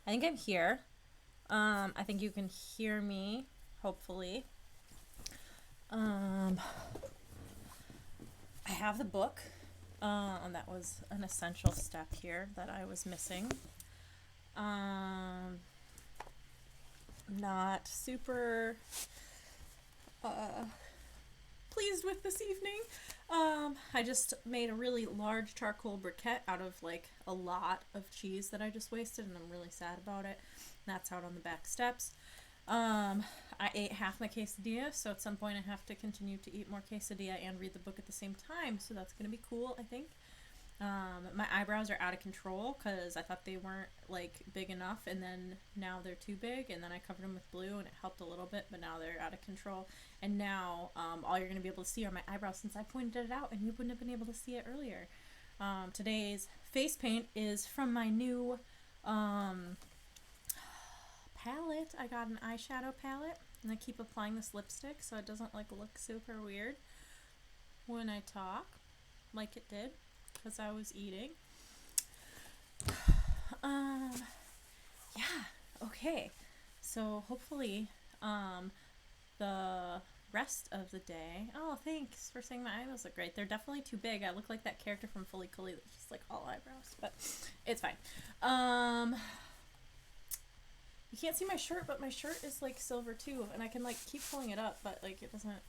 I think I'm here. I think you can hear me, hopefully. Um, I have the book. That was an essential step here that I was missing. Um, not super uh, pleased with this evening. I just made a really large charcoal briquette out of like a lot of cheese that I just wasted, and I'm really sad about it. That's out on the back steps. I ate half my quesadilla, so at some point I have to continue to eat more quesadilla and read the book at the same time, so that's gonna be cool, I think. My eyebrows are out of control because I thought they weren't like big enough, and then now they're too big, and then I covered them with blue, and it helped a little bit, but now they're out of control. And now all you're gonna be able to see are my eyebrows since I pointed it out, and you wouldn't have been able to see it earlier. Today's face paint is from my new um, palette. I got an eyeshadow palette, and I keep applying this lipstick so it doesn't like look super weird when I talk, like it did because I was eating. Um, yeah, okay. So hopefully, the rest of the day. Oh, thanks for saying my eyebrows look great. They're definitely too big. I look like that character from Fully Cooley that's just like all eyebrows, but it's fine. Um, you can't see my shirt, but my shirt is like silver too, and I can like keep pulling it up, but like it doesn't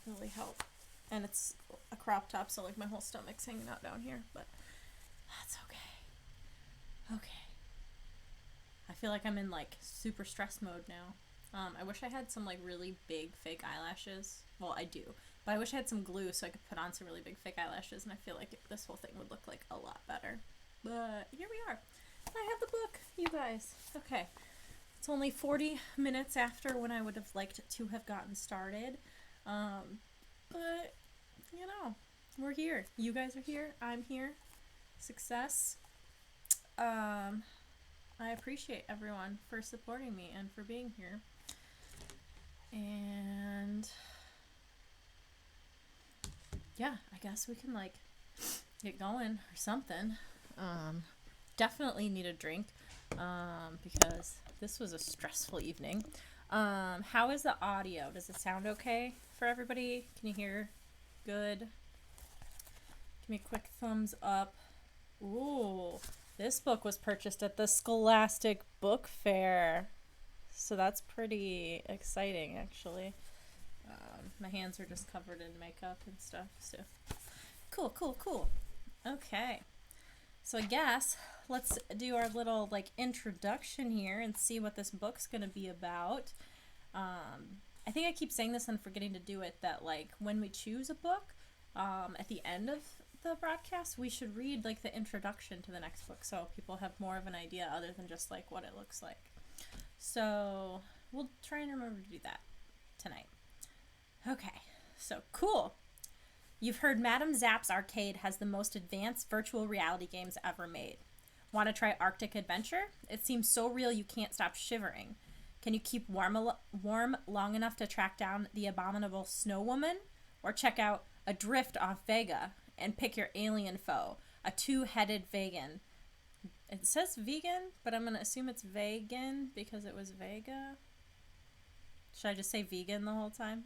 really help. And it's a crop top, so like my whole stomach's hanging out down here, but that's okay. Okay. I feel like I'm in like super stress mode now. I wish I had some like really big fake eyelashes. Well, I do, but I wish I had some glue so I could put on some really big fake eyelashes, and I feel like this whole thing would look like a lot better. But here we are. I have the book, you guys. Okay. It's only 40 minutes after when I would have liked to have gotten started. But, you know, we're here. You guys are here. I'm here. Success. I appreciate everyone for supporting me and for being here. And yeah, I guess we can like get going or something. Um, Definitely need a drink because this was a stressful evening. How is the audio? Does it sound okay for everybody? Can you hear good? Give me a quick thumbs up. Ooh, this book was purchased at the Scholastic Book Fair. So that's pretty exciting, actually. My hands are just covered in makeup and stuff. So cool, cool, cool. Okay. So I guess let's do our little like introduction here and see what this book's gonna be about. I think I keep saying this and forgetting to do it. That like when we choose a book, at the end of the broadcast, we should read like the introduction to the next book so people have more of an idea other than just like what it looks like. So we'll try and remember to do that tonight. Okay, so cool. You've heard Madame Zapp's arcade has the most advanced virtual reality games ever made. Want to try Arctic Adventure? It seems so real you can't stop shivering. Can you keep warm long enough to track down the Abominable Snow Woman? Or check out Adrift Off Vega and pick your alien foe, a two-headed vegan. It says vegan, but I'm going to assume it's vegan because it was Vega. Should I just say vegan the whole time?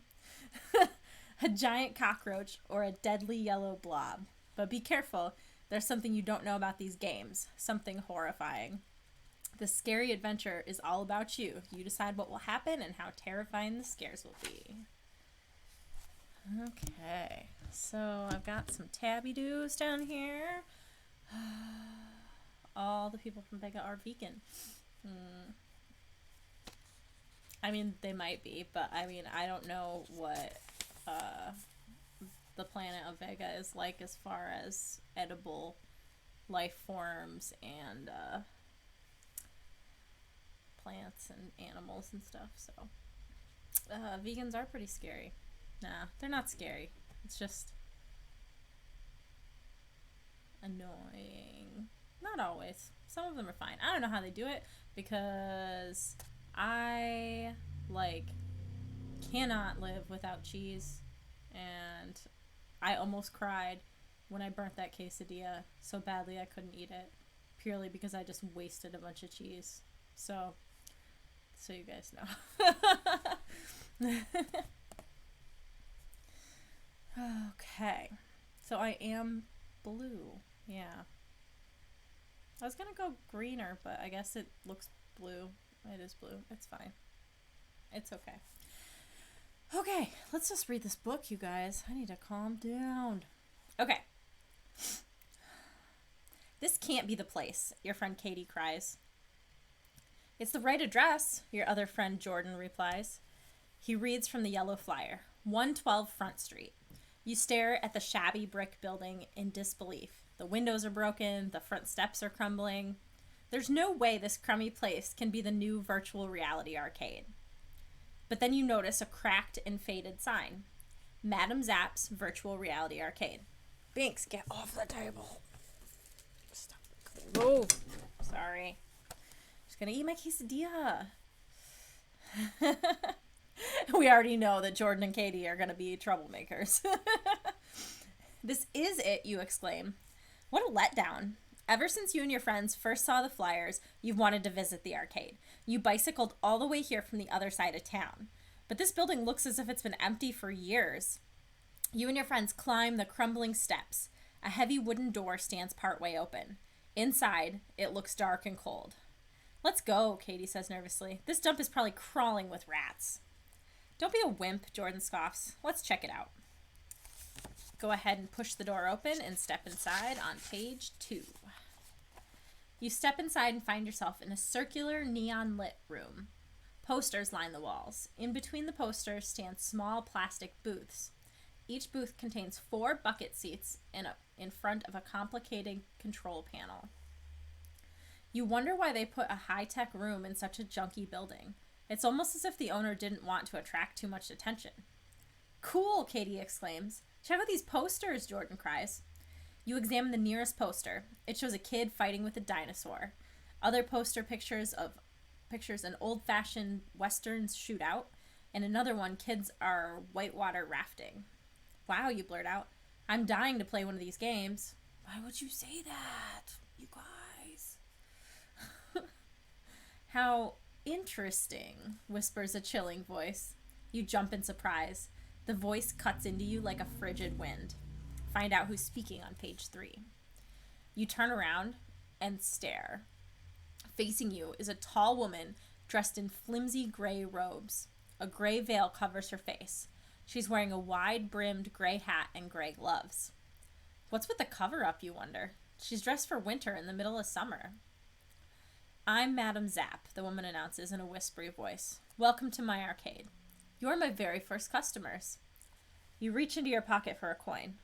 A giant cockroach, or a deadly yellow blob. But be careful, there's something you don't know about these games, something horrifying. The scary adventure is all about you. You decide what will happen and how terrifying the scares will be. Okay, so I've got some tabby doos down here. All the people from Vega are vegan. I mean, they might be, but I mean, I don't know what the planet of Vega is like as far as edible life forms and plants and animals and stuff. So vegans are pretty scary. Nah, they're not scary. It's just annoying. Not always. Some of them are fine. I don't know how they do it because I like cannot live without cheese, and I almost cried when I burnt that quesadilla so badly I couldn't eat it purely because I just wasted a bunch of cheese. So you guys know. Okay. So I am blue. Yeah. I was going to go greener, but I guess it looks blue. It is blue. It's fine. It's okay. Okay, let's just read this book, you guys. I need to calm down. Okay. This can't be the place, your friend Katie cries. It's the right address, your other friend Jordan replies. He reads from the yellow flyer, 112 Front Street. You stare at the shabby brick building in disbelief. The windows are broken, the front steps are crumbling. There's no way this crummy place can be the new virtual reality arcade. But then you notice a cracked and faded sign. Madame Zapp's Virtual Reality Arcade. Binks, get off the table. Stop. Move. Sorry. Just gonna eat my quesadilla. We already know that Jordan and Katie are gonna be troublemakers. This is it, you exclaim. What a letdown. Ever since you and your friends first saw the flyers, you've wanted to visit the arcade. You bicycled all the way here from the other side of town. But this building looks as if it's been empty for years. You and your friends climb the crumbling steps. A heavy wooden door stands partway open. Inside, it looks dark and cold. Let's go, Katie says nervously. This dump is probably crawling with rats. Don't be a wimp, Jordan scoffs. Let's check it out. Go ahead and push the door open and step inside on page 2. You step inside and find yourself in a circular neon-lit room. Posters line the walls. In between the posters stand small plastic booths. Each booth contains 4 bucket seats in front of a complicated control panel. You wonder why they put a high-tech room in such a junky building. It's almost as if the owner didn't want to attract too much attention. Cool, Katie exclaims. Check out these posters, Jordan cries. You examine the nearest poster. It shows a kid fighting with a dinosaur. Other poster pictures an old-fashioned Western shootout, and another one, kids are whitewater rafting. Wow, you blurt out. I'm dying to play one of these games. Why would you say that, you guys? How interesting, whispers a chilling voice. You jump in surprise. The voice cuts into you like a frigid wind. Find out who's speaking on page 3. You turn around and stare. Facing you is a tall woman dressed in flimsy gray robes. A gray veil covers her face. She's wearing a wide-brimmed gray hat and gray gloves. What's with the cover-up, you wonder? She's dressed for winter in the middle of summer. I'm Madame Zapp, the woman announces in a whispery voice. Welcome to my arcade. You're my very first customers. You reach into your pocket for a coin.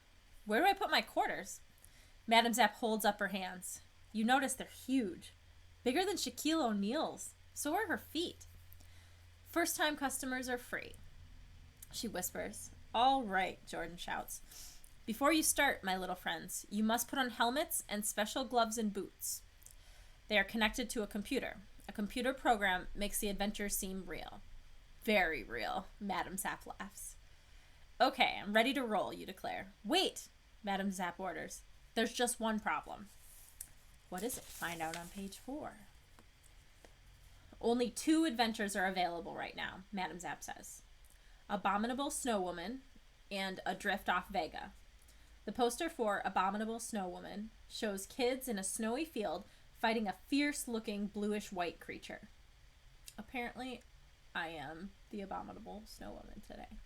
Where do I put my quarters? Madame Zapp holds up her hands. You notice they're huge. Bigger than Shaquille O'Neal's. So are her feet. First-time customers are free, she whispers. All right, Jordan shouts. Before you start, my little friends, you must put on helmets and special gloves and boots. They are connected to a computer. A computer program makes the adventure seem real. Very real, Madame Zapp laughs. Okay, I'm ready to roll, you declare. Wait, Madame Zapp orders. There's just one problem. What is it? Find out on page 4. Only 2 adventures are available right now, Madame Zapp says. Abominable Snow Woman and Adrift Off Vega. The poster for Abominable Snow Woman shows kids in a snowy field fighting a fierce-looking bluish-white creature. Apparently, I am the Abominable Snow Woman today.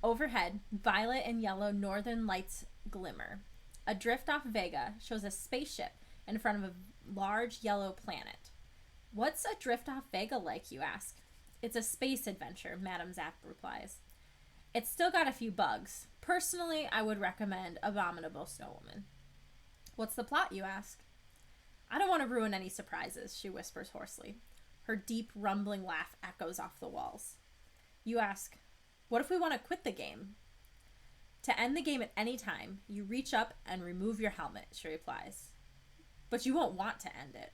Overhead, violet and yellow northern lights glimmer. Adrift Off Vega shows a spaceship in front of a large yellow planet. What's Adrift Off Vega like, you ask? It's a space adventure, Madame Zapp replies. It's still got a few bugs. Personally, I would recommend Abominable Snow Woman. What's the plot, you ask? I don't want to ruin any surprises, she whispers hoarsely. Her deep, rumbling laugh echoes off the walls. You ask, what if we want to quit the game? To end the game at any time, you reach up and remove your helmet, she replies. But you won't want to end it.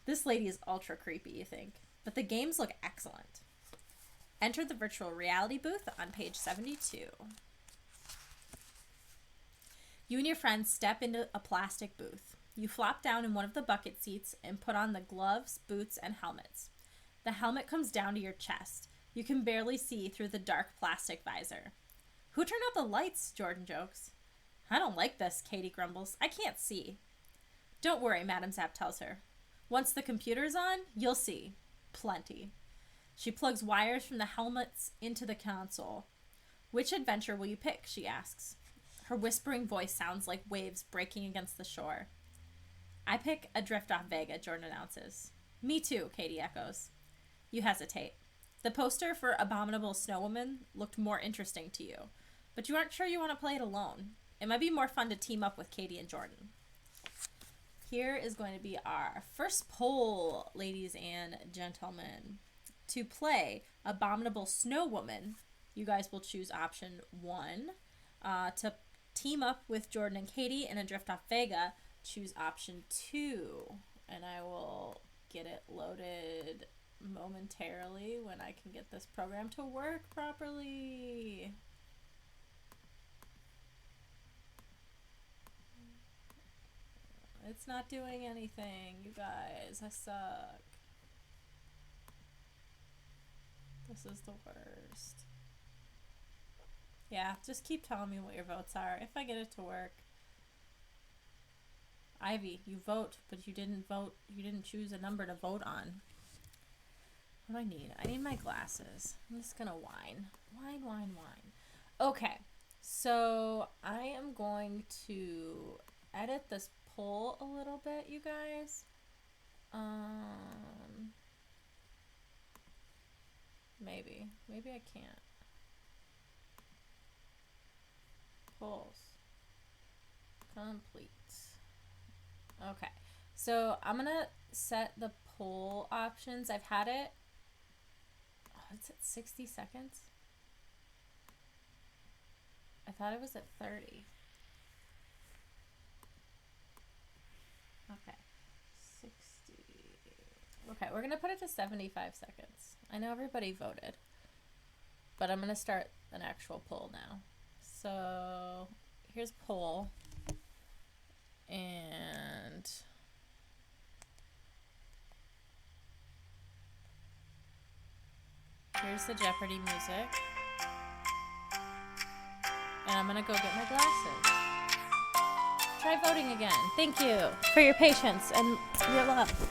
This lady is ultra creepy, you think, but the games look excellent. Enter the virtual reality booth on page 72. You and your friends step into a plastic booth. You flop down in one of the bucket seats and put on the gloves, boots, and helmets. The helmet comes down to your chest. You can barely see through the dark plastic visor. Who turned out the lights? Jordan jokes. I don't like this, Katie grumbles. I can't see. Don't worry, Madame Zapp tells her. Once the computer's on, you'll see. Plenty. She plugs wires from the helmets into the console. Which adventure will you pick? She asks. Her whispering voice sounds like waves breaking against the shore. I pick Adrift Off Vega, Jordan announces. Me too, Katie echoes. You hesitate. The poster for Abominable Snow Woman looked more interesting to you, but you aren't sure you want to play it alone. It might be more fun to team up with Katie and Jordan. Here is going to be our first poll, ladies and gentlemen. To play Abominable Snow Woman, you guys will choose option 1. To team up with Jordan and Katie in Adrift Off Vega, choose option 2. And I will get it loaded momentarily when I can get this program to work properly. It's not doing anything, you guys. I suck. This is the worst. Yeah, just keep telling me what your votes are if I get it to work. Ivy, you vote, but you didn't vote. You didn't choose a number to vote on. What do I need? I need my glasses. I'm just gonna whine. Whine. Okay, so I am going to edit this poll a little bit, you guys. Maybe I can't. Polls complete. Okay, so I'm gonna set the poll options. I've had it. Oh, it's at 60 seconds. I thought it was at 30. Okay, 60. Okay, we're gonna put it to 75 seconds. I know everybody voted, but I'm gonna start an actual poll now. So here's poll, and here's the Jeopardy music, and I'm gonna go get my glasses. Try voting again. Thank you for your patience and your love.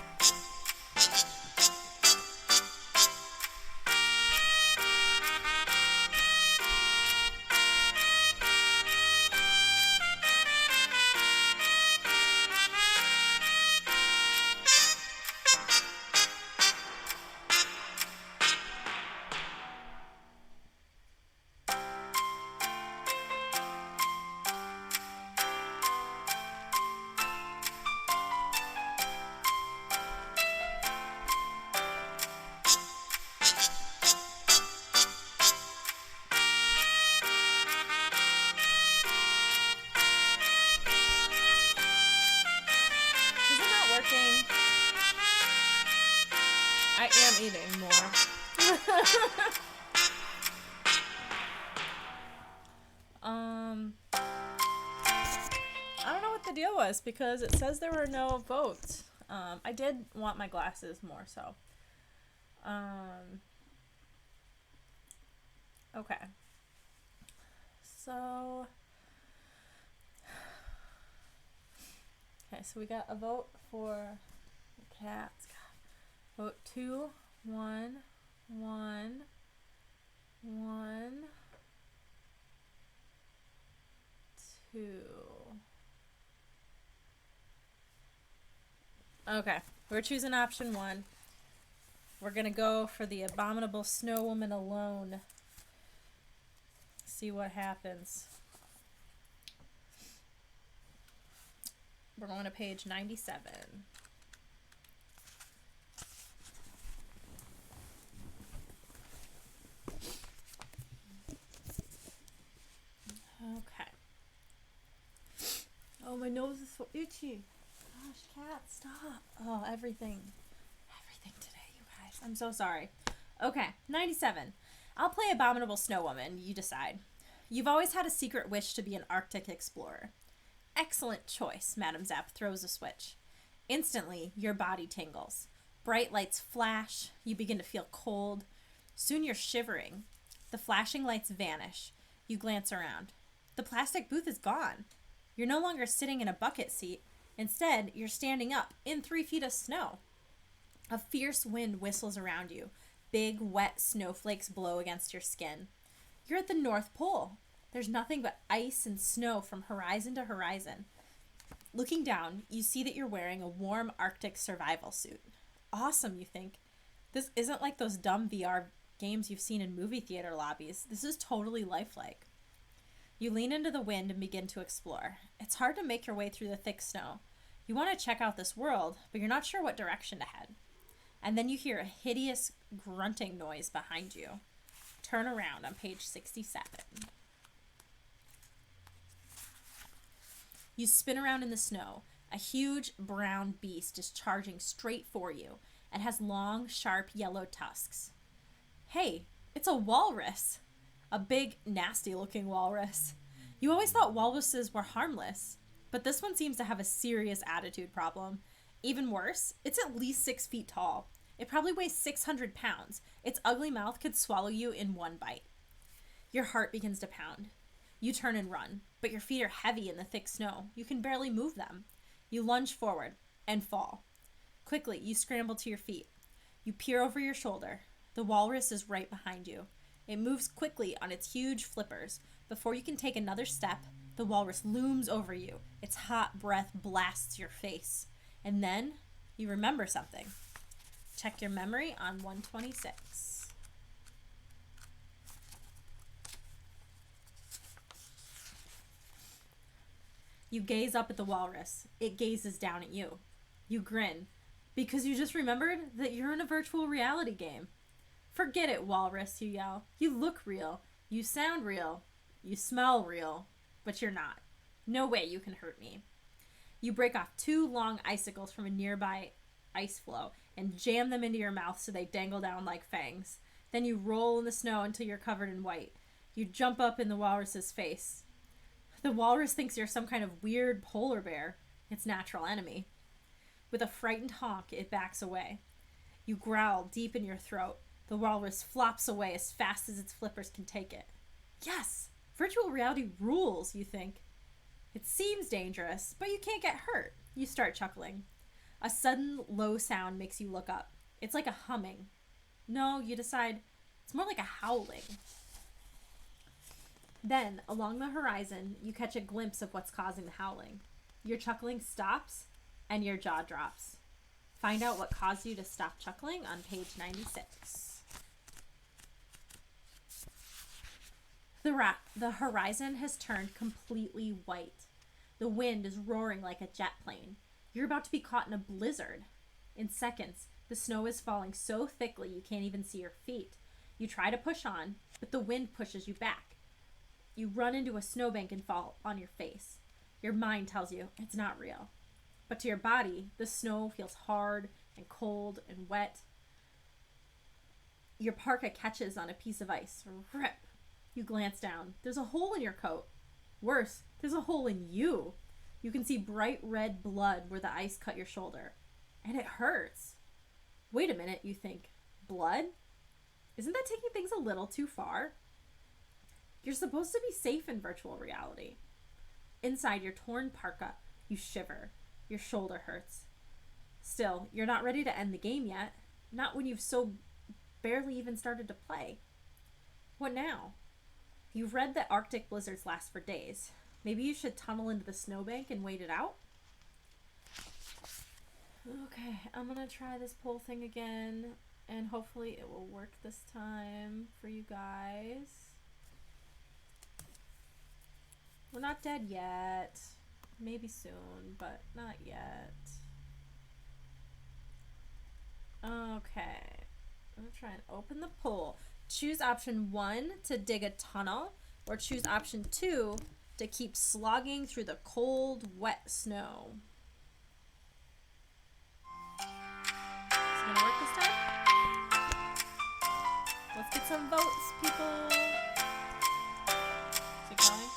I am eating more. I don't know what the deal was because it says there were no votes. I did want my glasses more, so. Okay. So. Okay, so we got a vote for cats. Vote 2, 1, 1, 1, 2. Okay, we're choosing option 1. We're gonna go for the Abominable Snow Woman alone. See what happens. We're going to page 97. Okay. Oh, my nose is so itchy. Gosh, cat, stop. Oh, everything. Everything today, you guys. I'm so sorry. Okay, 97. I'll play Abominable Snow Woman. You decide. You've always had a secret wish to be an Arctic explorer. Excellent choice, Madame Zapp throws a switch. Instantly, your body tingles. Bright lights flash, you begin to feel cold. Soon you're shivering. The flashing lights vanish. You glance around. The plastic booth is gone. You're no longer sitting in a bucket seat. Instead, you're standing up in 3 feet of snow. A fierce wind whistles around you. Big, wet snowflakes blow against your skin. You're at the North Pole. There's nothing but ice and snow from horizon to horizon. Looking down, you see that you're wearing a warm Arctic survival suit. Awesome, you think. This isn't like those dumb VR games you've seen in movie theater lobbies. This is totally lifelike. You lean into the wind and begin to explore. It's hard to make your way through the thick snow. You want to check out this world, but you're not sure what direction to head. And then you hear a hideous grunting noise behind you. Turn around on page 67. You spin around in the snow. A huge brown beast is charging straight for you and has long, sharp yellow tusks. Hey, it's a walrus. A big, nasty-looking walrus. You always thought walruses were harmless, but this one seems to have a serious attitude problem. Even worse, it's at least 6 feet tall. It probably weighs 600 pounds. Its ugly mouth could swallow you in one bite. Your heart begins to pound. You turn and run, but your feet are heavy in the thick snow. You can barely move them. You lunge forward and fall. Quickly, you scramble to your feet. You peer over your shoulder. The walrus is right behind you. It moves quickly on its huge flippers. Before you can take another step, the walrus looms over you. Its hot breath blasts your face. And then you remember something. Check your memory on 126. You gaze up at the walrus. It gazes down at you. You grin, because you just remembered that you're in a virtual reality game. Forget it, walrus, you yell. You look real. You sound real. You smell real. But you're not. No way you can hurt me. You break off 2 long icicles from a nearby ice floe and jam them into your mouth so they dangle down like fangs. Then you roll in the snow until you're covered in white. You jump up in the walrus's face. The walrus thinks you're some kind of weird polar bear, its natural enemy. With a frightened honk, it backs away. You growl deep in your throat. The walrus flops away as fast as its flippers can take it. Yes! Virtual reality rules, you think. It seems dangerous, but you can't get hurt. You start chuckling. A sudden low sound makes you look up. It's like a humming. No, you decide it's more like a howling. Then, along the horizon, you catch a glimpse of what's causing the howling. Your chuckling stops, and your jaw drops. Find out what caused you to stop chuckling on page 96. The horizon has turned completely white. The wind is roaring like a jet plane. You're about to be caught in a blizzard. In seconds, the snow is falling so thickly you can't even see your feet. You try to push on, but the wind pushes you back. You run into a snowbank and fall on your face. Your mind tells you it's not real. But to your body, the snow feels hard and cold and wet. Your parka catches on a piece of ice. Rip! You glance down. There's a hole in your coat. Worse, there's a hole in you. You can see bright red blood where the ice cut your shoulder. And it hurts. Wait a minute, you think. Blood? Isn't that taking things a little too far? You're supposed to be safe in virtual reality. Inside your torn parka, you shiver. Your shoulder hurts. Still, you're not ready to end the game yet. Not when you've so barely even started to play. What now? You've read that Arctic blizzards last for days. Maybe you should tunnel into the snowbank and wait it out? Okay, I'm gonna try this poll thing again, and hopefully it will work this time for you guys. We're not dead yet. Maybe soon, but not yet. Okay. I'm gonna try and open the poll. Choose option 1 to dig a tunnel, or choose option 2 to keep slogging through the cold, wet snow. Is it gonna work this time? Let's get some votes, people. Is it going?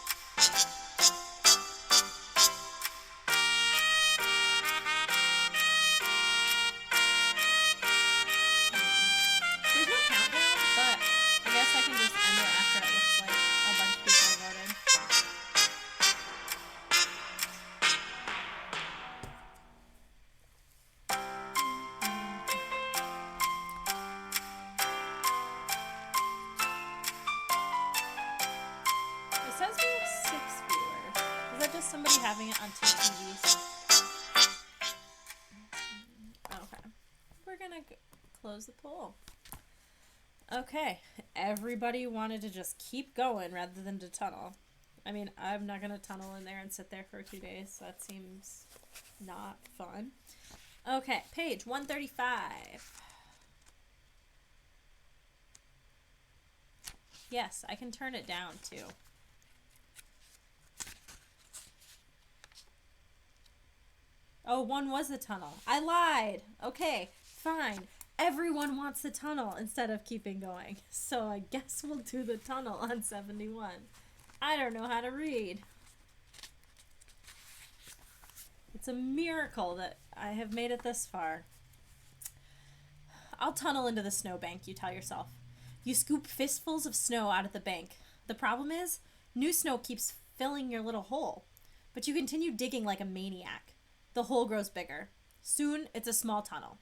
be having it on 2 TVs. Okay. We're gonna close the poll. Okay. Everybody wanted to just keep going rather than to tunnel. I mean, I'm not gonna tunnel in there and sit there for 2 days. That seems not fun. Okay, page 135. Yes, I can turn it down too. Oh, 1 was the tunnel. I lied. Okay, fine. Everyone wants the tunnel instead of keeping going. So I guess we'll do the tunnel on 71. I don't know how to read. It's a miracle that I have made it this far. I'll tunnel into the snowbank, you tell yourself. You scoop fistfuls of snow out of the bank. The problem is, new snow keeps filling your little hole. But you continue digging like a maniac. The hole grows bigger. Soon, it's a small tunnel.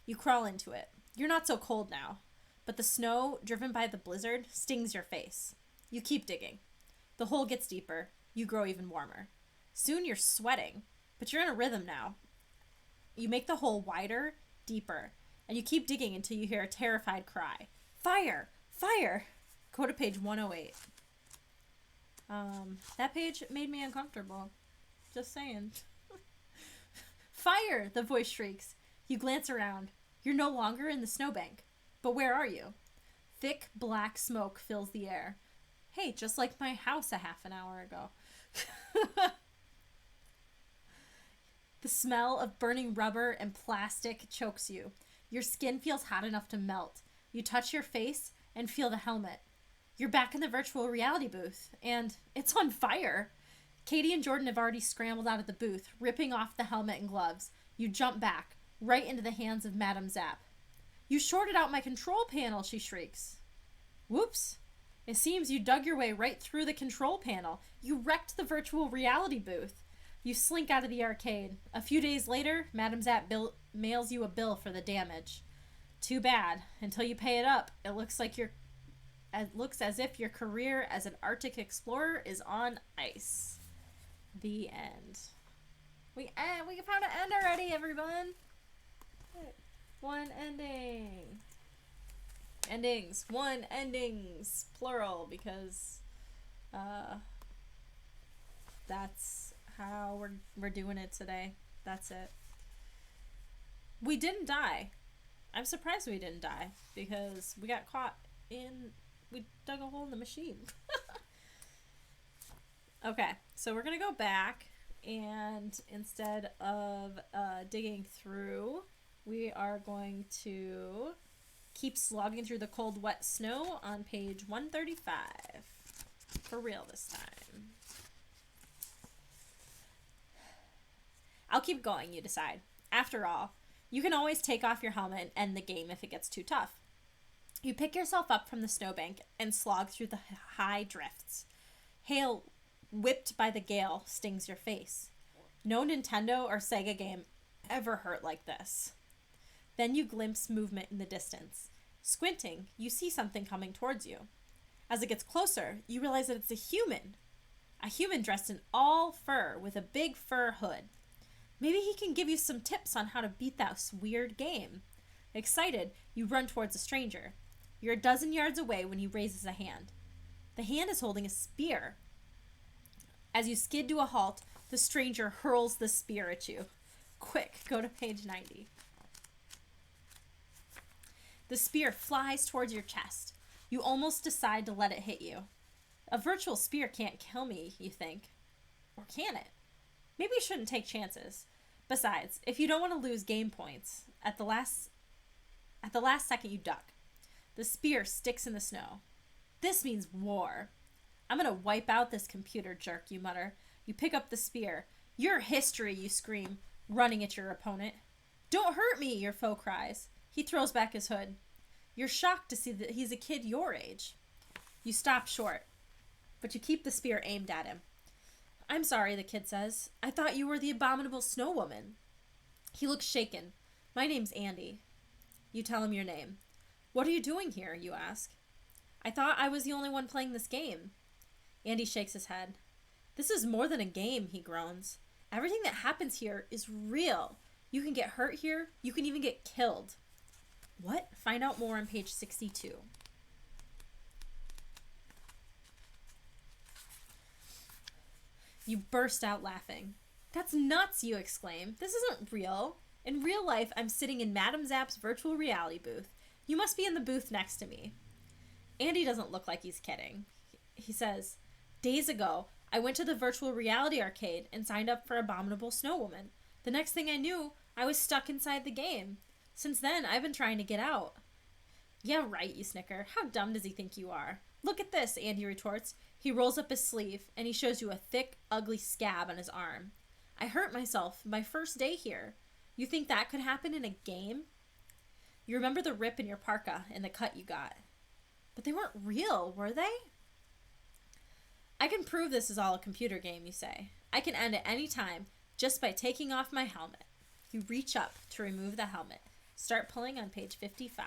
You crawl into it. You're not so cold now. But the snow, driven by the blizzard, stings your face. You keep digging. The hole gets deeper. You grow even warmer. Soon, you're sweating. But you're in a rhythm now. You make the hole wider, deeper. And you keep digging until you hear a terrified cry. Fire! Fire! Go to page 108. That page made me uncomfortable. Just saying. Fire! The voice shrieks. You glance around. You're no longer in the snowbank. But where are you? Thick, black smoke fills the air. Hey, just like my house a half an hour ago. The smell of burning rubber and plastic chokes you. Your skin feels hot enough to melt. You touch your face and feel the helmet. You're back in the virtual reality booth, and it's on fire. Katie and Jordan have already scrambled out of the booth, ripping off the helmet and gloves. You jump back, right into the hands of Madame Zapp. You shorted out my control panel, she shrieks. Whoops. It seems you dug your way right through the control panel. You wrecked the virtual reality booth. You slink out of the arcade. A few days later, Madame Zapp mails you a bill for the damage. Too bad. Until you pay it up, it looks as if your career as an Arctic explorer is on ice. The end. We found an end already, everyone. One ending. Endings. 1 endings. Plural, because that's how we're doing it today. That's it. We didn't die. I'm surprised we didn't die, because we got caught we dug a hole in the machine. Okay, so we're gonna go back, and instead of digging through, we are going to keep slogging through the cold, wet snow on page 135. For real this time. I'll keep going, you decide. After all, you can always take off your helmet and end the game if it gets too tough. You pick yourself up from the snowbank and slog through the high drifts. Hail whipped by the gale stings your face. No Nintendo or Sega game ever hurt like this. Then you glimpse movement in the distance. Squinting, you see something coming towards you. As it gets closer, you realize that it's a human. A human dressed in all fur with a big fur hood. Maybe he can give you some tips on how to beat that weird game. Excited, you run towards the stranger. You're a dozen yards away when he raises a hand. The hand is holding a spear. As you skid to a halt, the stranger hurls the spear at you. Quick, go to page 90. The spear flies towards your chest. You almost decide to let it hit you. A virtual spear can't kill me, you think. Or can it? Maybe you shouldn't take chances. Besides, if you don't want to lose game points, at the last second you duck. The spear sticks in the snow. This means war. I'm gonna wipe out this computer jerk, you mutter. You pick up the spear. Your history, you scream, running at your opponent. Don't hurt me, your foe cries. He throws back his hood. You're shocked to see that he's a kid your age. You stop short, but you keep the spear aimed at him. I'm sorry, the kid says. I thought you were the Abominable Snow Woman. He looks shaken. My name's Andy. You tell him your name. What are you doing here, you ask. I thought I was the only one playing this game. Andy shakes his head. This is more than a game, he groans. Everything that happens here is real. You can get hurt here. You can even get killed. What? Find out more on page 62. You burst out laughing. That's nuts, you exclaim. This isn't real. In real life, I'm sitting in Madame Zapp's virtual reality booth. You must be in the booth next to me. Andy doesn't look like he's kidding. He says, days ago, I went to the virtual reality arcade and signed up for Abominable Snow Woman. The next thing I knew, I was stuck inside the game. Since then, I've been trying to get out. Yeah, right, you snicker. How dumb does he think you are? Look at this, Andy retorts. He rolls up his sleeve, and he shows you a thick, ugly scab on his arm. I hurt myself my first day here. You think that could happen in a game? You remember the rip in your parka and the cut you got. But they weren't real, were they? I can prove this is all a computer game, you say. I can end at any time just by taking off my helmet. You reach up to remove the helmet. Start pulling on page 55.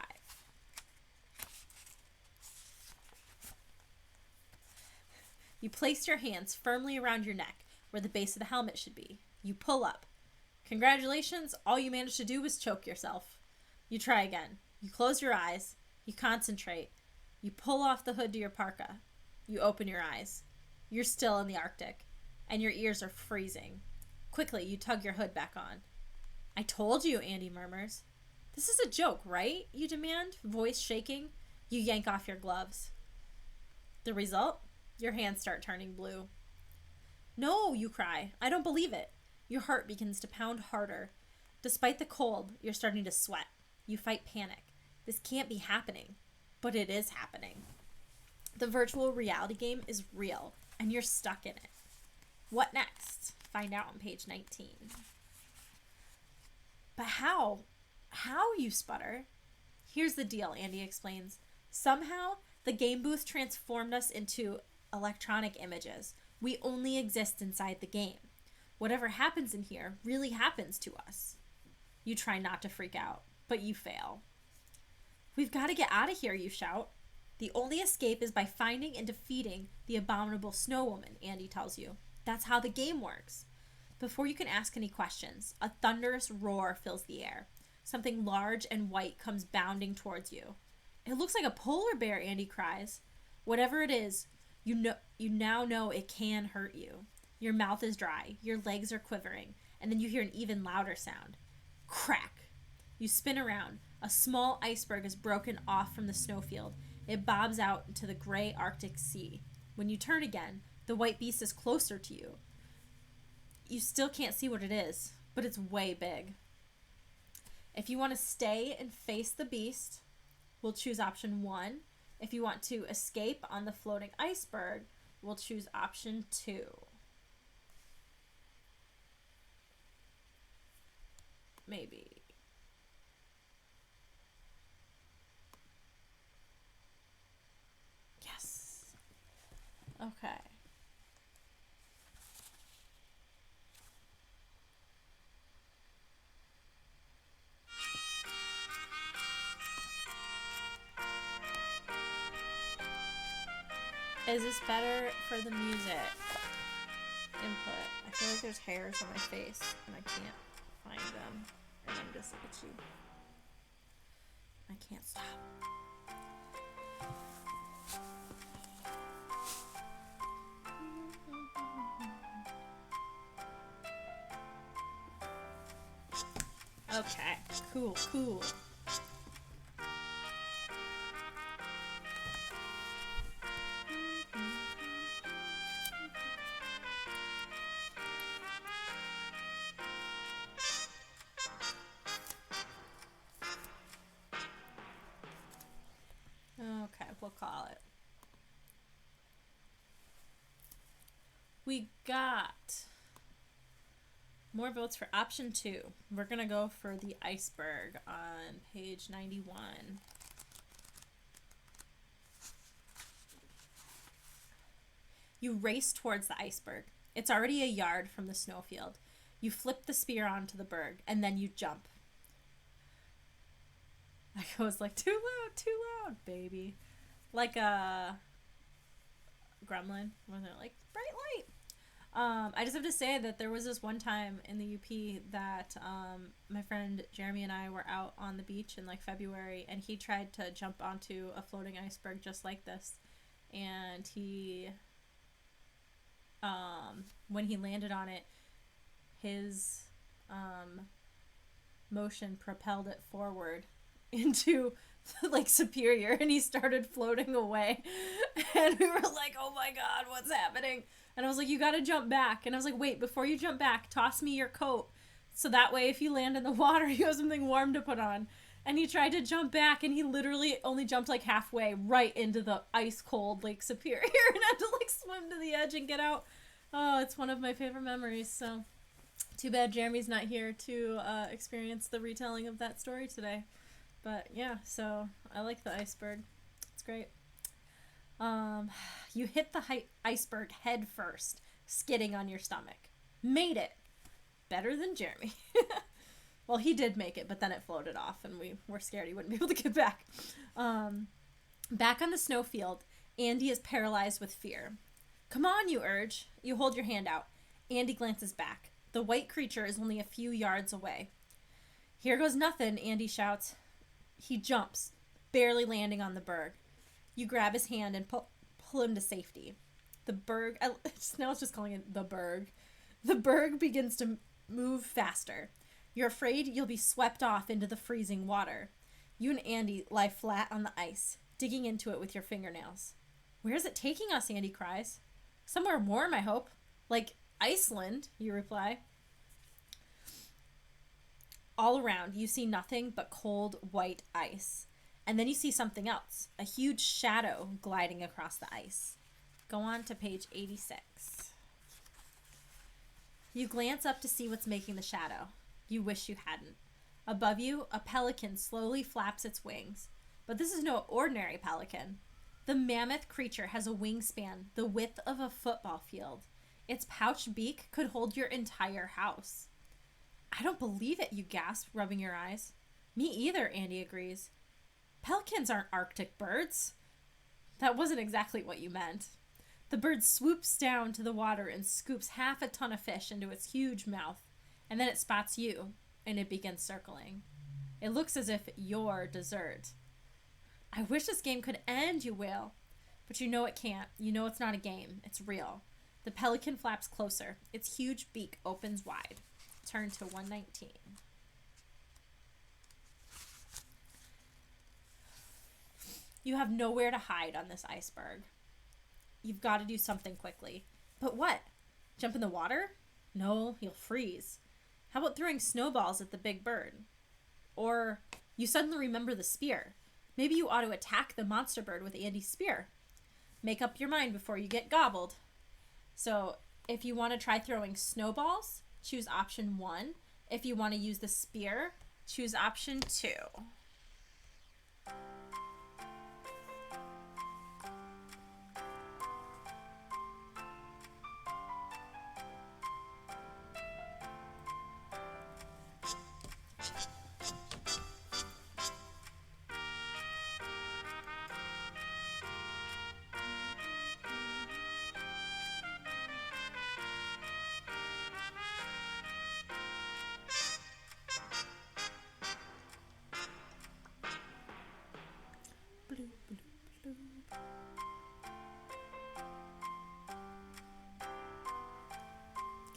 You place your hands firmly around your neck, where the base of the helmet should be. You pull up. Congratulations, all you managed to do was choke yourself. You try again. You close your eyes. You concentrate. You pull off the hood to your parka. You open your eyes. You're still in the Arctic, and your ears are freezing. Quickly, you tug your hood back on. I told you, Andy murmurs. This is a joke, right? You demand, voice shaking. You yank off your gloves. The result? Your hands start turning blue. No, you cry. I don't believe it. Your heart begins to pound harder. Despite the cold, you're starting to sweat. You fight panic. This can't be happening. But it is happening. The virtual reality game is real, and you're stuck in it. What next? Find out on page 19. But how? How, you sputter? Here's the deal, Andy explains. Somehow, the game booth transformed us into electronic images. We only exist inside the game. Whatever happens in here really happens to us. You try not to freak out, but you fail. We've got to get out of here, you shout. The only escape is by finding and defeating the Abominable Snow Woman, Andy tells you. That's how the game works. Before you can ask any questions, a thunderous roar fills the air. Something large and white comes bounding towards you. It looks like a polar bear, Andy cries. Whatever it is, you now know it can hurt you. Your mouth is dry, your legs are quivering, and then you hear an even louder sound. Crack! You spin around. A small iceberg is broken off from the snowfield. It bobs out into the gray Arctic Sea. When you turn again, the white beast is closer to you. You still can't see what it is, but it's way big. If you want to stay and face the beast, we'll choose option 1. If you want to escape on the floating iceberg, we'll choose option 2. Maybe. Yes. Okay. Is this better for the music? Input. I feel like there's hairs on my face and I can't find them. And I'm just itchy. I can't stop. Okay, cool. Okay, we'll call it. We got more votes for option 2. We're going to go for the iceberg on page 91. You race towards the iceberg. It's already a yard from the snowfield. You flip the spear onto the berg, and then you jump. I was like, too loud, baby. Like a gremlin, when they're like, bright light. I just have to say that there was this one time in the UP that my friend Jeremy and I were out on the beach in like February, and he tried to jump onto a floating iceberg just like this. And he, when he landed on it, his motion propelled it forward into Lake Superior, and he started floating away. And we were like, oh my god, what's happening? And I was like, you gotta jump back. And I was like, wait, before you jump back, toss me your coat, so that way if you land in the water, you have something warm to put on. And he tried to jump back, and he literally only jumped like halfway right into the ice cold Lake Superior and had to like swim to the edge and get out. Oh, it's one of my favorite memories. So too bad Jeremy's not here to experience the retelling of that story today. But yeah, so I like the iceberg. It's great. You hit the iceberg head first, skidding on your stomach. Made it. Better than Jeremy. Well, he did make it, but then it floated off, and we were scared he wouldn't be able to get back. Back on the snowfield, Andy is paralyzed with fear. Come on, you urge. You hold your hand out. Andy glances back. The white creature is only a few yards away. Here goes nothing, Andy shouts. He jumps, barely landing on the berg. You grab his hand and pull him to safety. The berg, Snell's just calling it the berg. The berg begins to move faster. You're afraid you'll be swept off into the freezing water. You and Andy lie flat on the ice, digging into it with your fingernails. Where is it taking us? Andy cries. Somewhere warm, I hope. Like Iceland, you reply. All around, you see nothing but cold white ice. And then you see something else, a huge shadow gliding across the ice. Go on to page 86. You glance up to see what's making the shadow. You wish you hadn't. Above you, a pelican slowly flaps its wings. But this is no ordinary pelican. The mammoth creature has a wingspan the width of a football field. Its pouched beak could hold your entire house. I don't believe it, you gasp, rubbing your eyes. Me either, Andy agrees. Pelicans aren't Arctic birds. That wasn't exactly what you meant. The bird swoops down to the water and scoops half a ton of fish into its huge mouth, and then it spots you, and it begins circling. It looks as if you're dessert. I wish this game could end, you wail. But you know it can't. You know it's not a game. It's real. The pelican flaps closer. Its huge beak opens wide. Turn to 119. You have nowhere to hide on this iceberg. You've got to do something quickly. But what? Jump in the water? No, you'll freeze. How about throwing snowballs at the big bird? Or you suddenly remember the spear. Maybe you ought to attack the monster bird with Andy's spear. Make up your mind before you get gobbled. So if you want to try throwing snowballs, choose option 1. If you want to use the spear, choose option 2.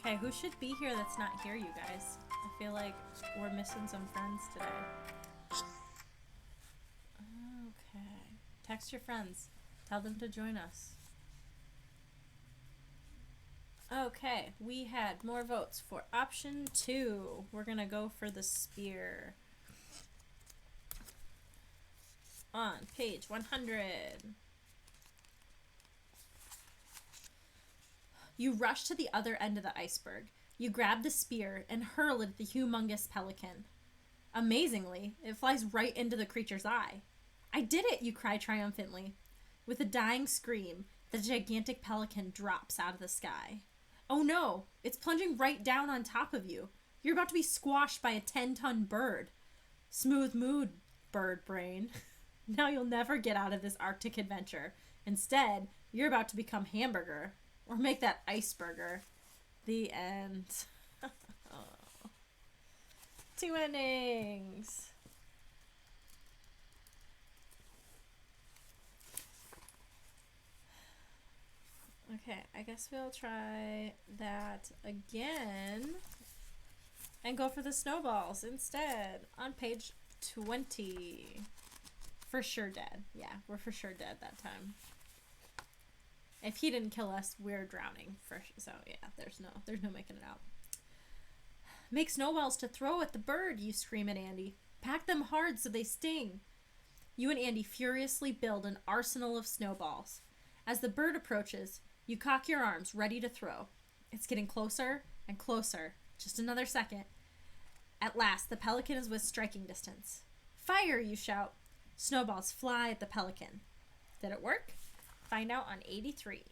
Okay, who should be here that's not here, you guys? I feel like we're missing some friends today. Okay. Text your friends. Tell them to join us. Okay, we had more votes for option 2. We're gonna go for the spear. On page 100. You rush to the other end of the iceberg. You grab the spear and hurl it at the humongous pelican. Amazingly, it flies right into the creature's eye. I did it, you cry triumphantly. With a dying scream, the gigantic pelican drops out of the sky. Oh no, it's plunging right down on top of you. You're about to be squashed by a 10-ton bird. Smooth mood, bird brain. Now you'll never get out of this Arctic adventure. Instead, you're about to become hamburger. Or make that iceburger. The end. Oh. 2 endings. Okay, I guess we'll try that again and go for the snowballs instead on page 20. For sure dead. Yeah, we're for sure dead that time. If he didn't kill us, we're drowning. So yeah, there's no making it out. Make snowballs to throw at the bird, you scream at Andy. Pack them hard so they sting. You and Andy furiously build an arsenal of snowballs. As the bird approaches, you cock your arms, ready to throw. It's getting closer and closer. Just another second. At last, the pelican is within striking distance. Fire, you shout. Snowballs fly at the pelican. Did it work? Find out on 83.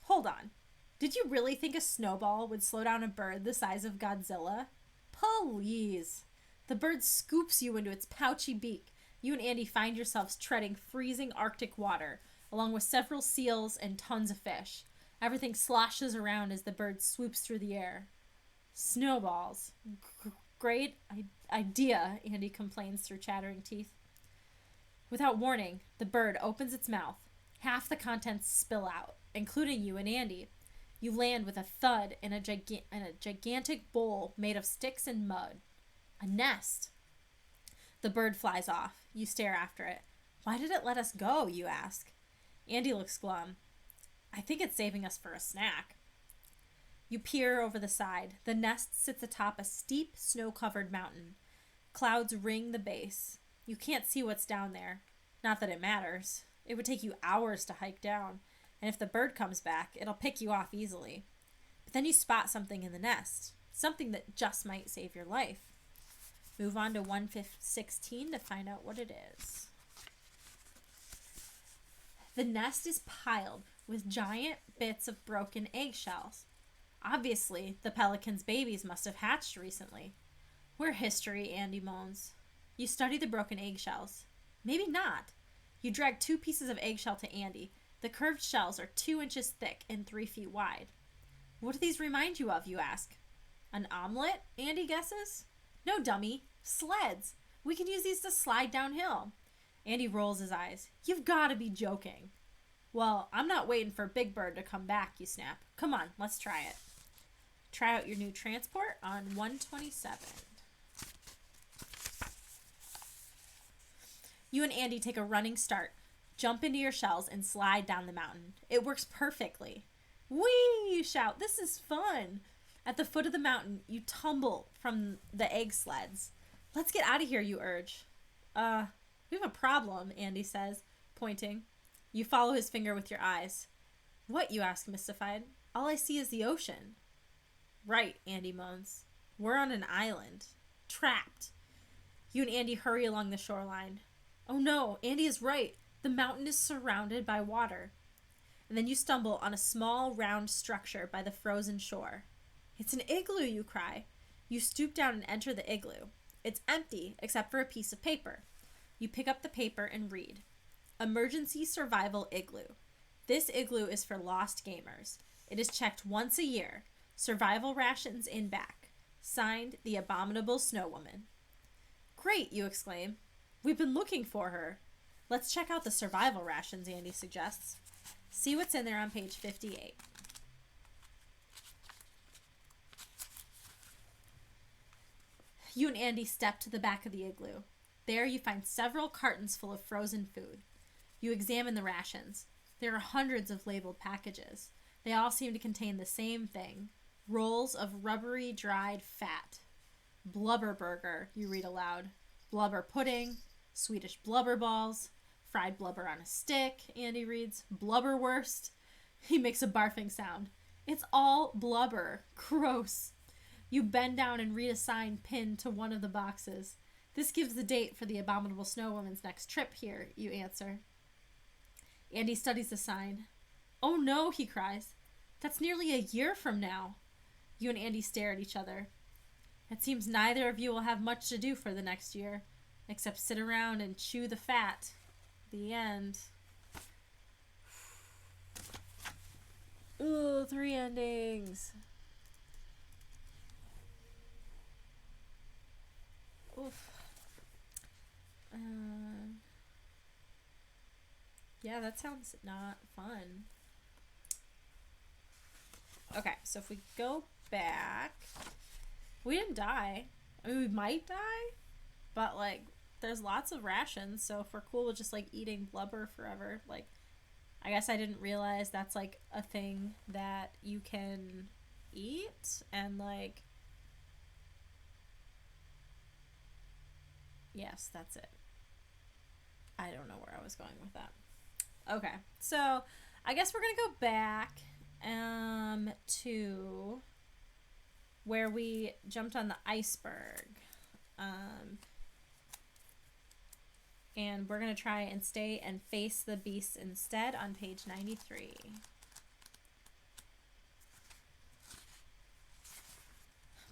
Hold on. Did you really think a snowball would slow down a bird the size of Godzilla? Please. The bird scoops you into its pouchy beak. You and Andy find yourselves treading freezing Arctic water, along with several seals and tons of fish. Everything sloshes around as the bird swoops through the air. Snowballs. Great idea, Andy complains through chattering teeth. Without warning, the bird opens its mouth. Half the contents spill out, including you and Andy. You land with a thud in a gigantic bowl made of sticks and mud. A nest. The bird flies off. You stare after it. Why did it let us go, you ask. Andy looks glum. I think it's saving us for a snack. You peer over the side. The nest sits atop a steep, snow-covered mountain. Clouds ring the base. You can't see what's down there. Not that it matters. It would take you hours to hike down, and if the bird comes back, it'll pick you off easily. But then you spot something in the nest. Something that just might save your life. Move on to 116 to find out what it is. The nest is piled with giant bits of broken eggshells. Obviously, the pelican's babies must have hatched recently. We're history, Andy moans. You study the broken eggshells. Maybe not. You drag 2 pieces of eggshell to Andy. The curved shells are 2 inches thick and 3 feet wide. What do these remind you of, you ask? An omelet, Andy guesses? No, dummy. Sleds. We can use these to slide downhill. Andy rolls his eyes. You've got to be joking. Well, I'm not waiting for Big Bird to come back, you snap. Come on, let's try it. Try out your new transport on 127. You and Andy take a running start, jump into your shells, and slide down the mountain. It works perfectly. Whee! You shout. This is fun. At the foot of the mountain, you tumble from the egg sleds. Let's get out of here, you urge. We have a problem, Andy says, pointing. You follow his finger with your eyes. What, you ask, mystified. All I see is the ocean. Right, Andy moans. We're on an island. Trapped. You and Andy hurry along the shoreline. Oh no, Andy is right. The mountain is surrounded by water. And then you stumble on a small, round structure by the frozen shore. It's an igloo, you cry. You stoop down and enter the igloo. It's empty, except for a piece of paper. You pick up the paper and read. Emergency Survival Igloo. This igloo is for lost gamers. It is checked once a year. Survival rations in back. Signed, the Abominable Snow Woman. Great, you exclaim. We've been looking for her. Let's check out the survival rations, Andy suggests. See what's in there on page 58. You and Andy step to the back of the igloo. There you find several cartons full of frozen food. You examine the rations. There are hundreds of labeled packages. They all seem to contain the same thing. Rolls of rubbery dried fat. Blubber burger, you read aloud. Blubber pudding. Swedish blubber balls. Fried blubber on a stick, Andy reads. Blubberwurst. He makes a barfing sound. It's all blubber. Gross. You bend down and read a sign pinned to one of the boxes. This gives the date for the Abominable Snow Woman's next trip here, you answer. Andy studies the sign. Oh no, he cries. That's nearly a year from now. You and Andy stare at each other. It seems neither of you will have much to do for the next year, except sit around and chew the fat. The end. Ooh, 3 endings. Oof. Yeah, that sounds not fun. Okay, so if we go back, we didn't die. I mean, we might die, but like, there's lots of rations. So if we're cool with just like eating blubber forever, like, I guess I didn't realize that's like a thing that you can eat. And like, yes, that's it. I don't know where I was going with that. Okay, so I guess we're gonna go back to where we jumped on the iceberg. And we're gonna try and stay and face the beasts instead on page 93.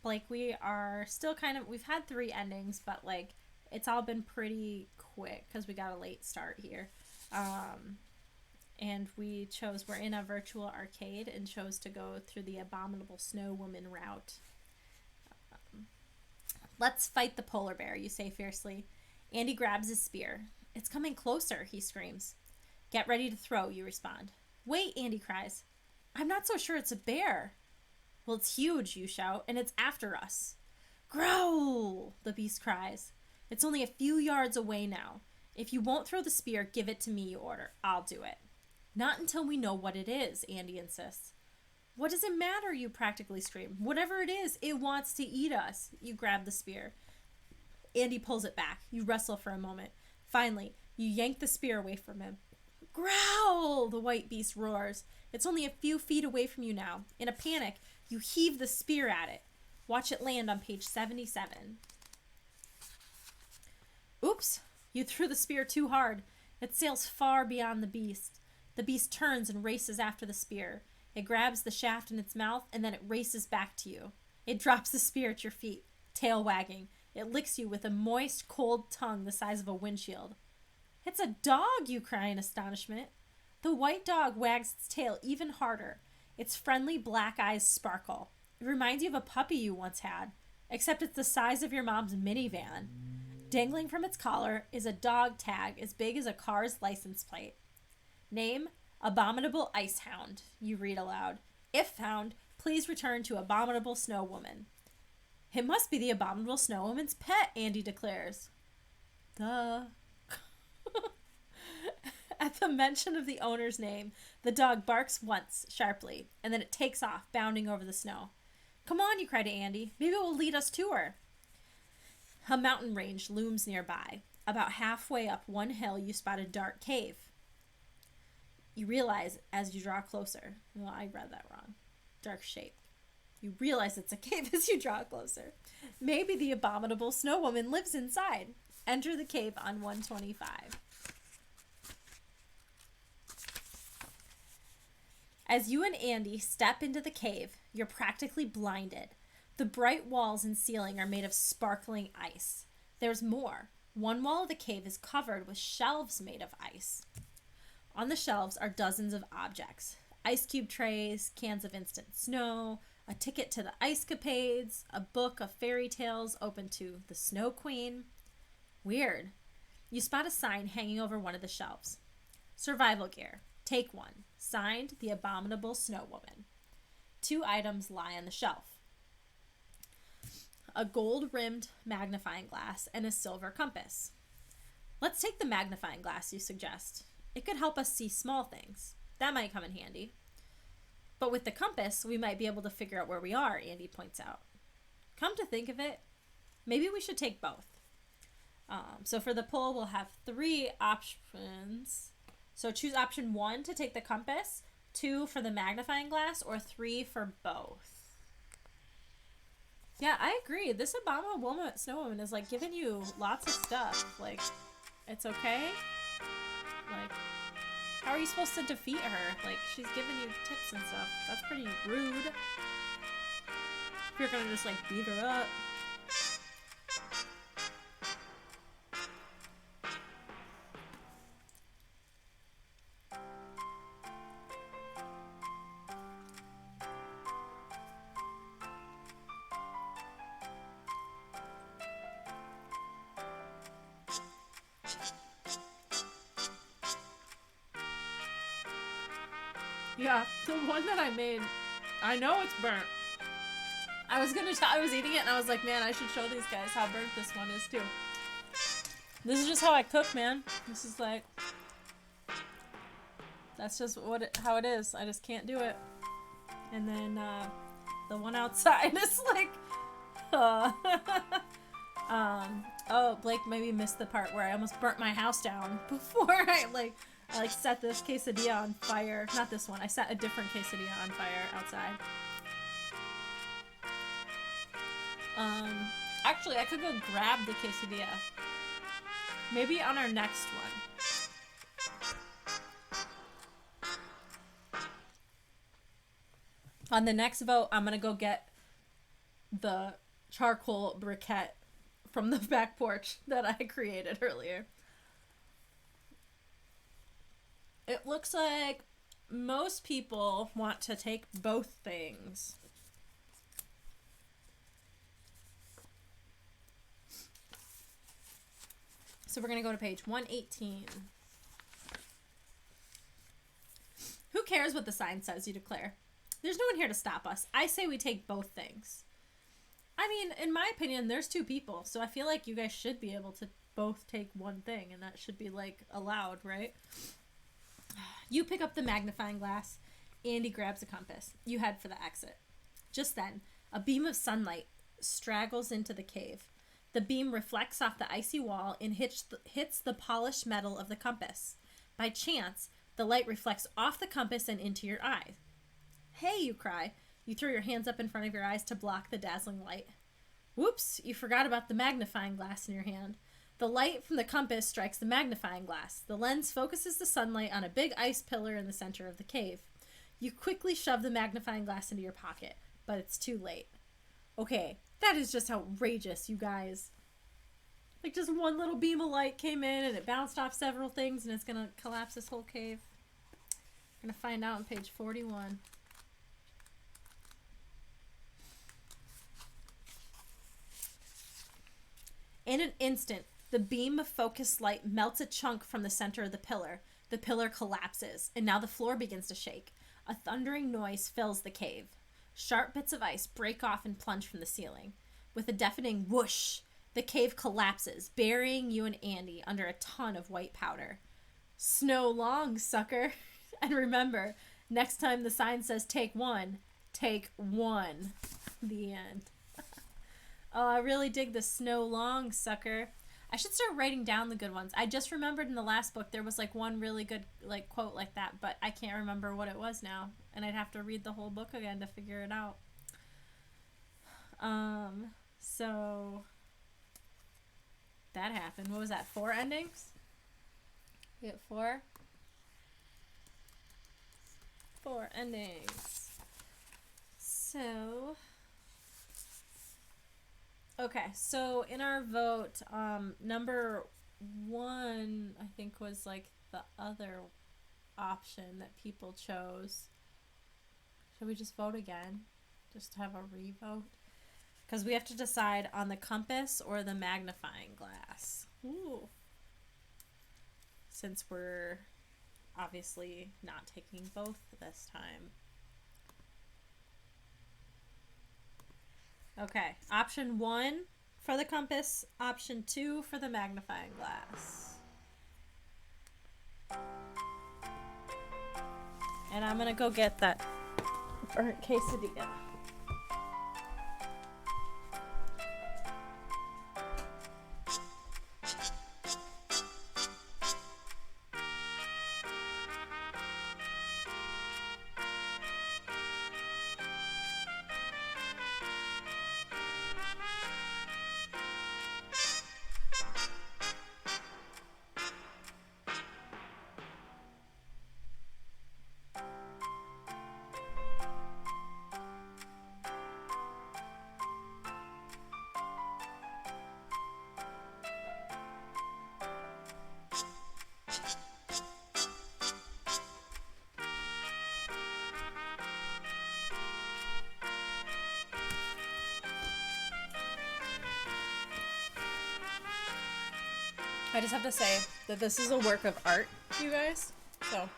Like, we are still kind of, we've had 3 endings, but like, it's all been pretty quick because we got a late start here. And we're in a virtual arcade and chose to go through the Abominable Snow Woman route. Let's fight the polar bear, you say fiercely. Andy grabs his spear. It's coming closer, he screams. Get ready to throw, you respond. Wait, Andy cries. I'm not so sure it's a bear. Well, it's huge, you shout, and it's after us. Growl, the beast cries. It's only a few yards away now. If you won't throw the spear, give it to me, you order. I'll do it. Not until we know what it is, Andy insists. What does it matter, you practically scream. Whatever it is, it wants to eat us. You grab the spear. Andy pulls it back. You wrestle for a moment. Finally, you yank the spear away from him. Growl, the white beast roars. It's only a few feet away from you now. In a panic, you heave the spear at it. Watch it land on page 77. Oops, you threw the spear too hard. It sails far beyond the beast. The beast turns and races after the spear. It grabs the shaft in its mouth, and then it races back to you. It drops the spear at your feet, tail wagging. It licks you with a moist, cold tongue the size of a windshield. It's a dog, you cry in astonishment. The white dog wags its tail even harder. Its friendly black eyes sparkle. It reminds you of a puppy you once had, except it's the size of your mom's minivan. Dangling from its collar is a dog tag as big as a car's license plate. Name, Abominable Ice Hound, you read aloud. If found, please return to Abominable Snow Woman. It must be the Abominable Snow Woman's pet, Andy declares. Duh. At the mention of the owner's name, the dog barks once, sharply, and then it takes off, bounding over the snow. Come on, you cry to Andy. Maybe it will lead us to her. A mountain range looms nearby. About halfway up one hill, you spot a dark cave. You realize as you draw closer. Well, I read that wrong. Dark shape. You realize it's a cave as you draw closer. Maybe the Abominable Snow Woman lives inside. Enter the cave on 125. As you and Andy step into the cave, you're practically blinded. The bright walls and ceiling are made of sparkling ice. There's more. One wall of the cave is covered with shelves made of ice. On the shelves are dozens of objects. Ice cube trays, cans of instant snow, a ticket to the ice capades, a book of fairy tales open to the Snow Queen. Weird. You spot a sign hanging over one of the shelves. Survival gear. Take one. Signed, the Abominable Snow Woman. 2 items lie on the shelf. A gold-rimmed magnifying glass and a silver compass. Let's take the magnifying glass, you suggest. It could help us see small things. That might come in handy. But with the compass, we might be able to figure out where we are, Andy points out. Come to think of it, maybe we should take both. So for the poll, we'll have 3 options. So choose option 1 to take the compass, 2 for the magnifying glass, or 3 for both. Yeah, I agree. This Abominable Snow Woman is like giving you lots of stuff. Like, it's okay. Like, how are you supposed to defeat her? Like, she's giving you tips and stuff. That's pretty rude. If you're gonna just like beat her up. Yeah, the one that I made, I know it's burnt. I was eating it and I was like, man, I should show these guys how burnt this one is too. This is just how I cook, man. This is like, that's just how it is. I just can't do it. And then the one outside is like, oh, Blake maybe missed the part where I almost burnt my house down before I set this quesadilla on fire. Not this one. I set a different quesadilla on fire outside. Actually, I could go grab the quesadilla. Maybe on our next one. On the next vote, I'm gonna go get the charcoal briquette from the back porch that I created earlier. It looks like most people want to take both things. So we're going to go to page 118. Who cares what the sign says, you declare? There's no one here to stop us. I say we take both things. I mean, in my opinion, there's two people, so I feel like you guys should be able to both take one thing, and that should be, like, allowed, right? You pick up the magnifying glass. Andy grabs a compass. You head for the exit. Just then, a beam of sunlight straggles into the cave. The beam reflects off the icy wall and hits the polished metal of the compass. By chance, the light reflects off the compass and into your eye. Hey, you cry. You throw your hands up in front of your eyes to block the dazzling light. Whoops, you forgot about the magnifying glass in your hand. The light from the compass strikes the magnifying glass. The lens focuses the sunlight on a big ice pillar in the center of the cave. You quickly shove the magnifying glass into your pocket, but it's too late. Okay, that is just outrageous, you guys. Like, just one little beam of light came in and it bounced off several things and it's gonna collapse this whole cave. We're gonna find out on page 41. In an instant, the beam of focused light melts a chunk from the center of the pillar. The pillar collapses, and now the floor begins to shake. A thundering noise fills the cave. Sharp bits of ice break off and plunge from the ceiling. With a deafening whoosh, the cave collapses, burying you and Andy under a ton of white powder. Snow long, sucker. And remember, next time the sign says take one, take one. The end. Oh, I really dig the snow long, sucker. I should start writing down the good ones. I just remembered in the last book there was like one really good like quote like that, but I can't remember what it was now, and I'd have to read the whole book again to figure it out. So that happened. What was that? 4 endings? We got 4? 4 endings. So okay, so in our vote, number 1, I think, was like the other option that people chose. Should we just vote again? Just have a re-vote? Because we have to decide on the compass or the magnifying glass. Ooh. Since we're obviously not taking both this time. Okay, option 1 for the compass, option 2 for the magnifying glass. And I'm gonna go get that burnt quesadilla. I just have to say that this is a work of art, you guys. So,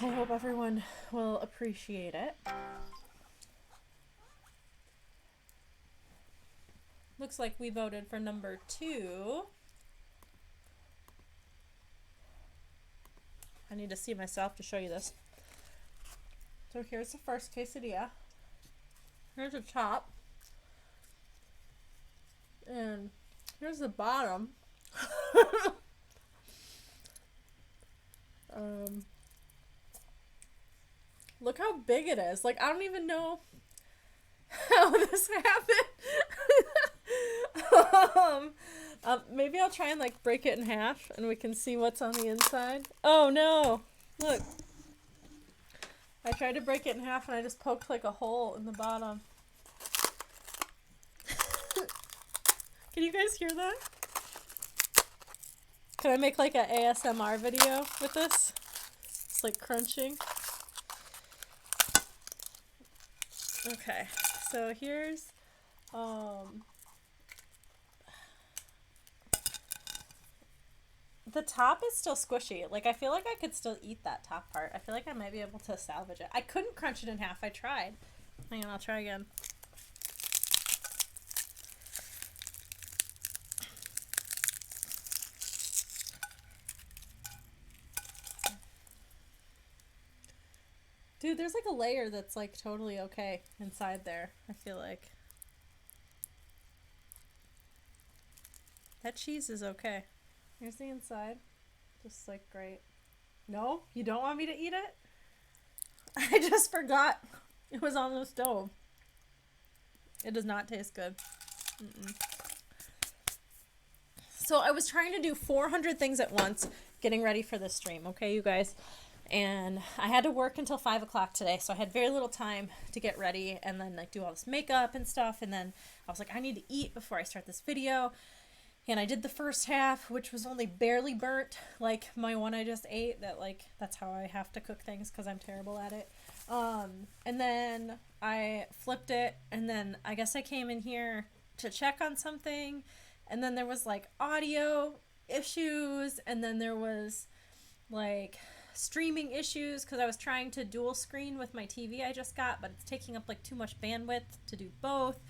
I hope everyone will appreciate it. Looks like we voted for number 2. I need to see myself to show you this. So here's the first quesadilla. Here's the top. And here's the bottom. Look how big it is. Like, I don't even know how this happened. Maybe I'll try and like break it in half and we can see what's on the inside. Oh no, look. I tried to break it in half and I just poked like a hole in the bottom. Can you guys hear that? Can I make like an ASMR video with this? It's like crunching. Okay, so here's the top is still squishy. Like, I feel like I could still eat that top part. I feel like I might be able to salvage it. I couldn't crunch it in half. I tried. Hang on, I'll try again. Dude, there's like a layer that's like totally okay inside there, I feel like. That cheese is okay. Here's the inside. Just like great. No? You don't want me to eat it? I just forgot it was on the stove. It does not taste good. So I was trying to do 400 things at once, getting ready for this stream, okay, you guys? And I had to work until 5 o'clock today, so I had very little time to get ready and then like do all this makeup and stuff. And then I was like, I need to eat before I start this video. And I did the first half, which was only barely burnt, like my one I just ate. That's how I have to cook things because I'm terrible at it. And then I flipped it, and then I guess I came in here to check on something, and then there was like audio issues, and then there was like streaming issues because I was trying to dual screen with my TV I just got, but it's taking up like too much bandwidth to do both.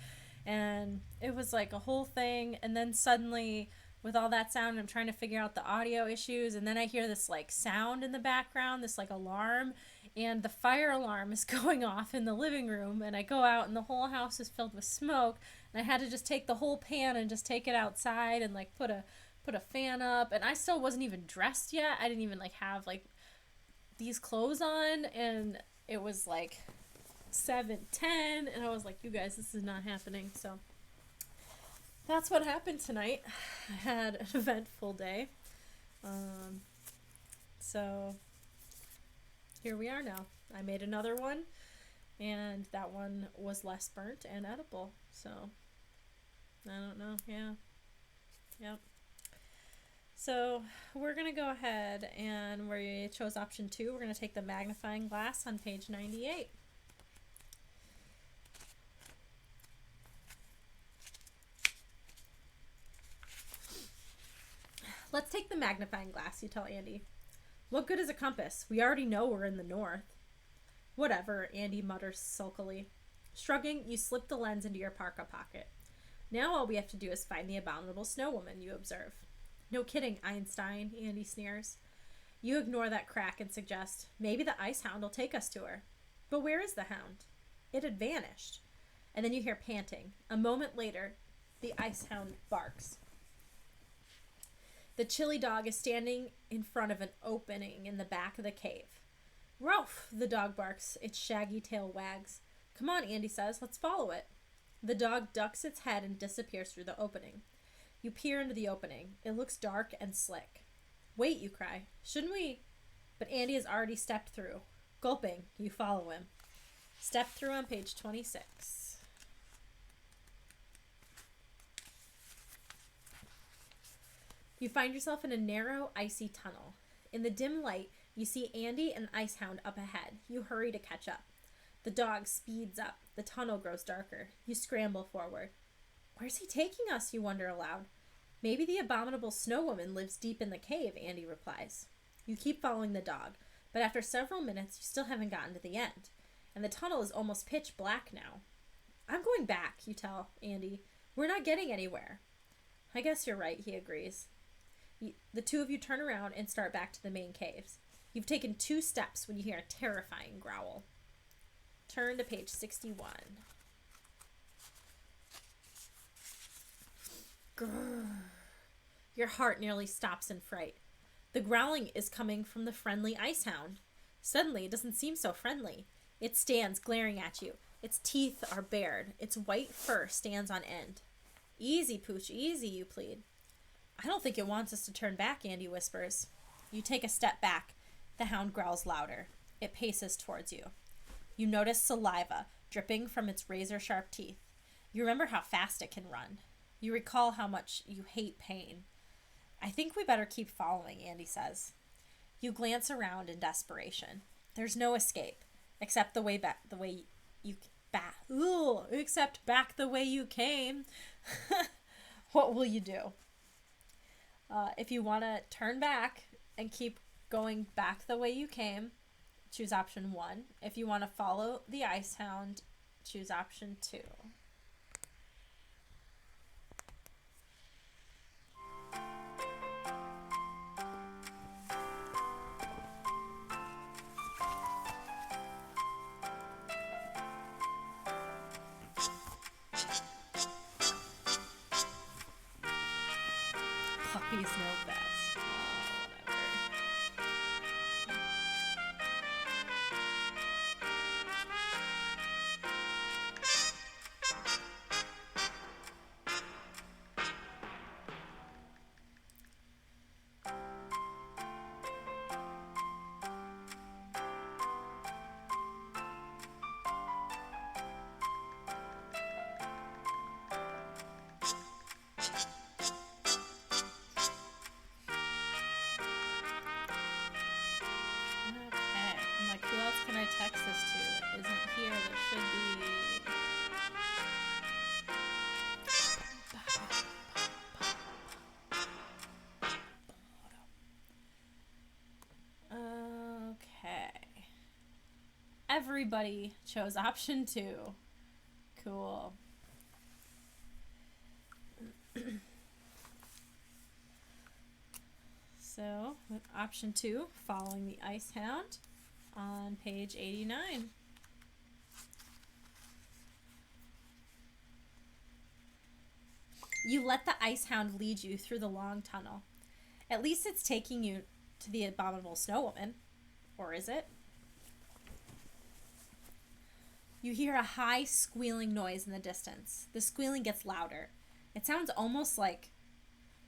And it was like a whole thing. And then suddenly with all that sound, I'm trying to figure out the audio issues. And then I hear this like sound in the background, this like alarm, and the fire alarm is going off in the living room. And I go out and the whole house is filled with smoke. And I had to just take the whole pan and just take it outside and like put a fan up. And I still wasn't even dressed yet. I didn't even like have like these clothes on. And it was like 7:10, and I was like, you guys, this is not happening. So that's what happened tonight. I had an eventful day. So here we are now. I made another one, and that one was less burnt and edible. So I don't know. Yep. So we're going to go ahead, and we chose option 2. We're going to take the magnifying glass on page 98. Let's take the magnifying glass, you tell Andy. What good is a compass? We already know we're in the north. Whatever, Andy mutters sulkily. Shrugging, you slip the lens into your parka pocket. Now all we have to do is find the Abominable Snow Woman, you observe. No kidding, Einstein, Andy sneers. You ignore that crack and suggest, maybe the ice hound will take us to her. But where is the hound? It had vanished. And then you hear panting. A moment later, the ice hound barks. The chilly dog is standing in front of an opening in the back of the cave. Ralph, the dog barks, its shaggy tail wags. Come on, Andy says, let's follow it. The dog ducks its head and disappears through the opening. You peer into the opening. It looks dark and slick. Wait, you cry. Shouldn't we? But Andy has already stepped through. Gulping, you follow him. Step through on page 26. You find yourself in a narrow, icy tunnel. In the dim light, you see Andy and Ice Hound up ahead. You hurry to catch up. The dog speeds up. The tunnel grows darker. You scramble forward. Where's he taking us, you wonder aloud. Maybe the Abominable Snow Woman lives deep in the cave, Andy replies. You keep following the dog, but after several minutes, you still haven't gotten to the end, and the tunnel is almost pitch black now. I'm going back, you tell Andy. We're not getting anywhere. I guess you're right, he agrees. The two of you turn around and start back to the main caves. You've taken 2 steps when you hear a terrifying growl. Turn to page 61. Grrr. Your heart nearly stops in fright. The growling is coming from the friendly ice hound. Suddenly, it doesn't seem so friendly. It stands glaring at you. Its teeth are bared. Its white fur stands on end. Easy, Pooch, easy, you plead. I don't think it wants us to turn back, Andy whispers. You take a step back. The hound growls louder. It paces towards you. You notice saliva dripping from its razor-sharp teeth. You remember how fast it can run. You recall how much you hate pain. I think we better keep following, Andy says. You glance around in desperation. There's no escape, except the way back the way you came. What will you do? If you want to turn back and keep going back the way you came, choose option 1. If you want to follow the ice hound, choose option 2. Puppies know best. Oh, who else can I text this to that isn't here that should be? Okay. Everybody chose option 2. Cool. So, with option 2, following the ice hound, on page 89. You let the ice hound lead you through the long tunnel. At least it's taking you to the Abominable Snow Woman. Or is it? You hear a high squealing noise in the distance. The squealing gets louder. It sounds almost like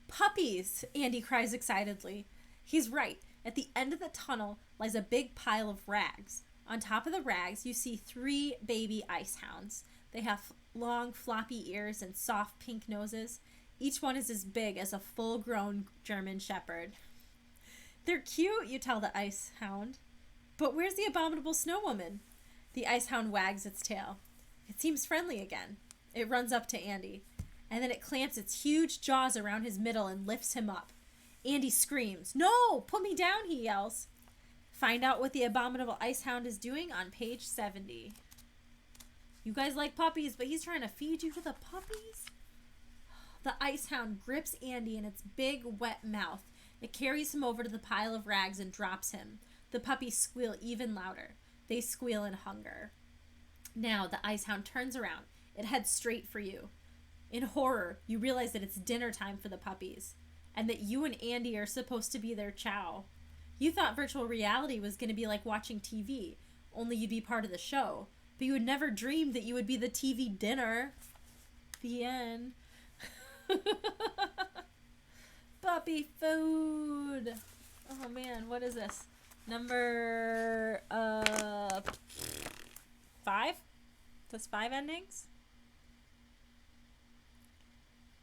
puppies, Andy cries excitedly. He's right. At the end of the tunnel lies a big pile of rags. On top of the rags, you see 3 baby ice hounds. They have long, floppy ears and soft pink noses. Each one is as big as a full-grown German shepherd. They're cute, you tell the ice hound. But where's the Abominable Snow Woman? The ice hound wags its tail. It seems friendly again. It runs up to Andy, and then it clamps its huge jaws around his middle and lifts him up. Andy screams. No! Put me down, he yells. Find out what the Abominable Ice Hound is doing on page 70. You guys like puppies, but he's trying to feed you to the puppies? The Ice Hound grips Andy in its big, wet mouth. It carries him over to the pile of rags and drops him. The puppies squeal even louder. They squeal in hunger. Now, the Ice Hound turns around. It heads straight for you. In horror, you realize that it's dinner time for the puppies, and that you and Andy are supposed to be their chow. You thought virtual reality was going to be like watching TV, only you'd be part of the show, but you had never dreamed that you would be the TV dinner. The end. Puppy food. Oh man, what is this? Number 5? That's 5 endings?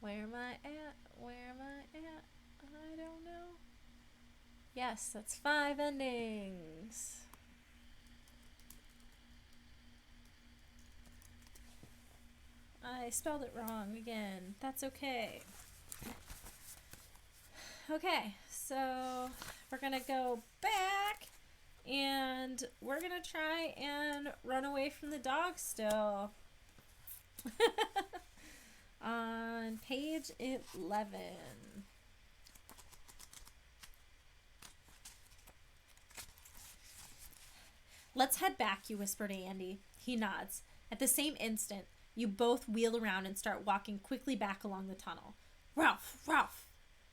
Where am I at? Where am I at? I don't know. Yes, that's 5 endings. I spelled it wrong again. That's okay. Okay, so we're gonna go back And we're going to try and run away from the dog still. On page 11. Let's head back, you whisper to Andy. He nods. At the same instant, you both wheel around and start walking quickly back along the tunnel. Ralph! Ralph!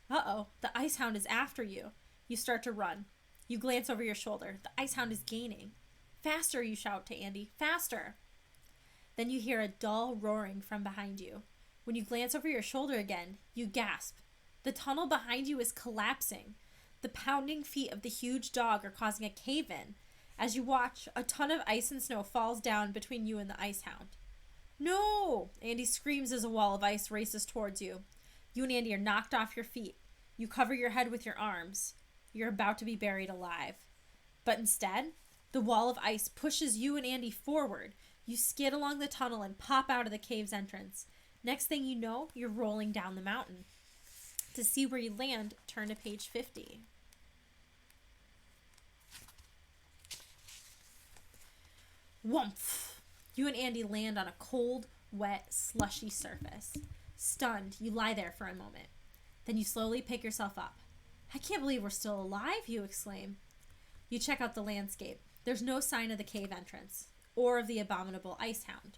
Uh-oh, the ice hound is after you. You start to run. You glance over your shoulder. The ice hound is gaining. Faster, you shout to Andy. Faster! Then you hear a dull roaring from behind you. When you glance over your shoulder again, you gasp. The tunnel behind you is collapsing. The pounding feet of the huge dog are causing a cave-in. As you watch, a ton of ice and snow falls down between you and the ice hound. No! Andy screams as a wall of ice races towards you. You and Andy are knocked off your feet. You cover your head with your arms. You're about to be buried alive. But instead, the wall of ice pushes you and Andy forward. You skid along the tunnel and pop out of the cave's entrance. Next thing you know, you're rolling down the mountain. To see where you land, turn to page 50. Whumph! You and Andy land on a cold, wet, slushy surface. Stunned, you lie there for a moment. Then you slowly pick yourself up. I can't believe we're still alive, you exclaim. You check out the landscape. There's no sign of the cave entrance, or of the abominable ice hound.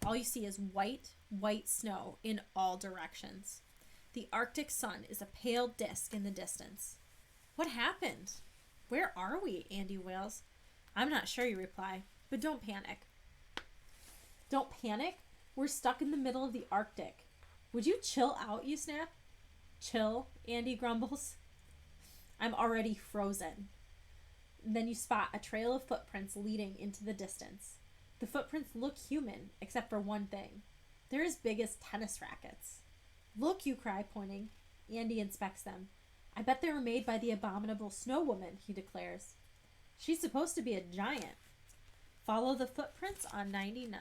All you see is white, white snow in all directions. The Arctic sun is a pale disk in the distance. What happened? Where are we? Andy wails. I'm not sure, you reply. But don't panic. Don't panic? We're stuck in the middle of the Arctic. Would you chill out, you snap? Chill, Andy grumbles. I'm already frozen. Then you spot a trail of footprints leading into the distance. The footprints look human, except for one thing. They're as big as tennis rackets. Look, you cry, pointing. Andy inspects them. I bet they were made by the Abominable Snow Woman, he declares. She's supposed to be a giant. Follow the footprints on 99.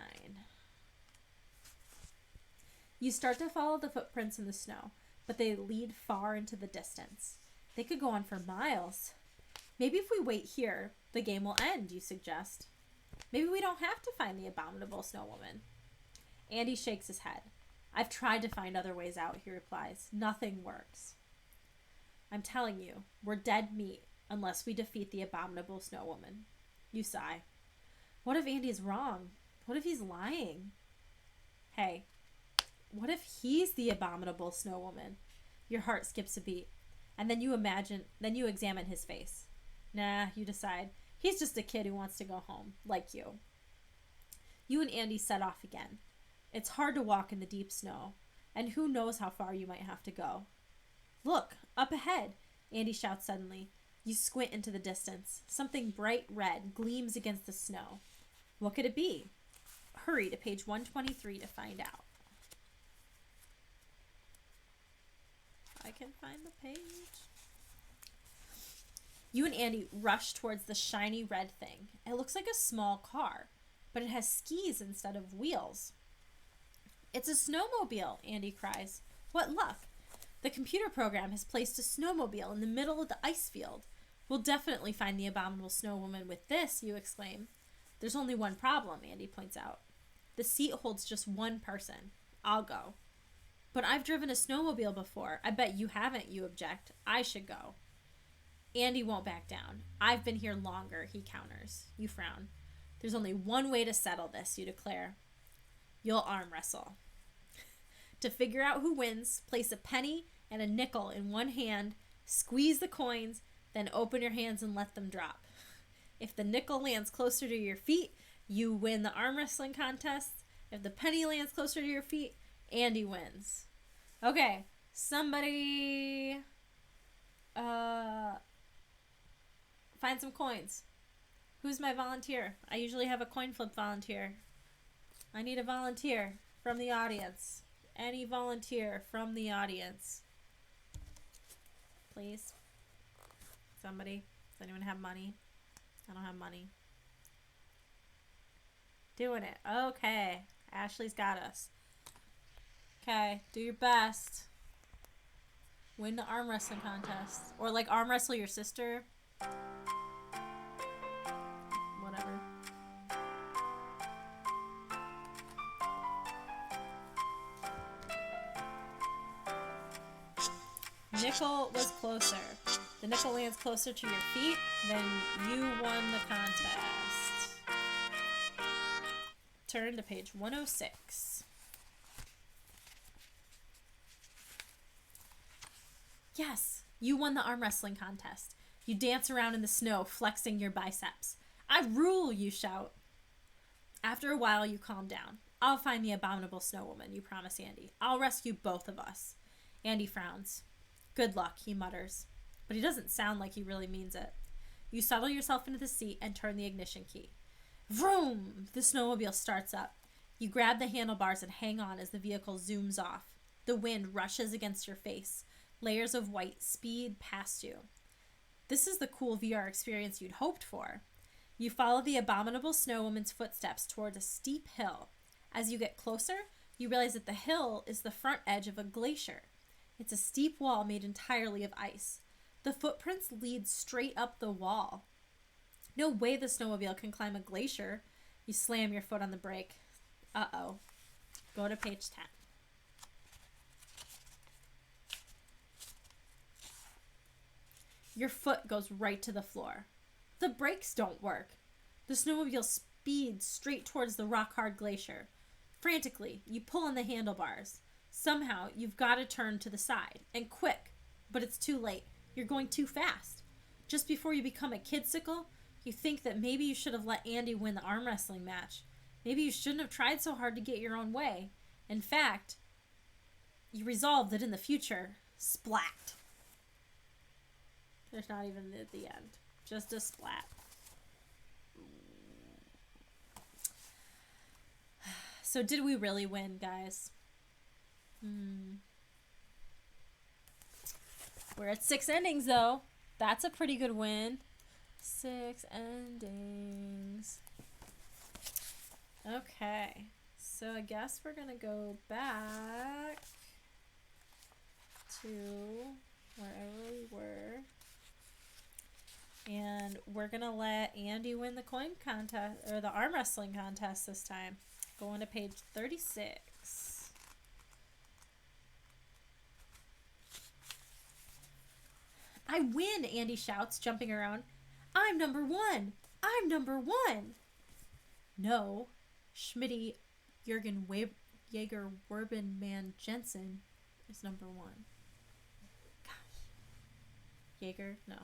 You start to follow the footprints in the snow, but they lead far into the distance. They could go on for miles. Maybe if we wait here, the game will end, you suggest. Maybe we don't have to find the Abominable Snow Woman. Andy shakes his head. I've tried to find other ways out, he replies. Nothing works. I'm telling you, we're dead meat unless we defeat the Abominable Snow Woman. You sigh. What if Andy's wrong? What if he's lying? Hey, what if he's the Abominable Snow Woman? Your heart skips a beat. And then you examine his face. Nah, you decide. He's just a kid who wants to go home, like you. You and Andy set off again. It's hard to walk in the deep snow, and who knows how far you might have to go. Look, up ahead, Andy shouts suddenly. You squint into the distance. Something bright red gleams against the snow. What could it be? Hurry to page 123 to find out. I can find the page. You and Andy rush towards the shiny red thing. It looks like a small car, but it has skis instead of wheels. It's a snowmobile, Andy cries. What luck! The computer program has placed a snowmobile in the middle of the ice field. We'll definitely find the Abominable Snow Woman with this, you exclaim. There's only one problem, Andy points out. The seat holds just one person. I'll go. But I've driven a snowmobile before. I bet you haven't, you object. I should go. Andy won't back down. I've been here longer, he counters. You frown. There's only one way to settle this, you declare. You'll arm wrestle. To figure out who wins, place a penny and a nickel in one hand, squeeze the coins, then open your hands and let them drop. If the nickel lands closer to your feet, you win the arm wrestling contest. If the penny lands closer to your feet, Andy wins. Okay, somebody find some coins. Who's my volunteer? I usually have a coin flip volunteer. I need a volunteer from the audience. Any volunteer from the audience. Please. Somebody. Does anyone have money? I don't have money. Doing it. Okay. Ashley's got us. Okay. Do your best. Win the arm wrestling contest. Or like arm wrestle your sister. nickel was closer. The nickel lands closer to your feet, then you won the contest. Turn to page 106. Yes, you won the arm wrestling contest. You dance around in the snow, flexing your biceps. I rule, you shout. After a while, you calm down. I'll find the Abominable Snow Woman, you promise Andy. I'll rescue both of us. Andy frowns. Good luck, he mutters. But he doesn't sound like he really means it. You settle yourself into the seat and turn the ignition key. Vroom! The snowmobile starts up. You grab the handlebars and hang on as the vehicle zooms off. The wind rushes against your face. Layers of white speed past you. This is the cool VR experience you'd hoped for. You follow the Abominable Snow Woman's footsteps towards a steep hill. As you get closer, you realize that the hill is the front edge of a glacier. It's a steep wall made entirely of ice. The footprints lead straight up the wall. No way the snowmobile can climb a glacier. You slam your foot on the brake. Uh-oh. Go to page 10. Your foot goes right to the floor. The brakes don't work. The snowmobile speeds straight towards the rock-hard glacier. Frantically, you pull on the handlebars. Somehow, you've got to turn to the side, and quick, but it's too late. You're going too fast. Just before you become a kidsicle, you think that maybe you should have let Andy win the arm wrestling match. Maybe you shouldn't have tried so hard to get your own way. In fact, you resolve that in the future, splat. There's not even at the end. Just a splat. So did we really win, guys? We're at 6 endings, though. That's a pretty good win. 6 endings. Okay. So I guess we're going to go back to wherever we were. And we're going to let Andy win the coin contest, or the arm wrestling contest this time. Going to page 36. I win, Andy shouts, jumping around. I'm number 1. I'm number 1. No, Schmitty Jürgen Jaeger Werben Man Jensen is number 1. Gosh. Jaeger? No.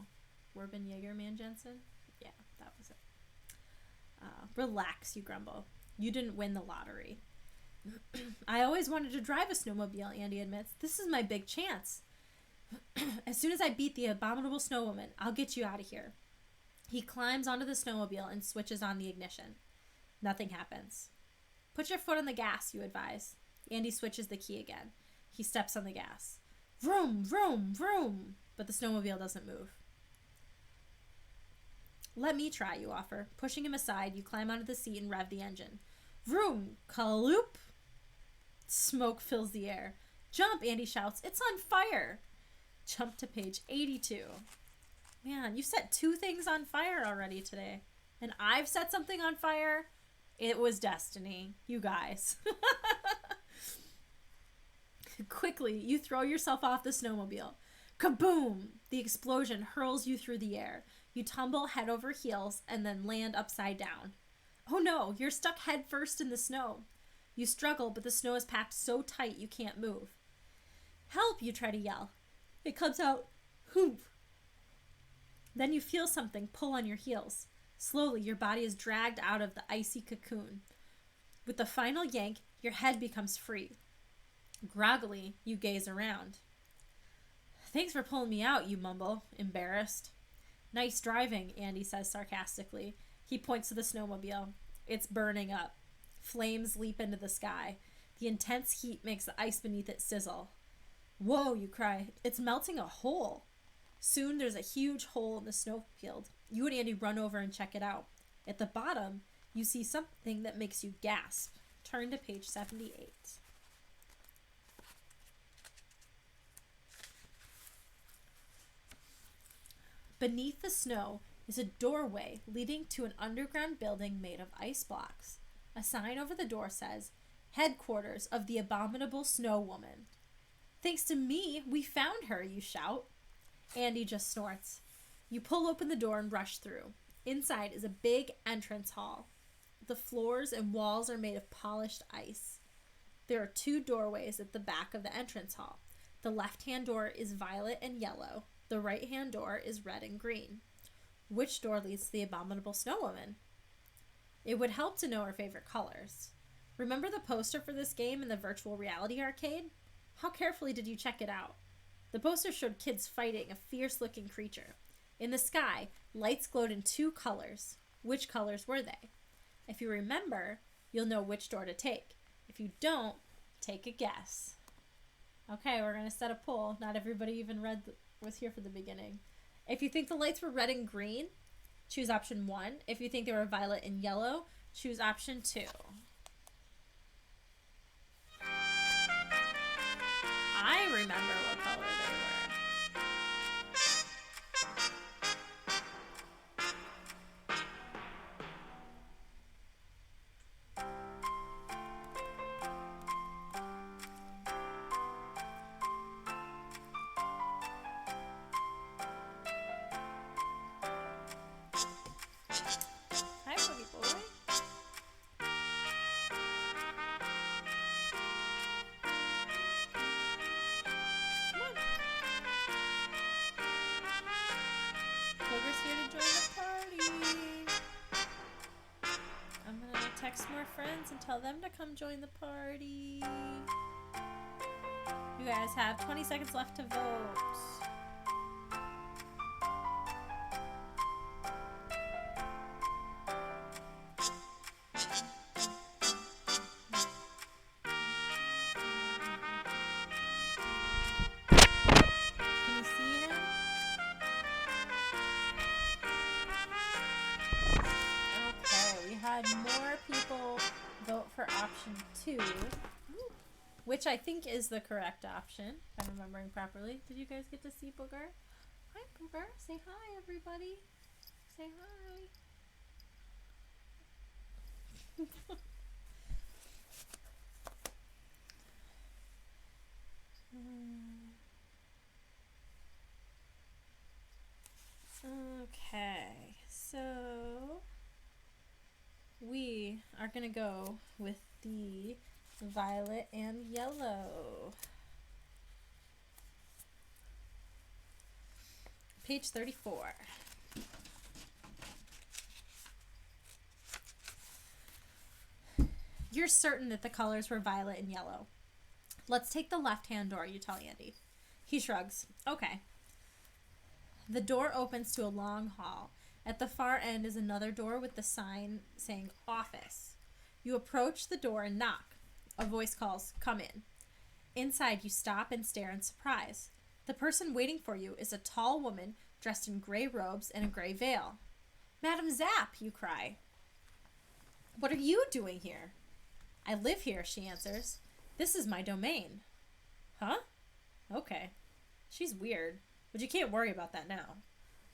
Werben Jaeger Man Jensen? Yeah, that was it. Relax, you grumble. You didn't win the lottery. I always wanted to drive a snowmobile, Andy admits. This is my big chance. As soon as I beat the Abominable Snow Woman, I'll get you out of here. He climbs onto the snowmobile and switches on the ignition. Nothing happens. Put your foot on the gas, you advise. Andy switches the key again. He steps on the gas. Vroom, vroom, vroom. But the snowmobile doesn't move. Let me try, you offer. Pushing him aside, you climb onto the seat and rev the engine. Vroom, kaloop. Smoke fills the air. Jump, Andy shouts. It's on fire. Jump to page 82. Man, you set 2 things on fire already today. And I've set something on fire. It was destiny, you guys. Quickly, you throw yourself off the snowmobile. Kaboom! The explosion hurls you through the air. You tumble head over heels and then land upside down. Oh no, you're stuck head first in the snow. You struggle, but the snow is packed so tight you can't move. Help, you try to yell. It comes out, hoop. Then you feel something pull on your heels. Slowly, your body is dragged out of the icy cocoon. With the final yank, your head becomes free. Groggily, you gaze around. Thanks for pulling me out, you mumble, embarrassed. Nice driving, Andy says sarcastically. He points to the snowmobile. It's burning up. Flames leap into the sky. The intense heat makes the ice beneath it sizzle. Whoa, you cry. It's melting a hole. Soon there's a huge hole in the snowfield. You and Andy run over and check it out. At the bottom, you see something that makes you gasp. Turn to page 78. Beneath the snow is a doorway leading to an underground building made of ice blocks. A sign over the door says, Headquarters of the Abominable Snow Woman. Thanks to me, we found her, you shout. Andy just snorts. You pull open the door and rush through. Inside is a big entrance hall. The floors and walls are made of polished ice. There are 2 doorways at the back of the entrance hall. The left-hand door is violet and yellow. The right-hand door is red and green. Which door leads to the Abominable Snow Woman? It would help to know her favorite colors. Remember the poster for this game in the virtual reality arcade? How carefully did you check it out? The poster showed kids fighting a fierce-looking creature. In the sky, lights glowed in 2 colors. Which colors were they? If you remember, you'll know which door to take. If you don't, take a guess. Okay, we're going to set a poll. Not everybody even was here for the beginning. If you think the lights were red and green, choose option 1. If you think they were violet and yellow, choose option 2. I remember what color they were. Hi, Boogie Boy. Booger's here to join the party. I'm gonna text more friends and tell them to come join the party. You guys have 20 seconds left to vote. Can you see him? Okay, we had more people vote for option 2, which I think is the correct option, if I'm remembering properly. Did you guys get to see Booger? Hi, Booger. Say hi, everybody. Say hi. Okay, so we are going to go with the violet and yellow. Page 34. You're certain that the colors were violet and yellow. Let's take the left-hand door, you tell Andy. He shrugs. Okay. The door opens to a long hall. At the far end is another door with the sign saying office. You approach the door and knock. A voice calls, come in. Inside, you stop and stare in surprise. The person waiting for you is a tall woman dressed in gray robes and a gray veil. Madame Zapp, you cry. What are you doing here? I live here, she answers. This is my domain. Huh? Okay. She's weird, but you can't worry about that now.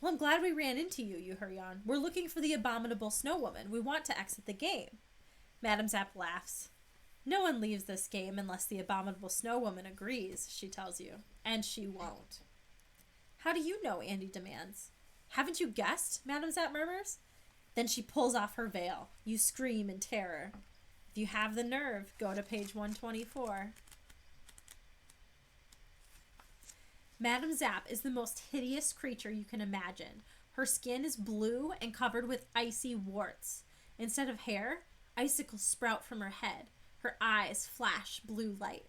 Well, I'm glad we ran into you, you hurry on. We're looking for the Abominable Snow Woman. We want to exit the game. Madame Zapp laughs. No one leaves this game unless the Abominable Snow Woman agrees, she tells you. And she won't. How do you know? Andy demands. Haven't you guessed? Madame Zapp murmurs. Then she pulls off her veil. You scream in terror. If you have the nerve, go to page 124. Madame Zapp is the most hideous creature you can imagine. Her skin is blue and covered with icy warts. Instead of hair, icicles sprout from her head. Her eyes flash blue light.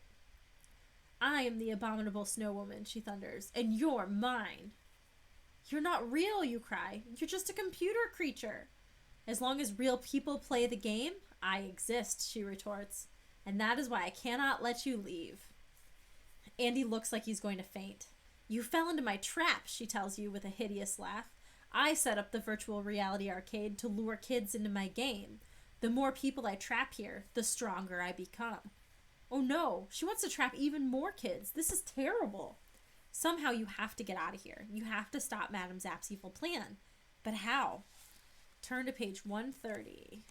I am the Abominable Snow Woman, she thunders, and you're mine. You're not real, you cry. You're just a computer creature. As long as real people play the game, I exist, she retorts, and that is why I cannot let you leave. Andy looks like he's going to faint. You fell into my trap, she tells you with a hideous laugh. I set up the virtual reality arcade to lure kids into my game. The more people I trap here, the stronger I become. Oh no, she wants to trap even more kids. This is terrible. Somehow you have to get out of here. You have to stop Madame Zapp's evil plan. But how? Turn to page 130.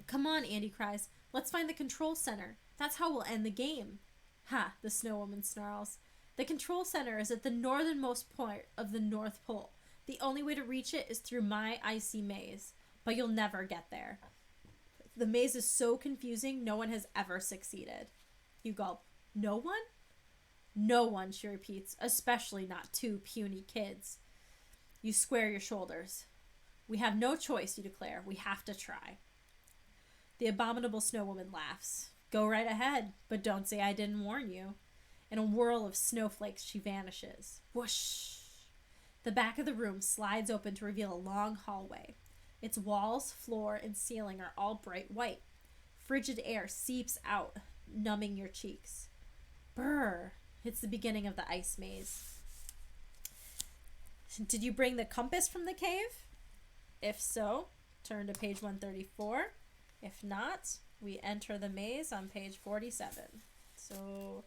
Come on, Andy cries. Let's find the control center. That's how we'll end the game. Ha, the Snow Woman snarls. The control center is at the northernmost point of the North Pole. The only way to reach it is through my icy maze, but you'll never get there. The maze is so confusing, no one has ever succeeded. You gulp. No one? No one, she repeats, especially not two puny kids. You square your shoulders. We have no choice, you declare. We have to try. The Abominable Snow Woman laughs. Go right ahead, but don't say I didn't warn you. In a whirl of snowflakes, she vanishes. Whoosh! The back of the room slides open to reveal a long hallway. Its walls, floor, and ceiling are all bright white. Frigid air seeps out, numbing your cheeks. Brr! It's the beginning of the ice maze. Did you bring the compass from the cave? If so, turn to page 134. If not, we enter the maze on page 47. So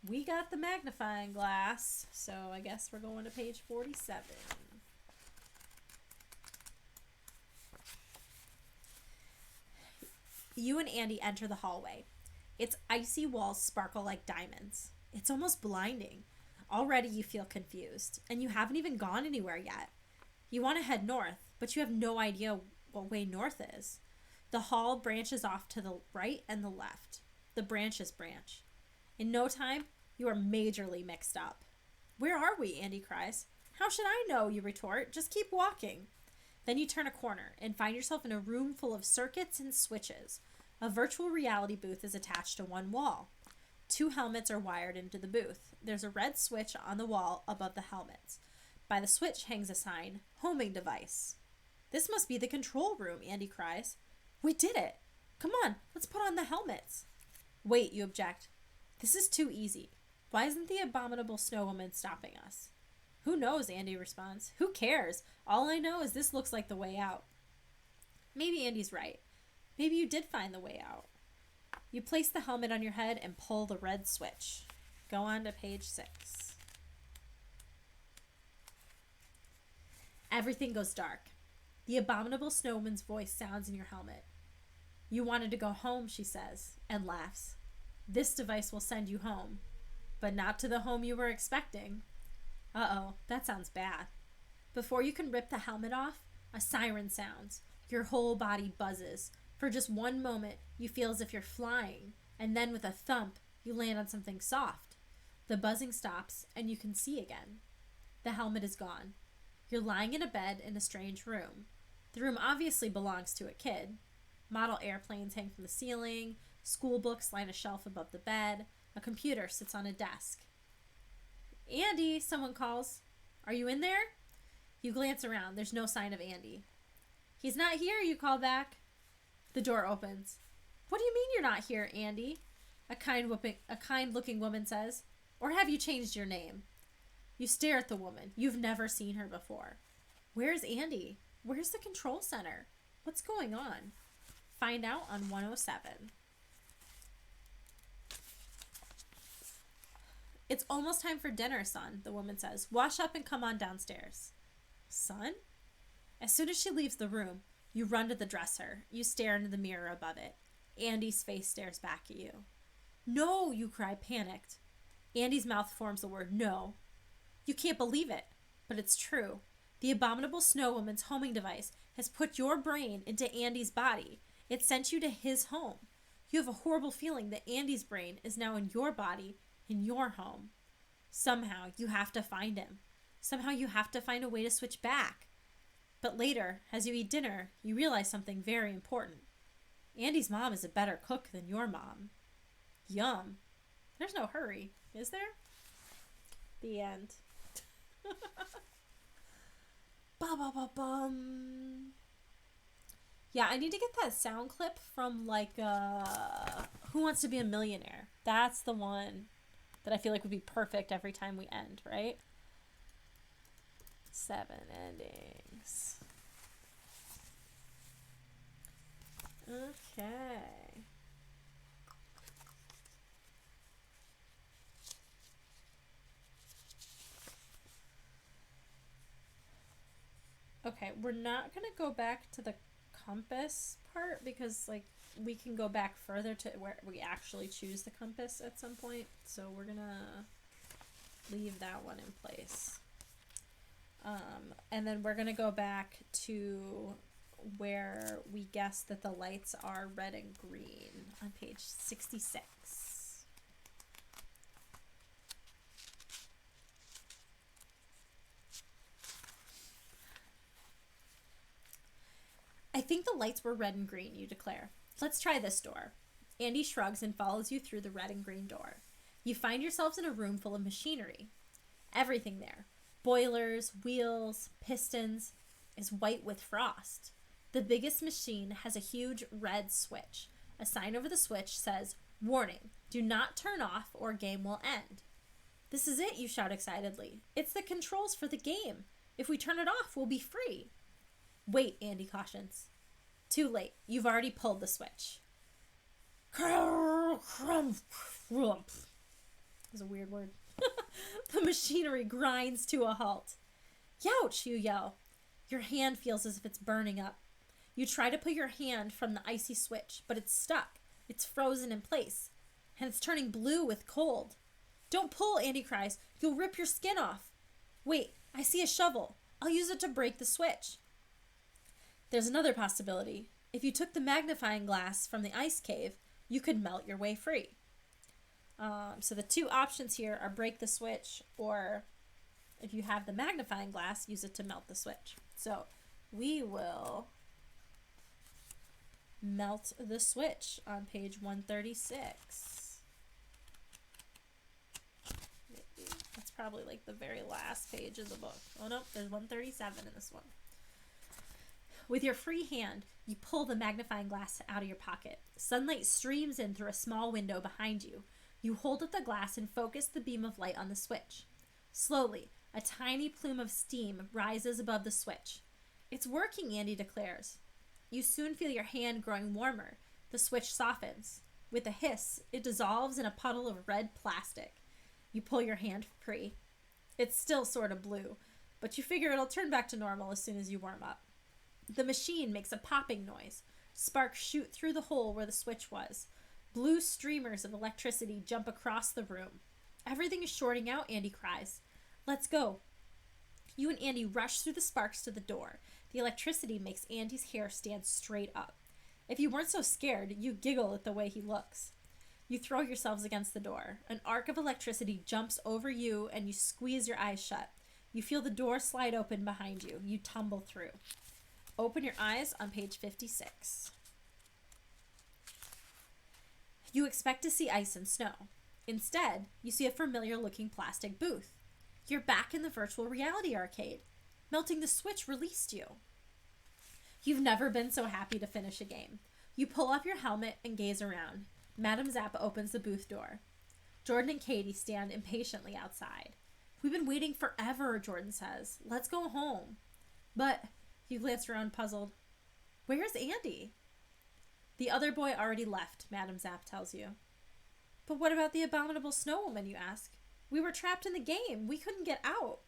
we got the magnifying glass, so I guess we're going to page 47. You and Andy enter the hallway. Its icy walls sparkle like diamonds. It's almost blinding. Already you feel confused, and you haven't even gone anywhere yet. You want to head north, but you have no idea what way north is. The hall branches off to the right and the left. The branches branch. In no time, you are majorly mixed up. Where are we? Andy cries. How should I know? You retort. Just keep walking. Then you turn a corner and find yourself in a room full of circuits and switches. A virtual reality booth is attached to one wall. 2 helmets are wired into the booth. There's a red switch on the wall above the helmets. By the switch hangs a sign, homing device. This must be the control room, Andy cries. We did it. Come on, let's put on the helmets. Wait, you object. This is too easy. Why isn't the Abominable Snow Woman stopping us? Who knows, Andy responds. Who cares? All I know is this looks like the way out. Maybe Andy's right. Maybe you did find the way out. You place the helmet on your head and pull the red switch. Go on to page 6. Everything goes dark. The Abominable Snow Woman's voice sounds in your helmet. You wanted to go home, she says, and laughs. This device will send you home, but not to the home you were expecting. Uh-oh, that sounds bad. Before you can rip the helmet off, a siren sounds. Your whole body buzzes. For just one moment, you feel as if you're flying, and then with a thump, you land on something soft. The buzzing stops, and you can see again. The helmet is gone. You're lying in a bed in a strange room. The room obviously belongs to a kid. Model airplanes hang from the ceiling, school books line a shelf above the bed, a computer sits on a desk. Andy, someone calls. Are you in there? You glance around. There's no sign of Andy. He's not here, you call back. The door opens. What do you mean you're not here, Andy? A kind-looking woman says. Or have you changed your name? You stare at the woman. You've never seen her before. Where's Andy? Where's the control center? What's going on? Find out on 107. It's almost time for dinner, son, the woman says. Wash up and come on downstairs. Son? As soon as she leaves the room, you run to the dresser. You stare into the mirror above it. Andy's face stares back at you. No, you cry, panicked. Andy's mouth forms the word no. You can't believe it, but it's true. The Abominable Snow Woman's homing device has put your brain into Andy's body. It sent you to his home. You have a horrible feeling that Andy's brain is now in your body, in your home. Somehow you have to find him. Somehow you have to find a way to switch back. But later, as you eat dinner, you realize something very important. Andy's mom is a better cook than your mom. Yum. There's no hurry, is there? The end. Ba-ba-ba-bum. Yeah, I need to get that sound clip from, like, Who Wants to Be a Millionaire? That's the one that I feel like would be perfect every time we end, right? 7 endings. Okay. Okay, we're not going to go back to the compass part because, like, we can go back further to where we actually choose the compass at some point. So we're gonna leave that one in place. And then we're gonna go back to where we guessed that the lights are red and green on page 66. I think the lights were red and green, you declare. Let's try this door. Andy shrugs and follows you through the red and green door. You find yourselves in a room full of machinery. Everything there, boilers, wheels, pistons, is white with frost. The biggest machine has a huge red switch. A sign over the switch says, "Warning, do not turn off or game will end." "This is it," you shout excitedly. "It's the controls for the game. If we turn it off, we'll be free." "Wait," Andy cautions. Too late. You've already pulled the switch. That's a weird word. The machinery grinds to a halt. "Youch," you yell. Your hand feels as if it's burning up. You try to put your hand from the icy switch, but it's stuck. It's frozen in place, and it's turning blue with cold. "Don't pull," Andy cries. "You'll rip your skin off." "Wait, I see a shovel. I'll use it to break the switch." There's another possibility. If you took the magnifying glass from the ice cave, you could melt your way free. So the two options here are break the switch, or if you have the magnifying glass, use it to melt the switch. So we will melt the switch on page 136. That's probably like the very last page of the book. Oh no, there's 137 in this one. With your free hand, you pull the magnifying glass out of your pocket. Sunlight streams in through a small window behind you. You hold up the glass and focus the beam of light on the switch. Slowly, a tiny plume of steam rises above the switch. "It's working," Andy declares. You soon feel your hand growing warmer. The switch softens. With a hiss, it dissolves in a puddle of red plastic. You pull your hand free. It's still sort of blue, but you figure it'll turn back to normal as soon as you warm up. The machine makes a popping noise. Sparks shoot through the hole where the switch was. Blue streamers of electricity jump across the room. "Everything is shorting out," Andy cries. "Let's go." You and Andy rush through the sparks to the door. The electricity makes Andy's hair stand straight up. If you weren't so scared, you giggle at the way he looks. You throw yourselves against the door. An arc of electricity jumps over you and you squeeze your eyes shut. You feel the door slide open behind you. You tumble through. Open your eyes on page 56. You expect to see ice and snow. Instead, you see a familiar-looking plastic booth. You're back in the virtual reality arcade. Melting the switch released you. You've never been so happy to finish a game. You pull off your helmet and gaze around. Madame Zapp opens the booth door. Jordan and Katie stand impatiently outside. "We've been waiting forever," Jordan says. "Let's go home." "But," you glance around puzzled, "where's Andy?" "The other boy already left," Madame Zapp tells you. "But what about the Abominable Snow Woman?" you ask. "We were trapped in the game. We couldn't get out."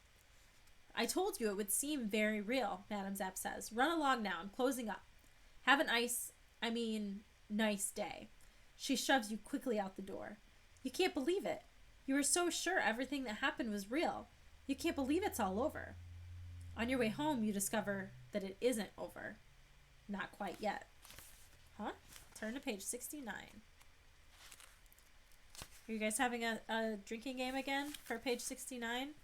"I told you it would seem very real," Madame Zapp says. "Run along now. I'm closing up. Have a nice day." She shoves you quickly out the door. You can't believe it. You were so sure everything that happened was real. You can't believe it's all over. On your way home, you discover that it isn't over. Not quite yet. Huh? Turn to page 69. Are you guys having a drinking game again for page 69?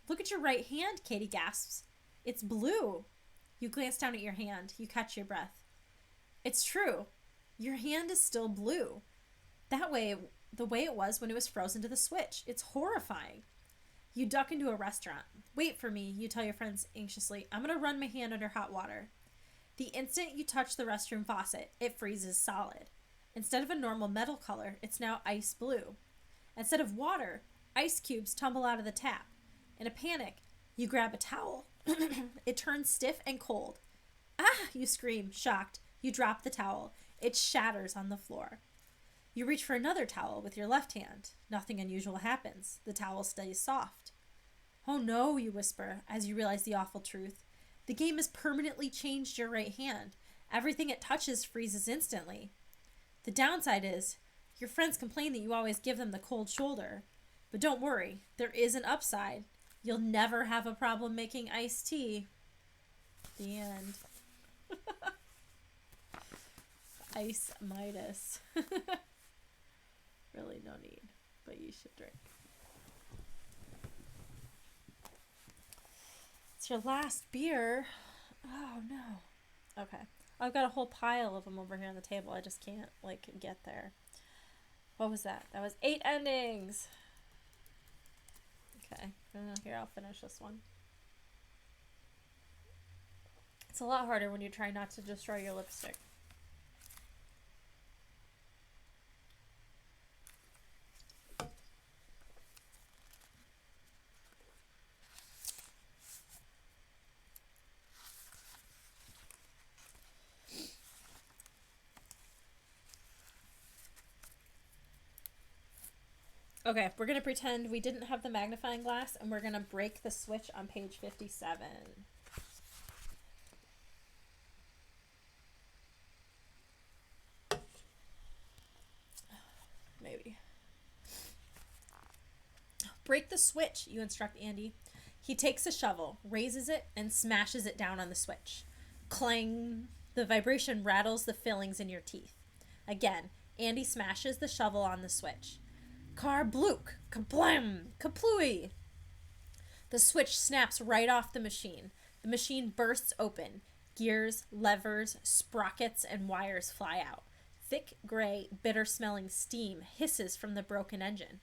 Look at your right hand, Katie gasps. It's blue. You glance down at your hand. You catch your breath. It's true. Your hand is still blue. That way, the way it was when it was frozen to the switch. It's horrifying. You duck into a restaurant. "Wait for me," you tell your friends anxiously. "I'm going to run my hand under hot water." The instant you touch the restroom faucet, it freezes solid. Instead of a normal metal color, it's now ice blue. Instead of water, ice cubes tumble out of the tap. In a panic, you grab a towel. It turns stiff and cold. "Ah!" you scream, shocked. You drop the towel. It shatters on the floor. You reach for another towel with your left hand. Nothing unusual happens. The towel stays soft. Oh no, you whisper as you realize the awful truth. The game has permanently changed your right hand. Everything it touches freezes instantly. The downside is, your friends complain that you always give them the cold shoulder. But don't worry, there is an upside. You'll never have a problem making iced tea. The end. Ice Midas. Really no need, but you should drink. It's your last beer. Oh no. Okay. I've got a whole pile of them over here on the table. I just can't, like, get there. What was that? That was 8 endings. Okay. Here, I'll finish this one. It's a lot harder when you try not to destroy your lipstick. Okay, we're going to pretend we didn't have the magnifying glass, and we're going to break the switch on page 57. Maybe. Break the switch, you instruct Andy. He takes a shovel, raises it, and smashes it down on the switch. Clang! The vibration rattles the fillings in your teeth. Again, Andy smashes the shovel on the switch. Karblook! Kablam! Kaplooey! The switch snaps right off the machine. The machine bursts open. Gears, levers, sprockets, and wires fly out. Thick, gray, bitter-smelling steam hisses from the broken engine.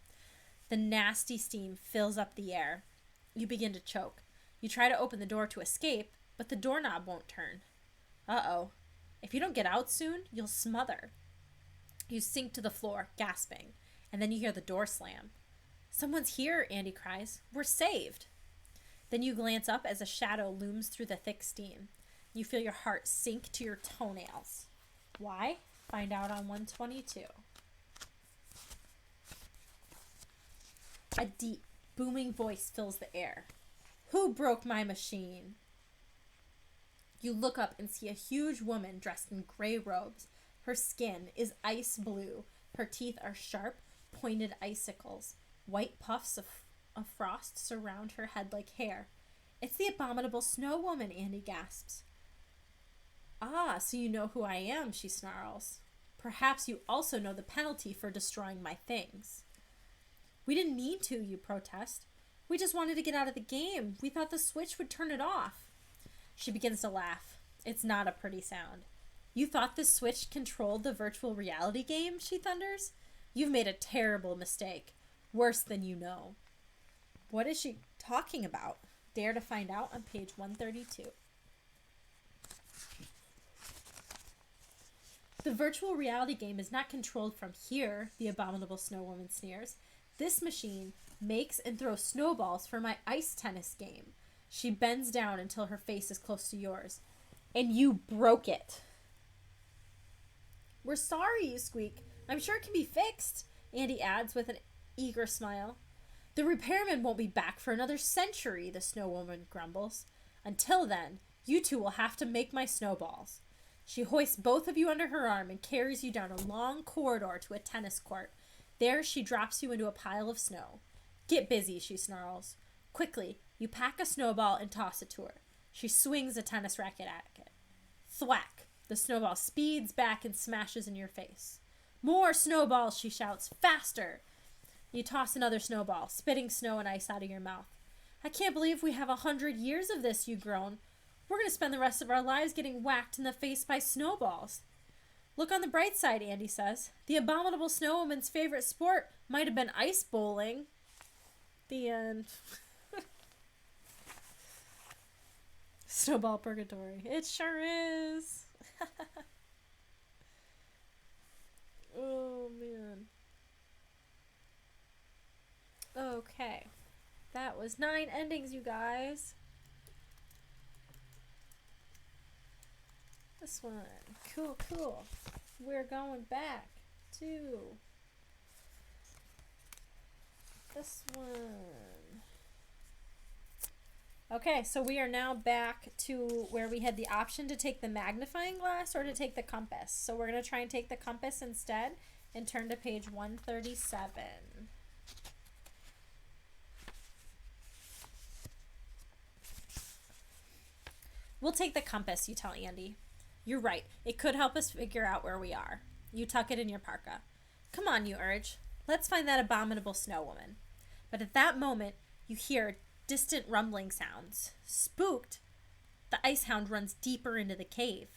The nasty steam fills up the air. You begin to choke. You try to open the door to escape, but the doorknob won't turn. Uh-oh. If you don't get out soon, you'll smother. You sink to the floor, gasping. And then you hear the door slam. Someone's here, Andy cries. We're saved. Then you glance up as a shadow looms through the thick steam. You feel your heart sink to your toenails. Why? Find out on 122. A deep, booming voice fills the air. Who broke my machine? You look up and see a huge woman dressed in gray robes. Her skin is ice blue. Her teeth are sharp, pointed icicles. White puffs of frost surround her head like hair. It's the Abominable Snow Woman, Andy gasps. Ah, so you know who I am, she snarls. Perhaps you also know the penalty for destroying my things. We didn't mean to, you protest. We just wanted to get out of the game. We thought the switch would turn it off. She begins to laugh. It's not a pretty sound. You thought the switch controlled the virtual reality game, she thunders? You've made a terrible mistake. Worse than you know. What is she talking about? Dare to find out on page 132. The virtual reality game is not controlled from here, the Abominable Snow Woman sneers. This machine makes and throws snowballs for my ice tennis game. She bends down until her face is close to yours. And you broke it. We're sorry, you squeak. I'm sure it can be fixed, Andy adds with an eager smile. The repairman won't be back for another century, the Snow Woman grumbles. Until then, you two will have to make my snowballs. She hoists both of you under her arm and carries you down a long corridor to a tennis court. There she drops you into a pile of snow. Get busy, she snarls. Quickly, you pack a snowball and toss it to her. She swings a tennis racket at it. Thwack! The snowball speeds back and smashes in your face. More snowballs, she shouts. Faster! You toss another snowball, spitting snow and ice out of your mouth. I can't believe we have 100 years of this, you groan. We're going to spend the rest of our lives getting whacked in the face by snowballs. Look on the bright side, Andy says. The Abominable Snow Woman's favorite sport might have been ice bowling. The end. Snowball purgatory. It sure is. Oh, man. Okay. That was 9 endings, you guys. This one. Cool, cool. We're going back to this one. Okay, so we are now back to where we had the option to take the magnifying glass or to take the compass. So we're going to try and take the compass instead and turn to page 137. We'll take the compass, you tell Andy. You're right. It could help us figure out where we are. You tuck it in your parka. Come on, you urge. Let's find that abominable snow woman. But at that moment, you hear distant rumbling sounds. Spooked, the ice hound runs deeper into the cave.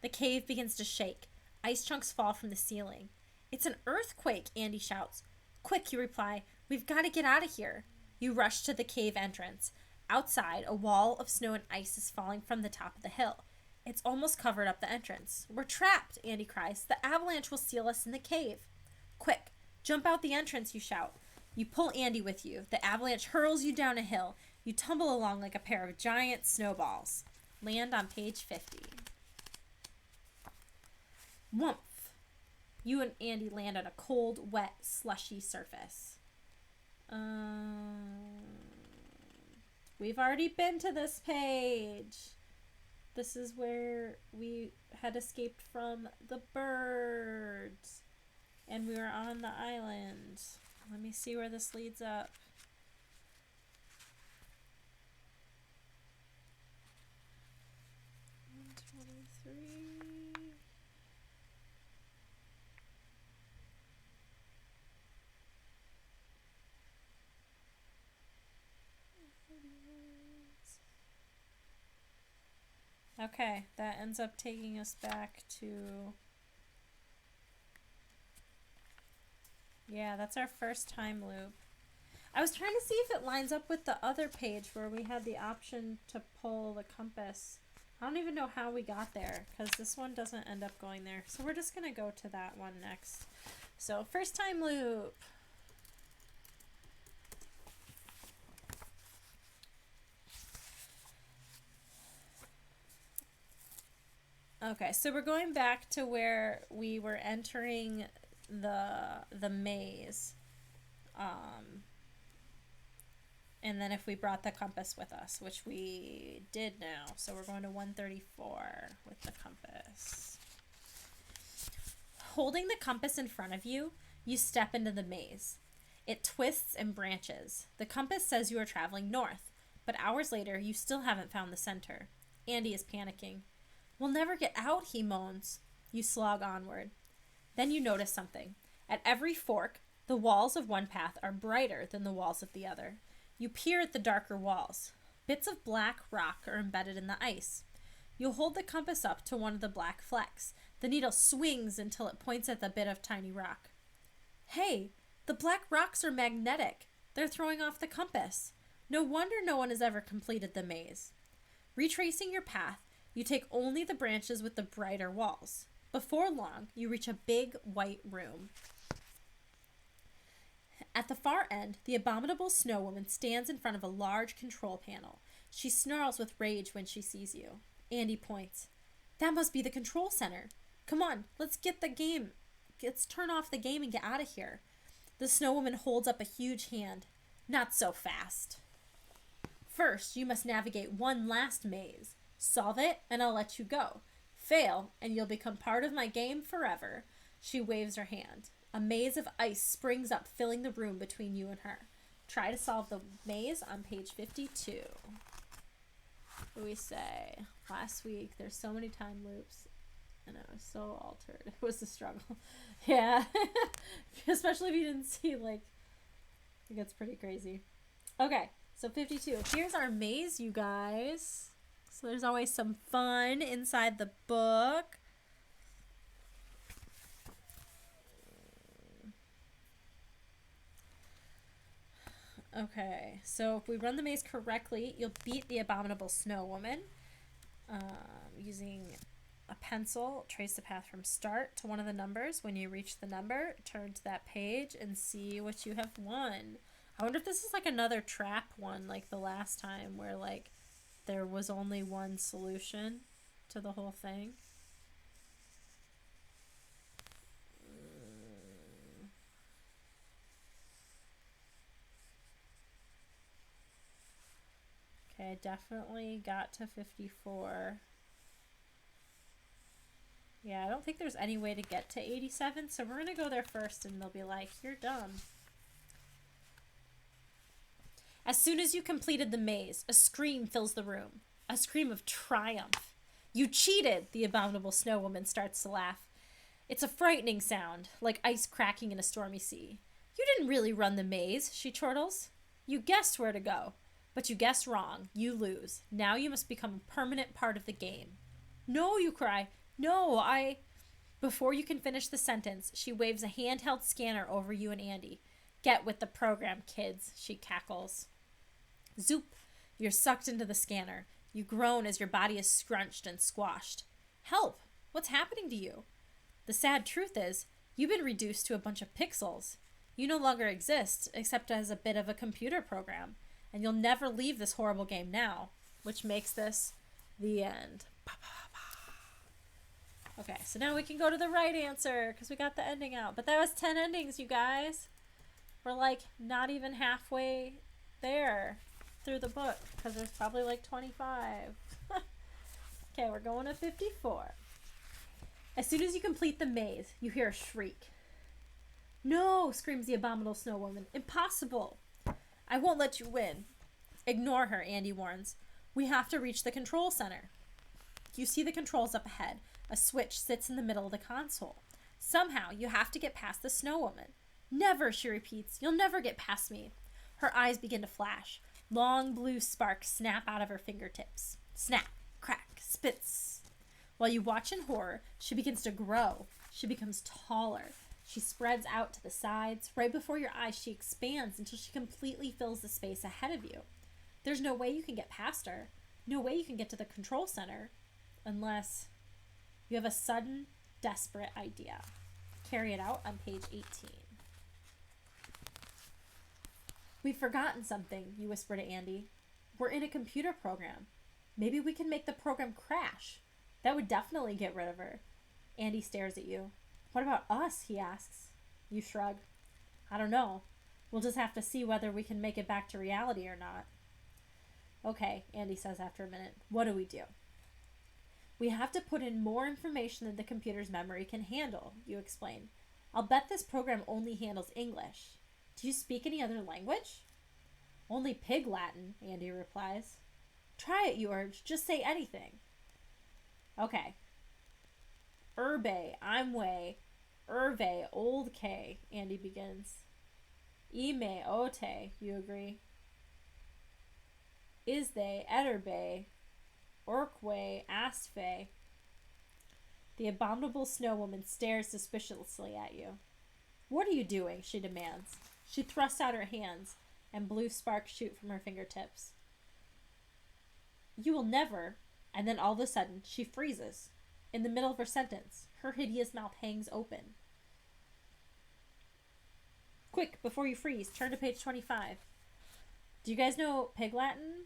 The cave begins to shake. Ice chunks fall from the ceiling. It's an earthquake, Andy shouts. Quick, you reply. We've got to get out of here. You rush to the cave entrance. Outside, a wall of snow and ice is falling from the top of the hill. It's almost covered up the entrance. We're trapped, Andy cries. The avalanche will seal us in the cave. Quick, jump out the entrance, you shout. You pull Andy with you. The avalanche hurls you down a hill. You tumble along like a pair of giant snowballs. Land on page 50. Woomph. You and Andy land on a cold, wet, slushy surface. We've already been to this page. This is where we had escaped from the birds. And we were on the island. Let me see where this leads up. Okay, that ends up taking us back to... Yeah, that's our first time loop. I was trying to see if it lines up with the other page where we had the option to pull the compass. I don't even know how we got there because this one doesn't end up going there. So we're just going to go to that one next. So first time loop. Okay, so we're going back to where we were entering the maze. And then if we brought the compass with us, which we did now. So we're going to 134 with the compass. Holding the compass in front of you, you step into the maze. It twists and branches. The compass says you are traveling north, but hours later, you still haven't found the center. Andy is panicking. We'll never get out, he moans. You slog onward. Then you notice something. At every fork, the walls of one path are brighter than the walls of the other. You peer at the darker walls. Bits of black rock are embedded in the ice. You hold the compass up to one of the black flecks. The needle swings until it points at the bit of tiny rock. Hey, the black rocks are magnetic. They're throwing off the compass. No wonder no one has ever completed the maze. Retracing your path, you take only the branches with the brighter walls. Before long, you reach a big white room. At the far end, the Abominable Snow Woman stands in front of a large control panel. She snarls with rage when she sees you. Andy points. That must be the control center. Come on, let's get the game. Let's turn off the game and get out of here. The Snow Woman holds up a huge hand. Not so fast. First, you must navigate one last maze. Solve it, and I'll let you go. Fail, and you'll become part of my game forever. She waves her hand. A maze of ice springs up, filling the room between you and her. Try to solve the maze on page 52. What do we say? Last week, there's so many time loops, and I was so altered. It was a struggle. Yeah. Especially if you didn't see, like, it gets pretty crazy. Okay, so 52. Here's our maze, you guys. So there's always some fun inside the book. Okay, so if we run the maze correctly, you'll beat the Abominable Snow Woman. Using a pencil, trace the path from start to one of the numbers. When you reach the number, turn to that page and see what you have won. I wonder if this is like another trap one, like the last time, where like there was only one solution to the whole thing. Okay, definitely got to 54. Yeah, I don't think there's any way to get to 87, so we're going to go there first, and they'll be like, you're dumb. As soon as you completed the maze, a scream fills the room. A scream of triumph. You cheated, the Abominable Snow Woman starts to laugh. It's a frightening sound, like ice cracking in a stormy sea. You didn't really run the maze, she chortles. You guessed where to go, but you guessed wrong. You lose. Now you must become a permanent part of the game. No, you cry. No, Before you can finish the sentence, she waves a handheld scanner over you and Andy. Get with the program, kids, she cackles. Zoop, you're sucked into the scanner. You groan as your body is scrunched and squashed. Help! What's happening to you? The sad truth is, you've been reduced to a bunch of pixels. You no longer exist, except as a bit of a computer program, and you'll never leave this horrible game now, which makes this the end. Okay, so now we can go to the right answer, because we got the ending out. But that was 10 endings, you guys. We're like not even halfway there through the book, because there's probably like 25. Okay, we're going to 54. As soon as you complete the maze, you hear a shriek. No, screams the Abominable Snow Woman. Impossible. I won't let you win. Ignore her, Andy warns. We have to reach the control center. You see the controls up ahead. A switch sits in the middle of the console. Somehow, you have to get past the Snow Woman. Never, she repeats. You'll never get past me. Her eyes begin to flash. Long blue sparks snap out of her fingertips. Snap, crack, spits. While you watch in horror, she begins to grow. She becomes taller. She spreads out to the sides. Right before your eyes, she expands until she completely fills the space ahead of you. There's no way you can get past her. No way you can get to the control center. Unless you have a sudden, desperate idea. Carry it out on page 18. We've forgotten something, you whisper to Andy. We're in a computer program. Maybe we can make the program crash. That would definitely get rid of her. Andy stares at you. What about us? He asks. You shrug. I don't know. We'll just have to see whether we can make it back to reality or not. Okay, Andy says after a minute. What do we do? We have to put in more information than the computer's memory can handle, you explain. I'll bet this program only handles English. Do you speak any other language? Only Pig Latin, Andy replies. Try it, you urge. Just say anything. Okay. Urbe, I'm way. Urve, old K, Andy begins. Ime, ote, you agree. Is they, etterbe, orkwe, astfe. The Abominable Snow Woman stares suspiciously at you. What are you doing? She demands. She thrusts out her hands, and blue sparks shoot from her fingertips. You will never, and then all of a sudden, she freezes. In the middle of her sentence, her hideous mouth hangs open. Quick, before you freeze, turn to page 25. Do you guys know Pig Latin?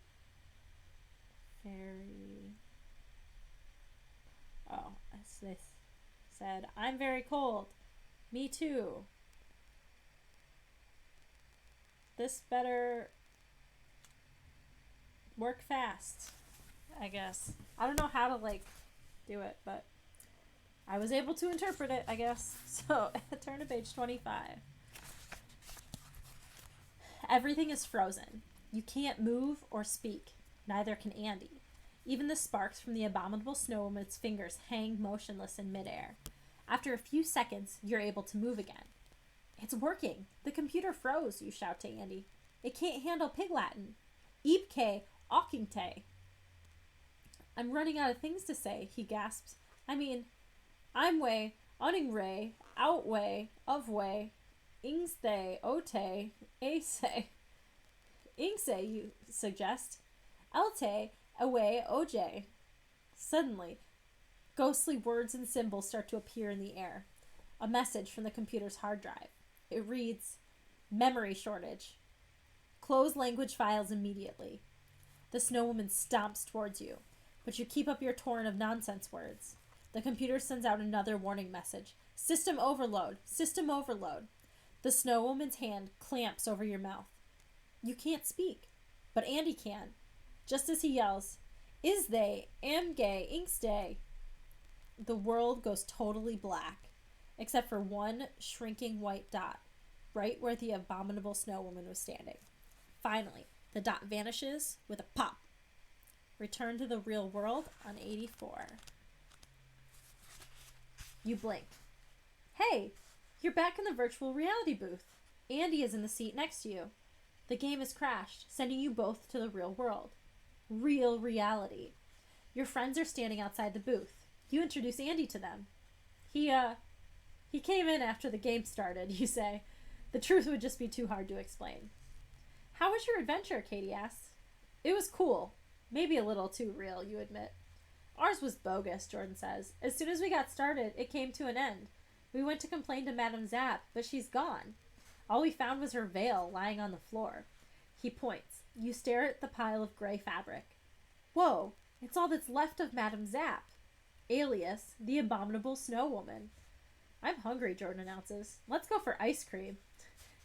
Very... Oh, as they said, I'm very cold. Me too. This better work fast, I guess. I don't know how to, do it, but I was able to interpret it, I guess. So, turn to page 25. Everything is frozen. You can't move or speak. Neither can Andy. Even the sparks from the Abominable Snow Woman's fingers hang motionless in midair. After a few seconds, you're able to move again. It's working. The computer froze, you shout to Andy. It can't handle Pig Latin. Ibke, Ockingte. I'm running out of things to say, he gasps. I mean, I'm way, uningray, outway, ofway, ingstay, ote, ace. Ingse, you suggest. Elte, away, oj. Suddenly, ghostly words and symbols start to appear in the air. A message from the computer's hard drive. It reads, memory shortage. Close language files immediately. The Snow Woman stomps towards you, but you keep up your torrent of nonsense words. The computer sends out another warning message. System overload. System overload. The Snow Woman's hand clamps over your mouth. You can't speak, but Andy can. Just as he yells, "Is they, am gay, inks day," the world goes totally black, except for one shrinking white dot, right where the abominable snow woman was standing. Finally, the dot vanishes with a pop. Return to the real world on 84. You blink. Hey, you're back in the virtual reality booth. Andy is in the seat next to you. The game has crashed, sending you both to the real world. Real reality. Your friends are standing outside the booth. You introduce Andy to them. He came in after the game started, you say. The truth would just be too hard to explain. How was your adventure, Katie asks. It was cool. Maybe a little too real, you admit. Ours was bogus, Jordan says. As soon as we got started, it came to an end. We went to complain to Madame Zapp, but she's gone. All we found was her veil lying on the floor. He points. You stare at the pile of gray fabric. Whoa, it's all that's left of Madame Zapp. Alias, the Abominable Snow Woman. I'm hungry, Jordan announces. Let's go for ice cream.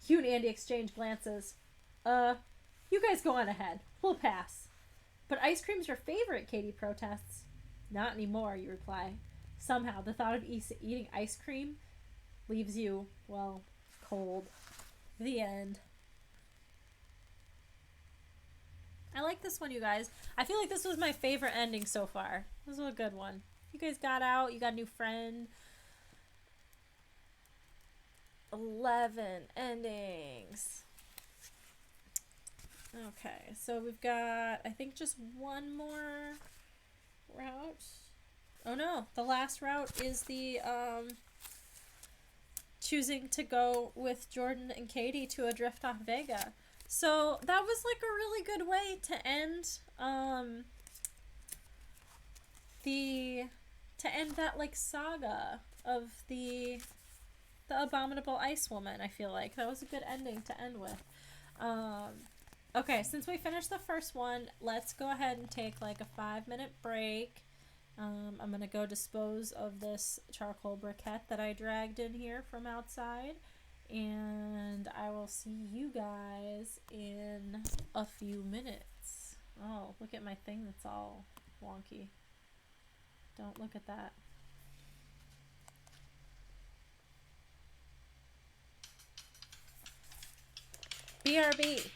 You and Andy exchange glances. You guys go on ahead. We'll pass. But ice cream's your favorite, Katie protests. Not anymore, you reply. Somehow, the thought of eating ice cream leaves you, well, cold. The end. I like this one, you guys. I feel like this was my favorite ending so far. This was a good one. You guys got out. You got a new friend. 11 endings. Okay, so we've got, I think, just one more route. Oh no, the last route is the choosing to go with Jordan and Katie to Adrift Off Vega. So that was like a really good way to end that like saga of the Abominable Ice Woman. I feel like that was a good ending to end with. Okay, since we finished the first one, let's go ahead and take like a 5-minute break. I'm gonna go dispose of this charcoal briquette that I dragged in here from outside, and I will see you guys in a few minutes. Oh, look at my thing that's all wonky. Don't look at that. BRB.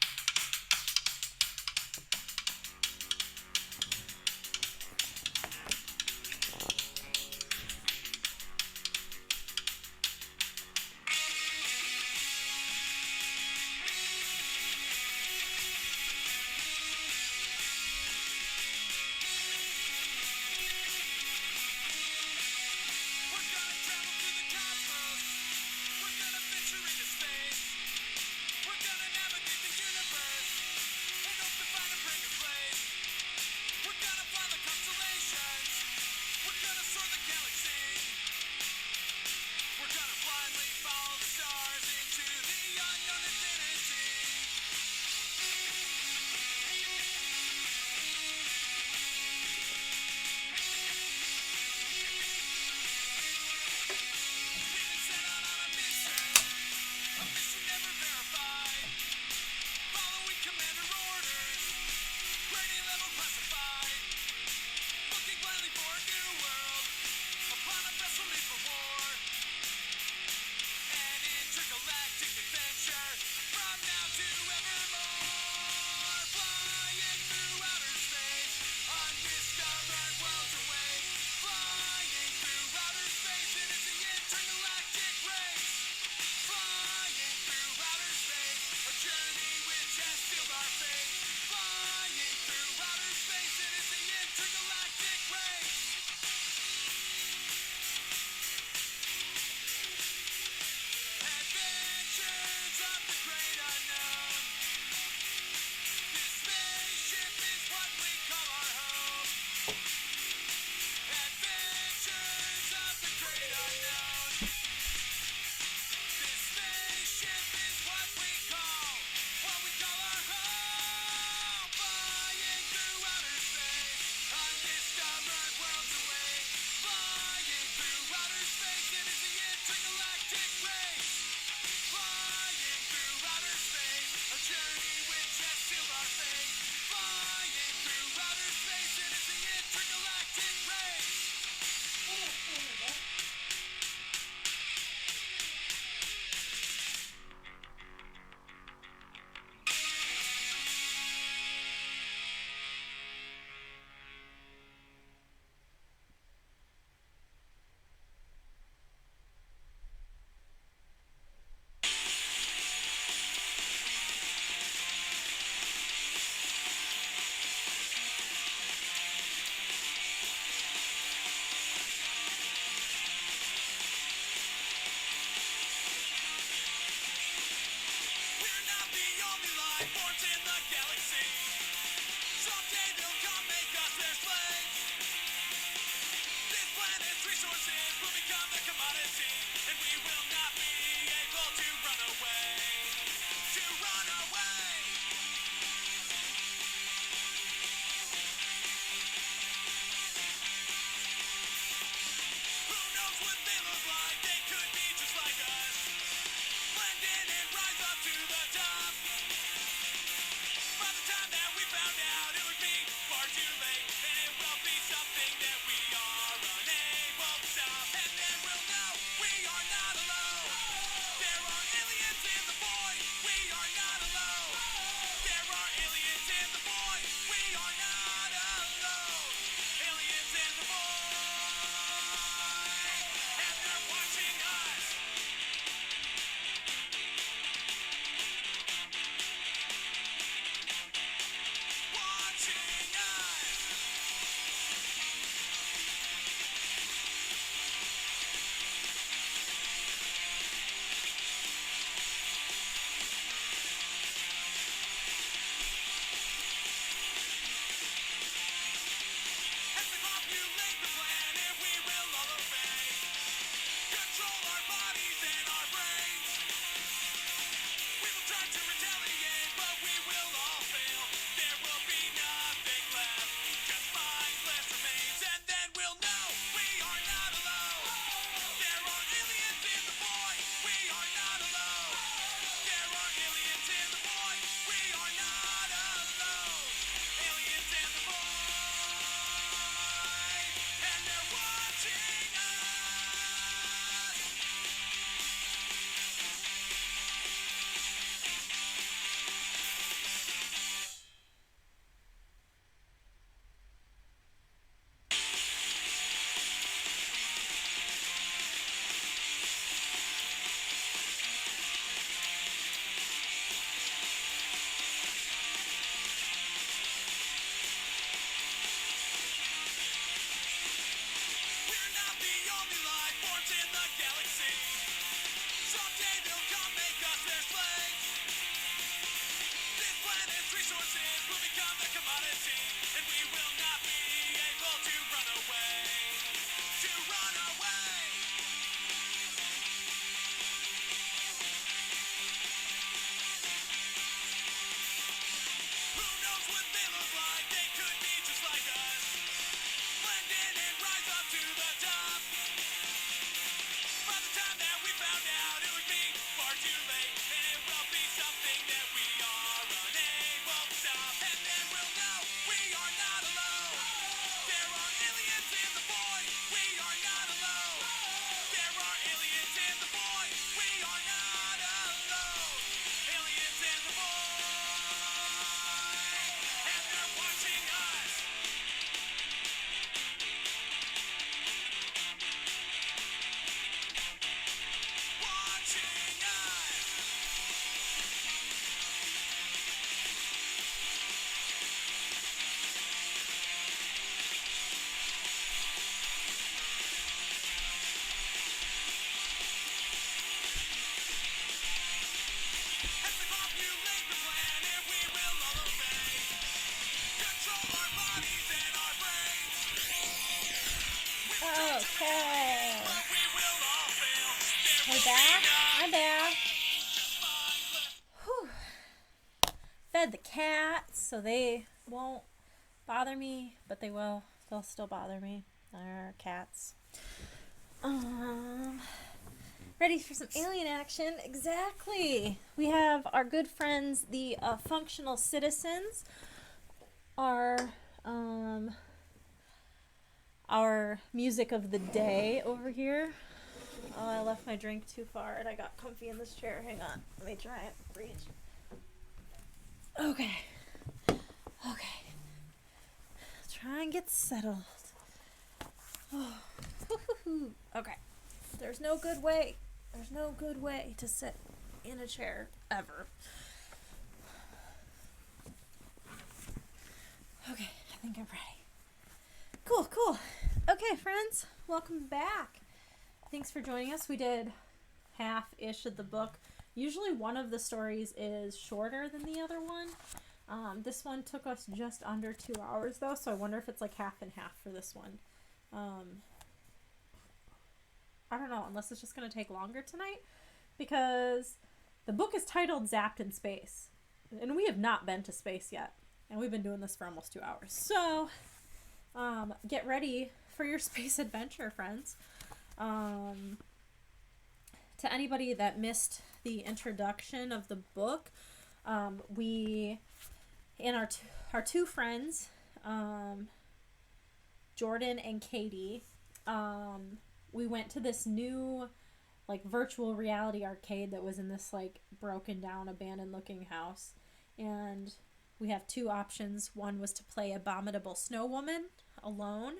We're gonna venture into space. We're gonna navigate the universe. fed the cats, so they won't bother me, but they will. They'll still bother me. Our cats. Ready for some alien action? Exactly. We have our good friends, the functional citizens, our music of the day over here. Oh, I left my drink too far and I got comfy in this chair. Hang on. Let me try it. Reach. Okay. Try and get settled. Oh. Okay. There's no good way to sit in a chair ever. Okay, I think I'm ready. Cool. Okay, friends, welcome back. Thanks for joining us. We did half-ish of the book. Usually one of the stories is shorter than the other one. This one took us just under 2 hours, though, so I wonder if it's like half and half for this one. I don't know, unless it's just going to take longer tonight, because the book is titled Zapped in Space, and we have not been to space yet, and we've been doing this for almost 2 hours. So, get ready for your space adventure, friends. To anybody that missed the introduction of the book, we and our two friends, Jordan and Katie, we went to this new like virtual reality arcade that was in this like broken down abandoned looking house, and we have two options. One was to play Abominable Snow Woman alone,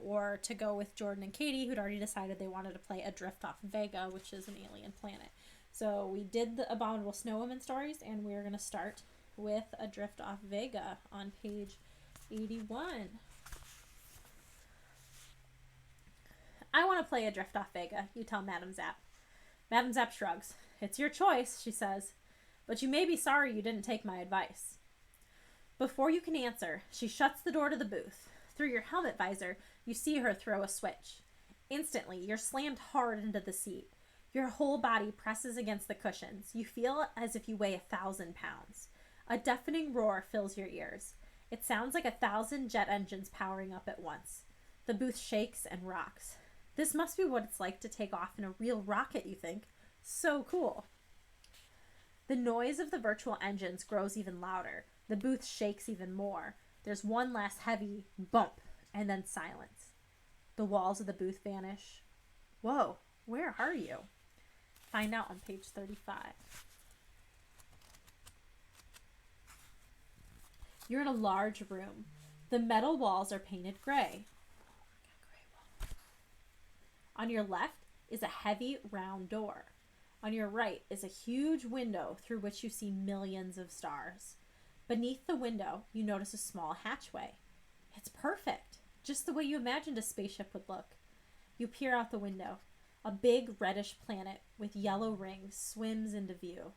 or to go with Jordan and Katie, who'd already decided they wanted to play Adrift Off Vega, which is an alien planet. So we did the Abominable Snow Woman stories, and we're going to start with Adrift Off Vega on page 81. I want to play Adrift Off Vega, you tell Madame Zapp. Madame Zapp shrugs. It's your choice, she says, but you may be sorry you didn't take my advice. Before you can answer, she shuts the door to the booth. Through your helmet visor, you see her throw a switch. Instantly, you're slammed hard into the seat. Your whole body presses against the cushions. You feel as if you weigh 1,000 pounds. A deafening roar fills your ears. It sounds like 1,000 jet engines powering up at once. The booth shakes and rocks. This must be what it's like to take off in a real rocket, you think. So cool. The noise of the virtual engines grows even louder. The booth shakes even more. There's one last heavy bump, and then silence. The walls of the booth vanish. Whoa, where are you? Find out on page 35. You're in a large room. The metal walls are painted gray. On your left is a heavy round door. On your right is a huge window through which you see millions of stars. Beneath the window, you notice a small hatchway. It's perfect, just the way you imagined a spaceship would look. You peer out the window. A big reddish planet with yellow rings swims into view.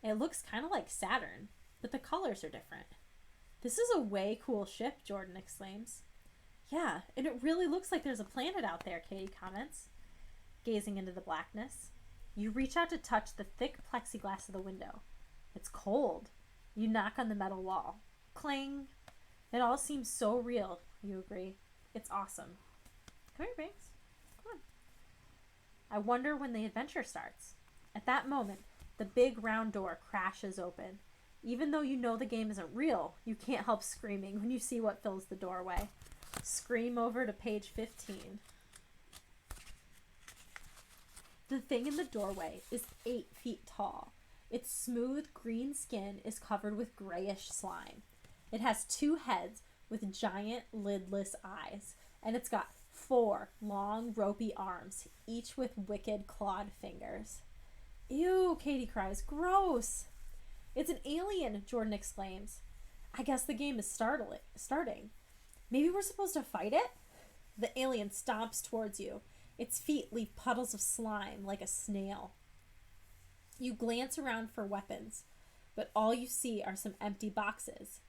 It looks kind of like Saturn, but the colors are different. This is a way cool ship, Jordan exclaims. Yeah, and it really looks like there's a planet out there, Katie comments, gazing into the blackness. You reach out to touch the thick plexiglass of the window. It's cold. You knock on the metal wall. Clang. It all seems so real, you agree. It's awesome. Come here, Banks. Come on. I wonder when the adventure starts. At that moment, the big round door crashes open. Even though you know the game isn't real, you can't help screaming when you see what fills the doorway. Scream over to page 15. The thing in the doorway is 8 feet tall. Its smooth green skin is covered with grayish slime. It has 2 heads with giant lidless eyes, and it's got 4 long ropey arms, each with wicked clawed fingers. Ew, Katie cries. Gross! It's an alien, Jordan exclaims. I guess the game is starting. Maybe we're supposed to fight it? The alien stomps towards you. Its feet leave puddles of slime like a snail. You glance around for weapons, but all you see are some empty boxes.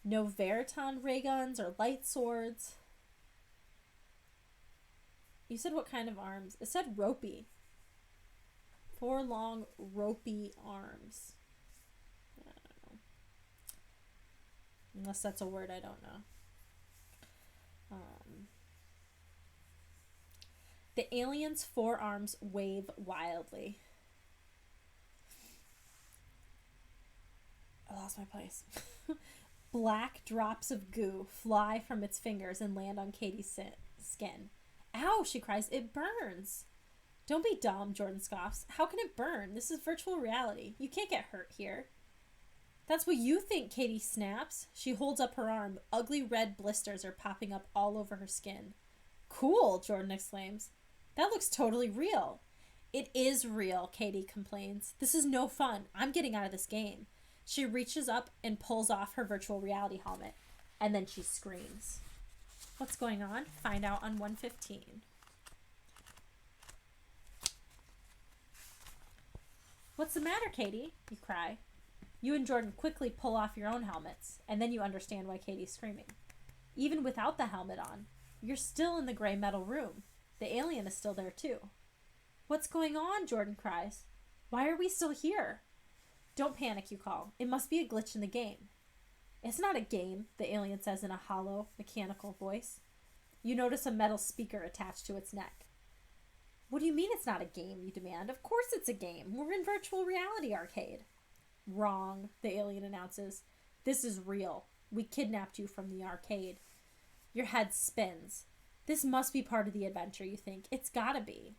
No Veriton ray guns or light swords. You said what kind of arms? It said ropey. 4 long ropey arms. I don't know. Unless that's a word I don't know. The alien's forearms wave wildly. I lost my place. Black drops of goo fly from its fingers and land on Katie's skin. Ow, she cries, it burns. Don't be dumb, Jordan scoffs. How can it burn? This is virtual reality. You can't get hurt here. That's what you think, Katie snaps. She holds up her arm. Ugly red blisters are popping up all over her skin. Cool, Jordan exclaims. That looks totally real. It is real, Katie complains. This is no fun. I'm getting out of this game. She reaches up and pulls off her virtual reality helmet, and then she screams. What's going on? Find out on 115. What's the matter, Katie? You cry. You and Jordan quickly pull off your own helmets, and then you understand why Katie's screaming. Even without the helmet on, you're still in the gray metal room. The alien is still there too. What's going on? Jordan cries. Why are we still here? Don't panic, you call. It must be a glitch in the game. It's not a game, the alien says in a hollow, mechanical voice. You notice a metal speaker attached to its neck. What do you mean it's not a game, you demand? Of course it's a game. We're in virtual reality arcade. Wrong, the alien announces. This is real. We kidnapped you from the arcade. Your head spins. This must be part of the adventure, you think. It's gotta be.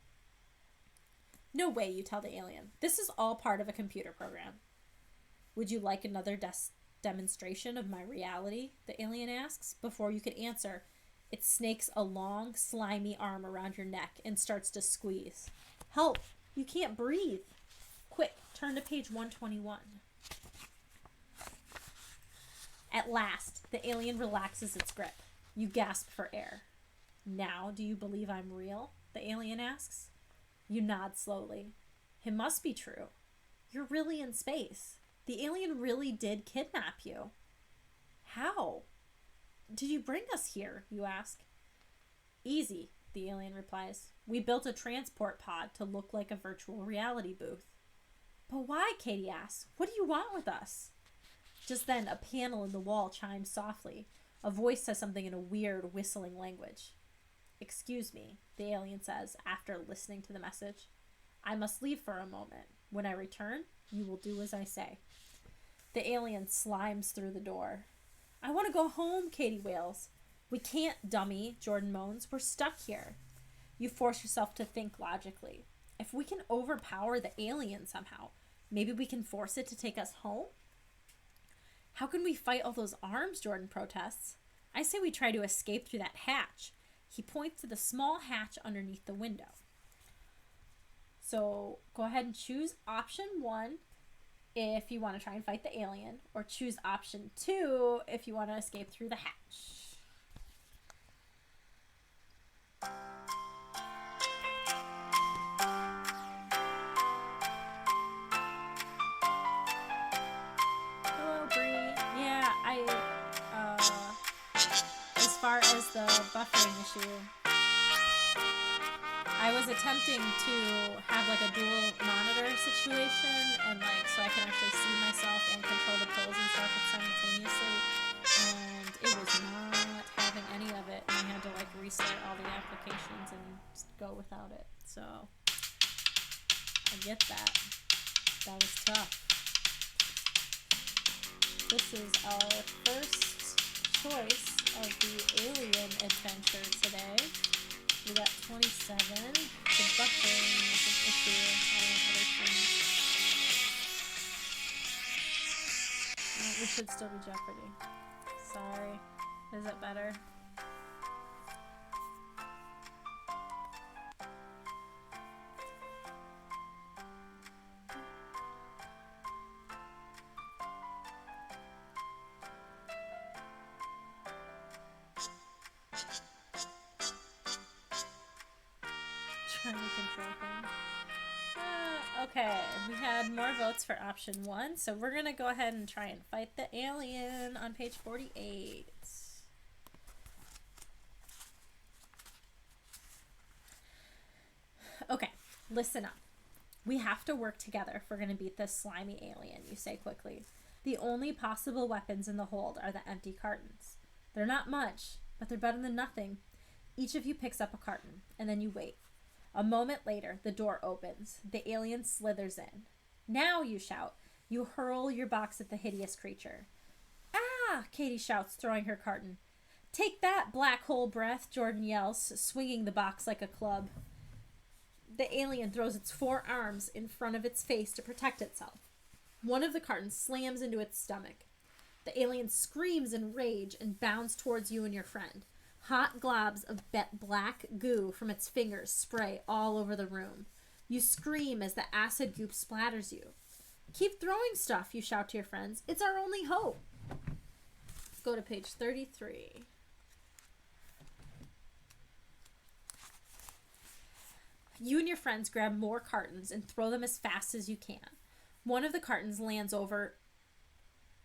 No way, you tell the alien. This is all part of a computer program. Would you like another demonstration of my reality? The alien asks. Before you could answer, it snakes a long, slimy arm around your neck and starts to squeeze. Help! You can't breathe. Quick, turn to page 121. At last, the alien relaxes its grip. You gasp for air. Now, do you believe I'm real? The alien asks. You nod slowly. It must be true. You're really in space. The alien really did kidnap you. How? Did you bring us here? You ask. Easy, the alien replies. We built a transport pod to look like a virtual reality booth. But why? Katie asks. What do you want with us? Just then, a panel in the wall chimes softly. A voice says something in a weird, whistling language. Excuse me, the alien says after listening to the message. I must leave for a moment. When I return, you will do as I say. The alien slimes through the door. I want to go home, Katie wails. We can't, dummy, Jordan moans. We're stuck here. You force yourself to think logically. If we can overpower the alien somehow, maybe we can force it to take us home? How can we fight all those arms? Jordan protests. I say we try to escape through that hatch. He points to the small hatch underneath the window. So go ahead and choose option 1 if you want to try and fight the alien, or choose option 2 if you want to escape through the hatch. Hello, Bree. Yeah, as far as the buffering issue, I was attempting to have like a dual monitor situation, and like so I can actually see myself and control the pills and stuff simultaneously, and it was not having any of it, and I had to like restart all the applications and just go without it. So I get that. That was tough. This is our first choice of the alien adventure today. We got 27. The buffering is an issue. All the other things. We should still be Jeopardy. Sorry. Is it better? Trying to control things. Okay, we had more votes for option 1, so we're gonna go ahead and try and fight the alien on page 48. Okay, listen up. We have to work together if we're gonna beat this slimy alien, you say quickly. The only possible weapons in the hold are the empty cartons. They're not much, but they're better than nothing. Each of you picks up a carton, and then you wait. A moment later, the door opens. The alien slithers in. Now, you shout. You hurl your box at the hideous creature. Ah! Katie shouts, throwing her carton. Take that, black hole breath, Jordan yells, swinging the box like a club. The alien throws its 4 arms in front of its face to protect itself. One of the cartons slams into its stomach. The alien screams in rage and bounds towards you and your friend. Hot globs of black goo from its fingers spray all over the room. You scream as the acid goop splatters you. Keep throwing stuff, you shout to your friends. It's our only hope. Let's go to page 33. You and your friends grab more cartons and throw them as fast as you can. One of the cartons lands over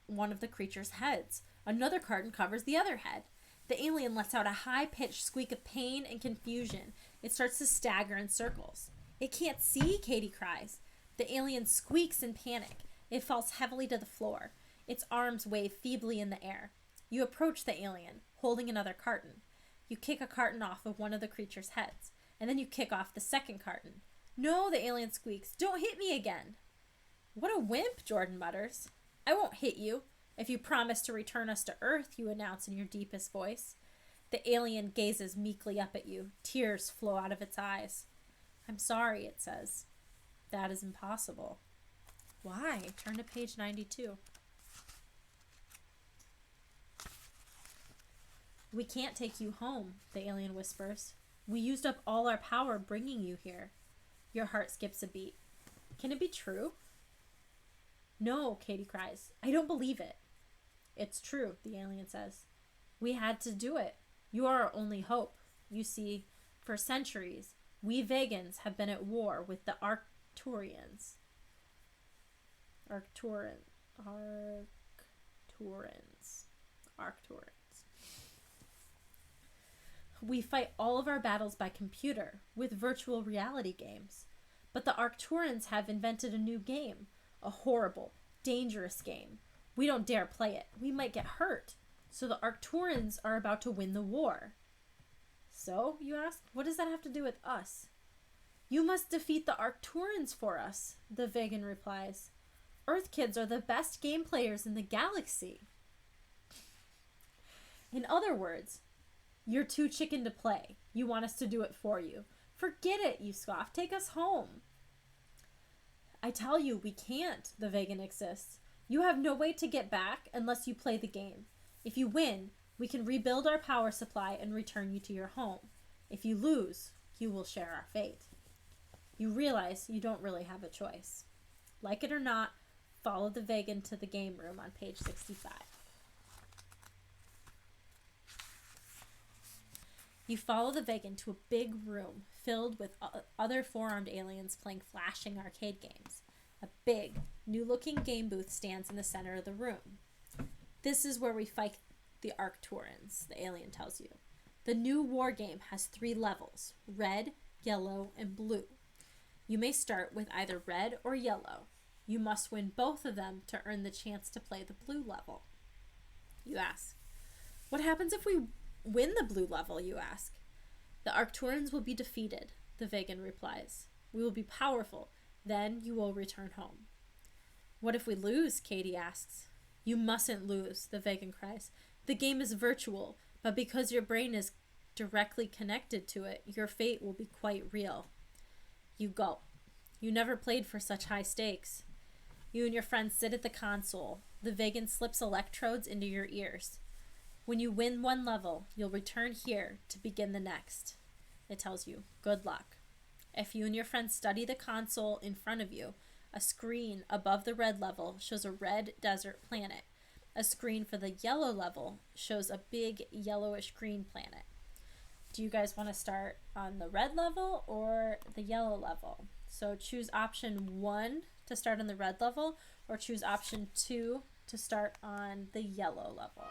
one of the creature's heads. Another carton covers the other head. The alien lets out a high-pitched squeak of pain and confusion. It starts to stagger in circles. It can't see, Katie cries. The alien squeaks in panic. It falls heavily to the floor. Its arms wave feebly in the air. You approach the alien, holding another carton. You kick a carton off of one of the creature's heads, and then you kick off the second carton. No, the alien squeaks. Don't hit me again. What a wimp, Jordan mutters. I won't hit you. If you promise to return us to Earth, you announce in your deepest voice. The alien gazes meekly up at you. Tears flow out of its eyes. I'm sorry, it says. That is impossible. Why? Turn to page 92. We can't take you home, the alien whispers. We used up all our power bringing you here. Your heart skips a beat. Can it be true? No, Katie cries. I don't believe it. It's true, the alien says. We had to do it. You are our only hope. You see, for centuries, we Vegans have been at war with the Arcturians. Arcturans. We fight all of our battles by computer, with virtual reality games. But the Arcturians have invented a new game, a horrible, dangerous game. We don't dare play it. We might get hurt. So the Arcturians are about to win the war. So, you ask, what does that have to do with us? You must defeat the Arcturians for us, the Vegan replies. Earth kids are the best game players in the galaxy. In other words, you're too chicken to play. You want us to do it for you. Forget it, you scoff. Take us home. I tell you, we can't, the Vegan insists. You have no way to get back unless you play the game. If you win, we can rebuild our power supply and return you to your home. If you lose, you will share our fate. You realize you don't really have a choice. Like it or not, follow the Vegan to the game room on page 65. You follow the Vegan to a big room filled with other four-armed aliens playing flashing arcade games. A big, new-looking game booth stands in the center of the room. This is where we fight the Arcturians, the alien tells you. The new war game has 3 levels, red, yellow, and blue. You may start with either red or yellow. You must win both of them to earn the chance to play the blue level. You ask, what happens if we win the blue level, you ask? The Arcturians will be defeated, the Vegan replies. We will be powerful. Then you will return home. What if we lose? Katie asks. You mustn't lose, the Vegan cries. The game is virtual, but because your brain is directly connected to it, your fate will be quite real. You gulp. You never played for such high stakes. You and your friends sit at the console. The Vegan slips electrodes into your ears. When you win one level, you'll return here to begin the next. It tells you, good luck. If you and your friends study the console in front of you, a screen above the red level shows a red desert planet. A screen for the yellow level shows a big yellowish green planet. Do you guys want to start on the red level or the yellow level? So choose option 1 to start on the red level, or choose option 2 to start on the yellow level.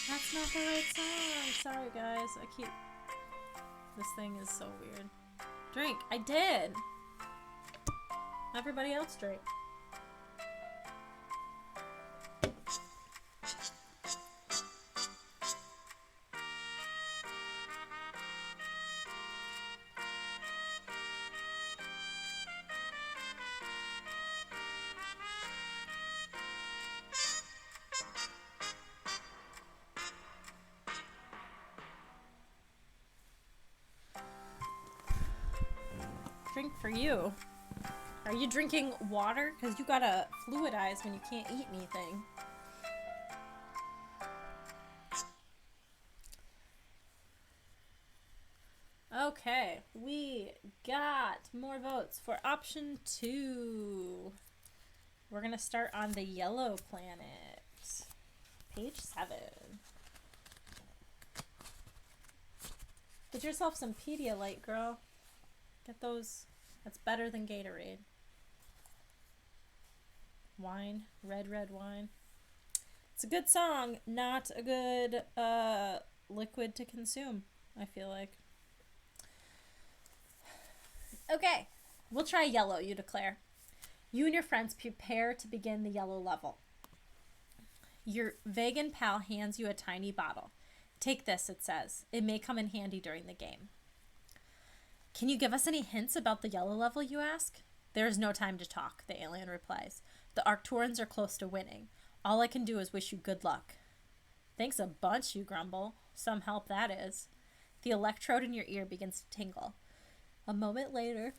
That's not the right song. Sorry, guys. This thing is so weird. Drink. I did. Everybody else drink. Drink for you. Are you drinking water? Because you gotta fluidize when you can't eat anything. Okay, we got more votes for option 2. We're gonna start on the yellow planet. Page 7. Get yourself some Pedialyte, girl. Get those. That's better than Gatorade. Wine. Red wine. It's a good song. Not a good liquid to consume, I feel like. Okay. We'll try yellow, you declare. You and your friends prepare to begin the yellow level. Your vegan pal hands you a tiny bottle. Take this, it says. It may come in handy during the game. Can you give us any hints about the yellow level, you ask? There is no time to talk, the alien replies. The Arcturians are close to winning. All I can do is wish you good luck. Thanks a bunch, you grumble. Some help, that is. The electrode in your ear begins to tingle. A moment later,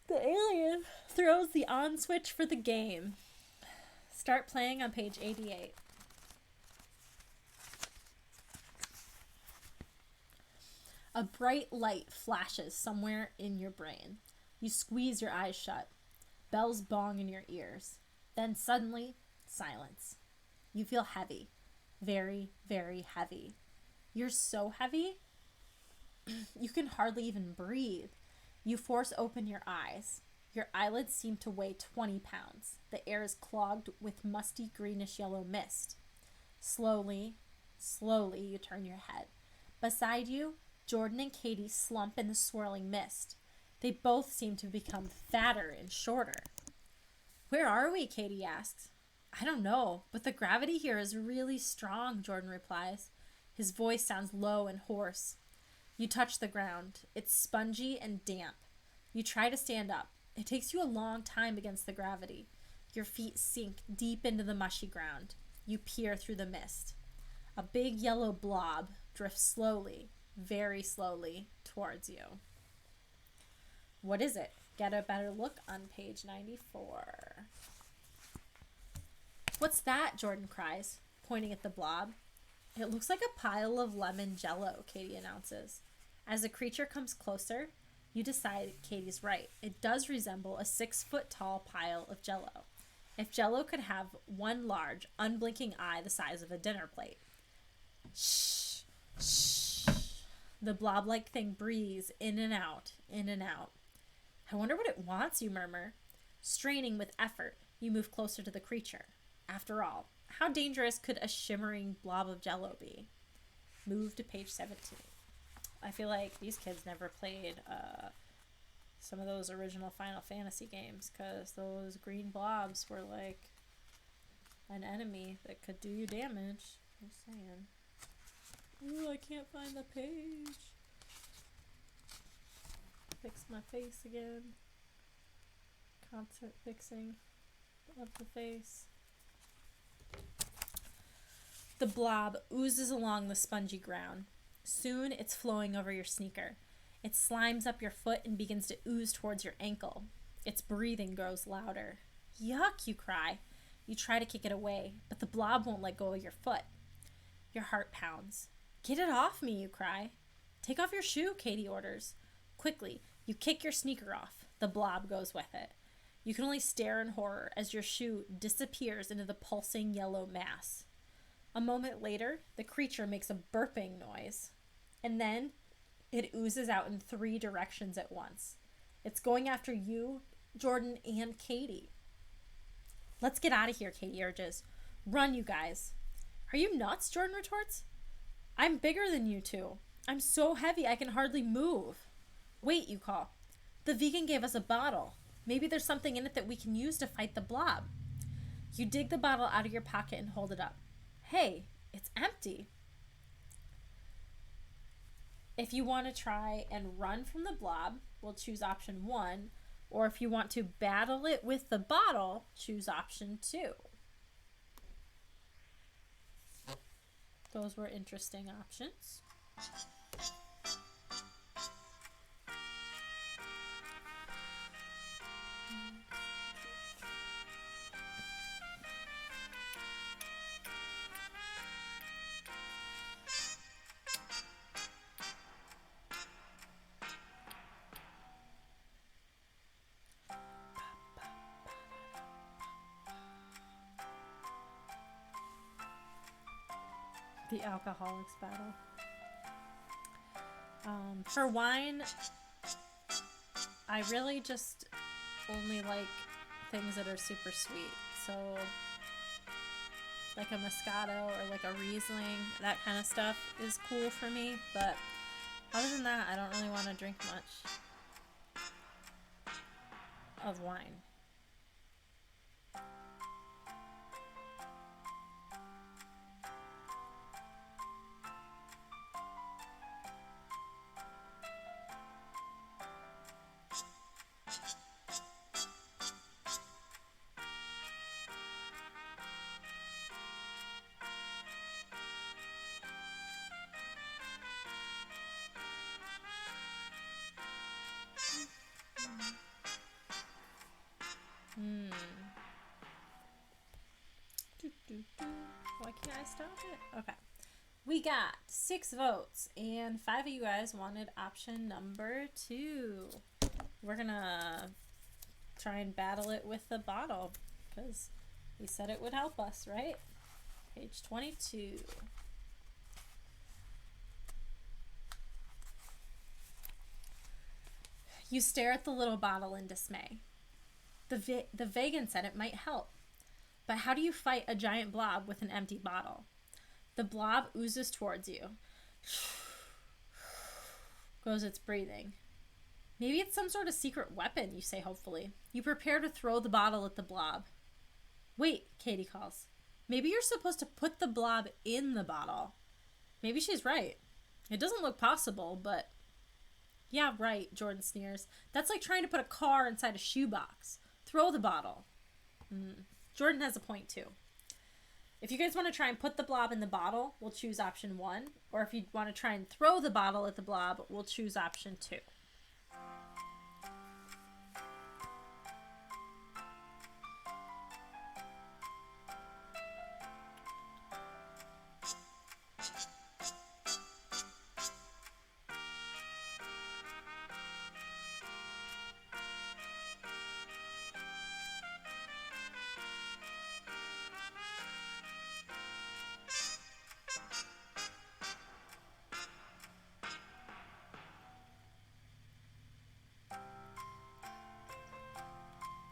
the alien throws the on switch for the game. Start playing on page 88. A bright light flashes somewhere in your brain. You squeeze your eyes shut. Bells bong in your ears. Then suddenly, silence. You feel heavy. Very, very heavy. You're so heavy, you can hardly even breathe. You force open your eyes. Your eyelids seem to weigh 20 pounds. The air is clogged with musty greenish-yellow mist. Slowly, you turn your head. Beside you, Jordan and Katie slump in the swirling mist. They both seem to become fatter and shorter. Where are we? Katie asks. I don't know, but the gravity here is really strong, Jordan replies. His voice sounds low and hoarse. You touch the ground. It's spongy and damp. You try to stand up. It takes you a long time against the gravity. Your feet sink deep into the mushy ground. You peer through the mist. A big yellow blob drifts slowly, very slowly, towards you. What is it? Get a better look on page 94. What's that? Jordan cries, pointing at the blob. It looks like a pile of lemon jello, Katie announces. As the creature comes closer, you decide Katie's right. It does resemble a 6-foot-tall pile of jello. If jello could have one large, unblinking eye the size of a dinner plate. Shh, shh. The blob-like thing breathes in and out, in and out. I wonder what it wants, you murmur. Straining with effort, you move closer to the creature. After all, how dangerous could a shimmering blob of jello be? Move to page 17. I feel like these kids never played some of those original Final Fantasy games, because those green blobs were like an enemy that could do you damage. Just saying. Ooh, I can't find the page. Fix my face again. Constant fixing of the face. The blob oozes along the spongy ground. Soon it's flowing over your sneaker. It slimes up your foot and begins to ooze towards your ankle. Its breathing grows louder. Yuck, you cry. You try to kick it away, but the blob won't let go of your foot. Your heart pounds. Get it off me, you cry. Take off your shoe, Katie orders. Quickly, you kick your sneaker off. The blob goes with it. You can only stare in horror as your shoe disappears into the pulsing yellow mass. A moment later, the creature makes a burping noise, and then it oozes out in 3 directions at once. It's going after you, Jordan, and Katie. Let's get out of here, Katie urges. Run, you guys. Are you nuts? Jordan retorts. I'm bigger than you two. I'm so heavy I can hardly move. Wait, you call. The vegan gave us a bottle. Maybe there's something in it that we can use to fight the blob. You dig the bottle out of your pocket and hold it up. Hey, it's empty. If you want to try and run from the blob, we'll choose option 1. Or if you want to battle it with the bottle, choose option 2. Those were interesting options. The alcoholics battle. For wine, I really just only like things that are super sweet. So like a Moscato or like a Riesling, that kind of stuff is cool for me. But other than that, I don't really want to drink much of wine. Why can't I stop it? Okay. We got 6 votes, and 5 of you guys wanted option number 2. We're gonna try and battle it with the bottle, because we said it would help us, right? Page 22. You stare at the little bottle in dismay. The vegan said it might help. But how do you fight a giant blob with an empty bottle? The blob oozes towards you. Goes its breathing. Maybe it's some sort of secret weapon, you say hopefully. You prepare to throw the bottle at the blob. Wait, Katie calls. Maybe you're supposed to put the blob in the bottle. Maybe she's right. It doesn't look possible, but... Yeah, right, Jordan sneers. That's like trying to put a car inside a shoebox. Throw the bottle. Jordan has a point too. If you guys want to try and put the blob in the bottle, we'll choose option 1. Or if you want to try and throw the bottle at the blob, we'll choose option 2.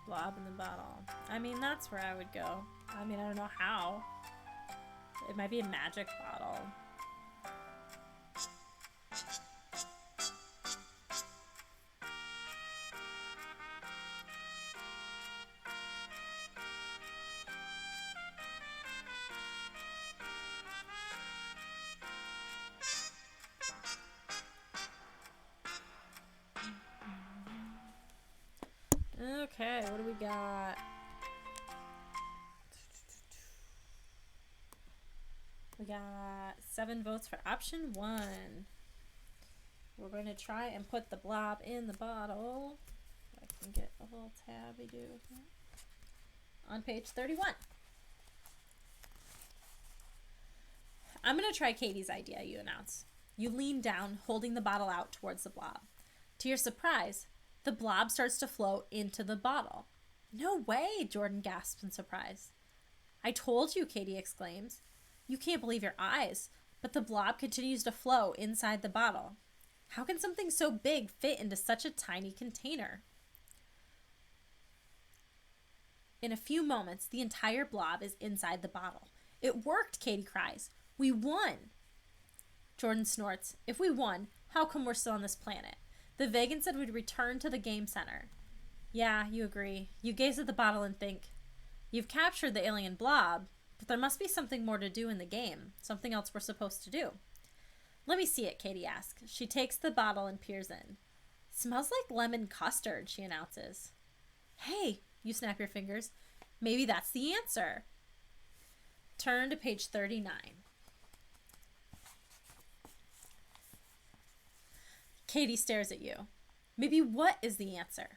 Blob in the bottle. I mean, that's where I would go. I mean, I don't know how. It might be a magic bottle. Okay, what do we got? We got 7 votes for option 1. We're going to try and put the blob in the bottle. I can get a little tabby do here. On page 31. I'm going to try Katie's idea, you announce. You lean down, holding the bottle out towards the blob. To your surprise, the blob starts to float into the bottle. No way, Jordan gasps in surprise. I told you, Katie exclaims. You can't believe your eyes, but the blob continues to flow inside the bottle. How can something so big fit into such a tiny container? In a few moments, the entire blob is inside the bottle. It worked, Katie cries. We won. Jordan snorts. If we won, how come we're still on this planet? The Vegan said we'd return to the game center. Yeah, you agree. You gaze at the bottle and think, you've captured the alien blob, but there must be something more to do in the game. Something else we're supposed to do. Let me see it, Katie asks. She takes the bottle and peers in. Smells like lemon custard, she announces. Hey, you snap your fingers. Maybe that's the answer. Turn to page 39. Katie stares at you. Maybe what is the answer?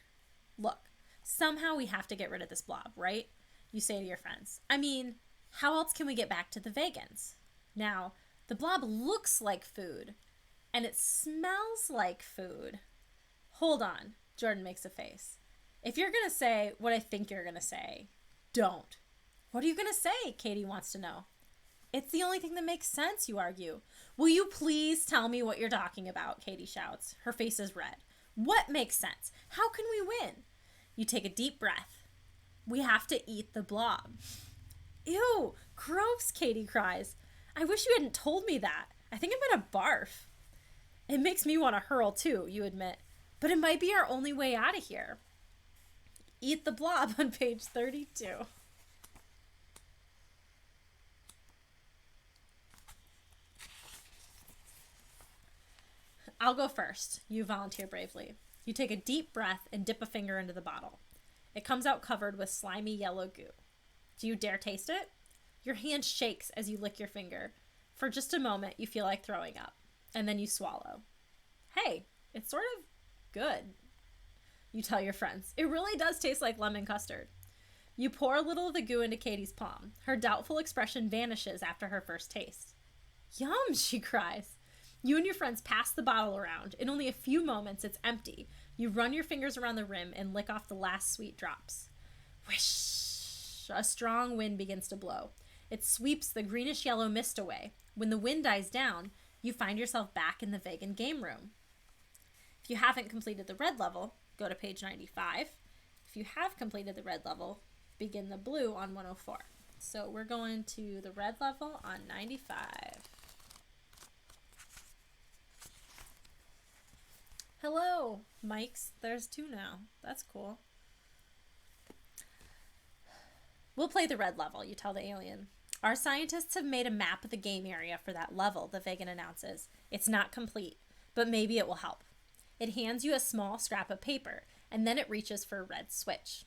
Look, somehow we have to get rid of this blob, right? You say to your friends. I mean, how else can we get back to the Vegans? Now, the blob looks like food, and it smells like food. Hold on, Jordan makes a face. If you're going to say what I think you're going to say, don't. What are you going to say? Katie wants to know. It's the only thing that makes sense, you argue. Will you please tell me what you're talking about? Katie shouts. Her face is red. What makes sense? How can we win? You take a deep breath. We have to eat the blob. Ew, gross, Katie cries. I wish you hadn't told me that. I think I'm gonna barf. It makes me want to hurl too, you admit. But it might be our only way out of here. Eat the blob on page 32. I'll go first, you volunteer bravely. You take a deep breath and dip a finger into the bottle. It comes out covered with slimy yellow goo. Do you dare taste it? Your hand shakes as you lick your finger. For just a moment, you feel like throwing up. And then you swallow. Hey, it's sort of good. You tell your friends. It really does taste like lemon custard. You pour a little of the goo into Katie's palm. Her doubtful expression vanishes after her first taste. Yum, she cries. You and your friends pass the bottle around. In only a few moments, it's empty. You run your fingers around the rim and lick off the last sweet drops. Whoosh! A strong wind begins to blow. It sweeps the greenish-yellow mist away. When the wind dies down, you find yourself back in the Vegan game room. If you haven't completed the red level, go to page 95. If you have completed the red level, begin the blue on 104. So we're going to the red level on 95. Hello, Mike's. There's 2 now. That's cool. We'll play the red level, you tell the alien. Our scientists have made a map of the game area for that level, the Vegan announces. It's not complete, but maybe it will help. It hands you a small scrap of paper, and then it reaches for a red switch.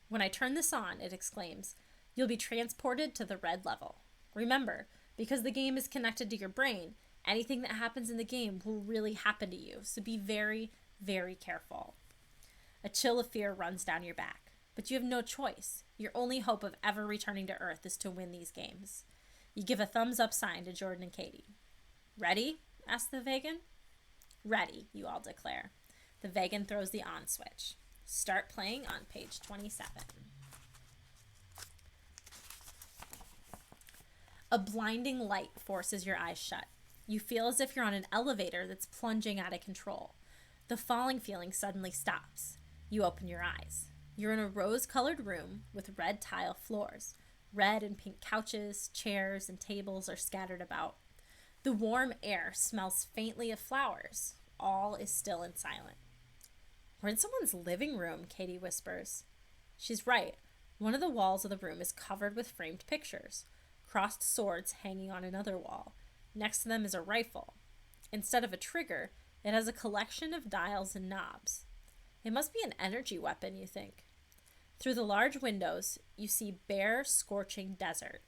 When I turn this on, it exclaims, you'll be transported to the red level. Remember, because the game is connected to your brain, anything that happens in the game will really happen to you, so be very, very careful. A chill of fear runs down your back, but you have no choice. Your only hope of ever returning to Earth is to win these games. You give a thumbs up sign to Jordan and Katie. Ready? asks the Vegan. Ready, you all declare. The Vegan throws the on switch. Start playing on page 27. A blinding light forces your eyes shut. You feel as if you're on an elevator that's plunging out of control. The falling feeling suddenly stops. You open your eyes. You're in a rose-colored room with red tile floors. Red and pink couches, chairs, and tables are scattered about. The warm air smells faintly of flowers. All is still and silent. We're in someone's living room, Katie whispers. She's right. One of the walls of the room is covered with framed pictures. Crossed swords hanging on another wall. Next to them is a rifle. Instead of a trigger, it has a collection of dials and knobs. It must be an energy weapon, you think. Through the large windows, you see bare, scorching desert.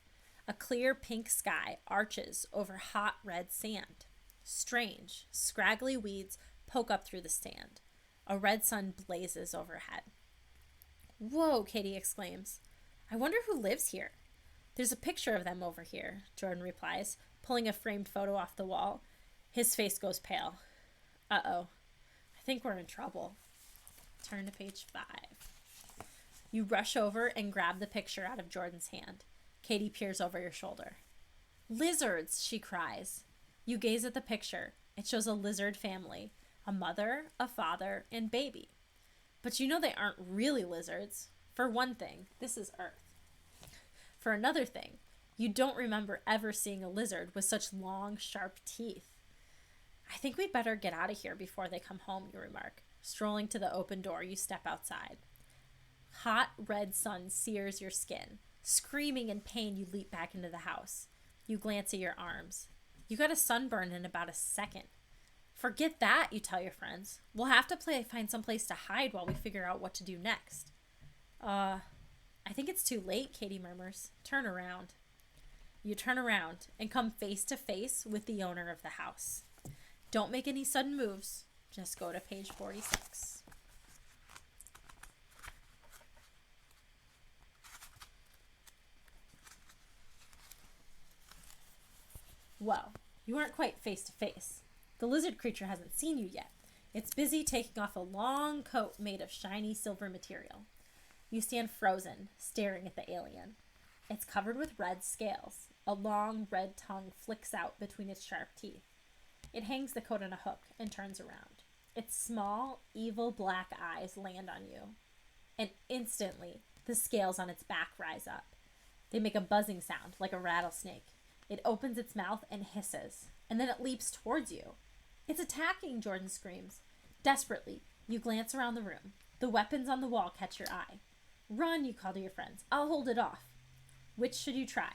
A clear pink sky arches over hot red sand. Strange, scraggly weeds poke up through the sand. A red sun blazes overhead. Whoa, Katie exclaims. I wonder who lives here. There's a picture of them over here, Jordan replies, pulling a framed photo off the wall. His face goes pale. Uh-oh. I think we're in trouble. Turn to page 5. You rush over and grab the picture out of Jordan's hand. Katie peers over your shoulder. Lizards, she cries. You gaze at the picture. It shows a lizard family, a mother, a father, and baby. But you know they aren't really lizards. For one thing, this is Earth. For another thing, you don't remember ever seeing a lizard with such long, sharp teeth. I think we'd better get out of here before they come home, you remark. Strolling to the open door, you step outside. Hot red sun sears your skin. Screaming in pain, you leap back into the house. You glance at your arms. You got a sunburn in about a second. Forget that, you tell your friends. We'll have to find some place to hide while we figure out what to do next. I think it's too late, Katie murmurs. Turn around. You turn around and come face to face with the owner of the house. Don't make any sudden moves. Just go to page 46. Well, you aren't quite face to face. The lizard creature hasn't seen you yet. It's busy taking off a long coat made of shiny silver material. You stand frozen, staring at the alien. It's covered with red scales. A long red tongue flicks out between its sharp teeth. It hangs the coat on a hook and turns around. Its small, evil black eyes land on you. And instantly, the scales on its back rise up. They make a buzzing sound like a rattlesnake. It opens its mouth and hisses, and then it leaps towards you. It's attacking, Jordan screams. Desperately, you glance around the room. The weapons on the wall catch your eye. Run, you call to your friends. I'll hold it off. Which should you try?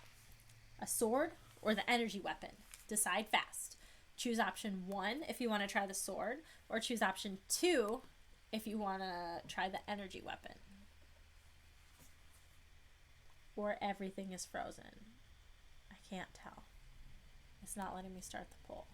A sword or the energy weapon? Decide fast. Choose option 1 if you want to try the sword, or choose option 2 if you want to try the energy weapon. Or everything is frozen. I can't tell. It's not letting me start the poll.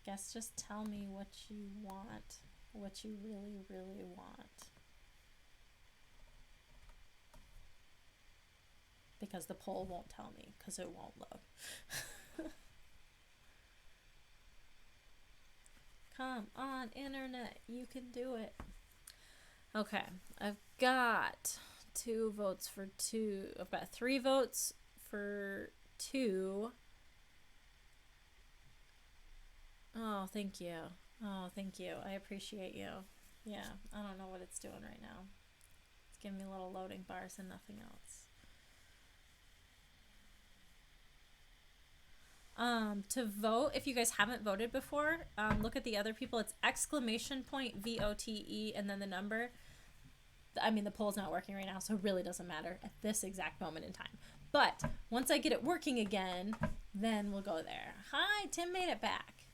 Guess just tell me what you want. What you really, really want. Because the poll won't tell me, because it won't load. Come on, internet, you can do it. Okay, I've got 2 votes for 2. I've got 3 votes for 2. Oh, thank you. Oh, thank you. I appreciate you. Yeah, I don't know what it's doing right now. It's giving me little loading bars and nothing else. To vote, if you guys haven't voted before, look at the other people. It's !VOTE and then the number. I mean, the poll's not working right now, so it really doesn't matter at this exact moment in time. But once I get it working again, then we'll go there. Hi, Tim made it back.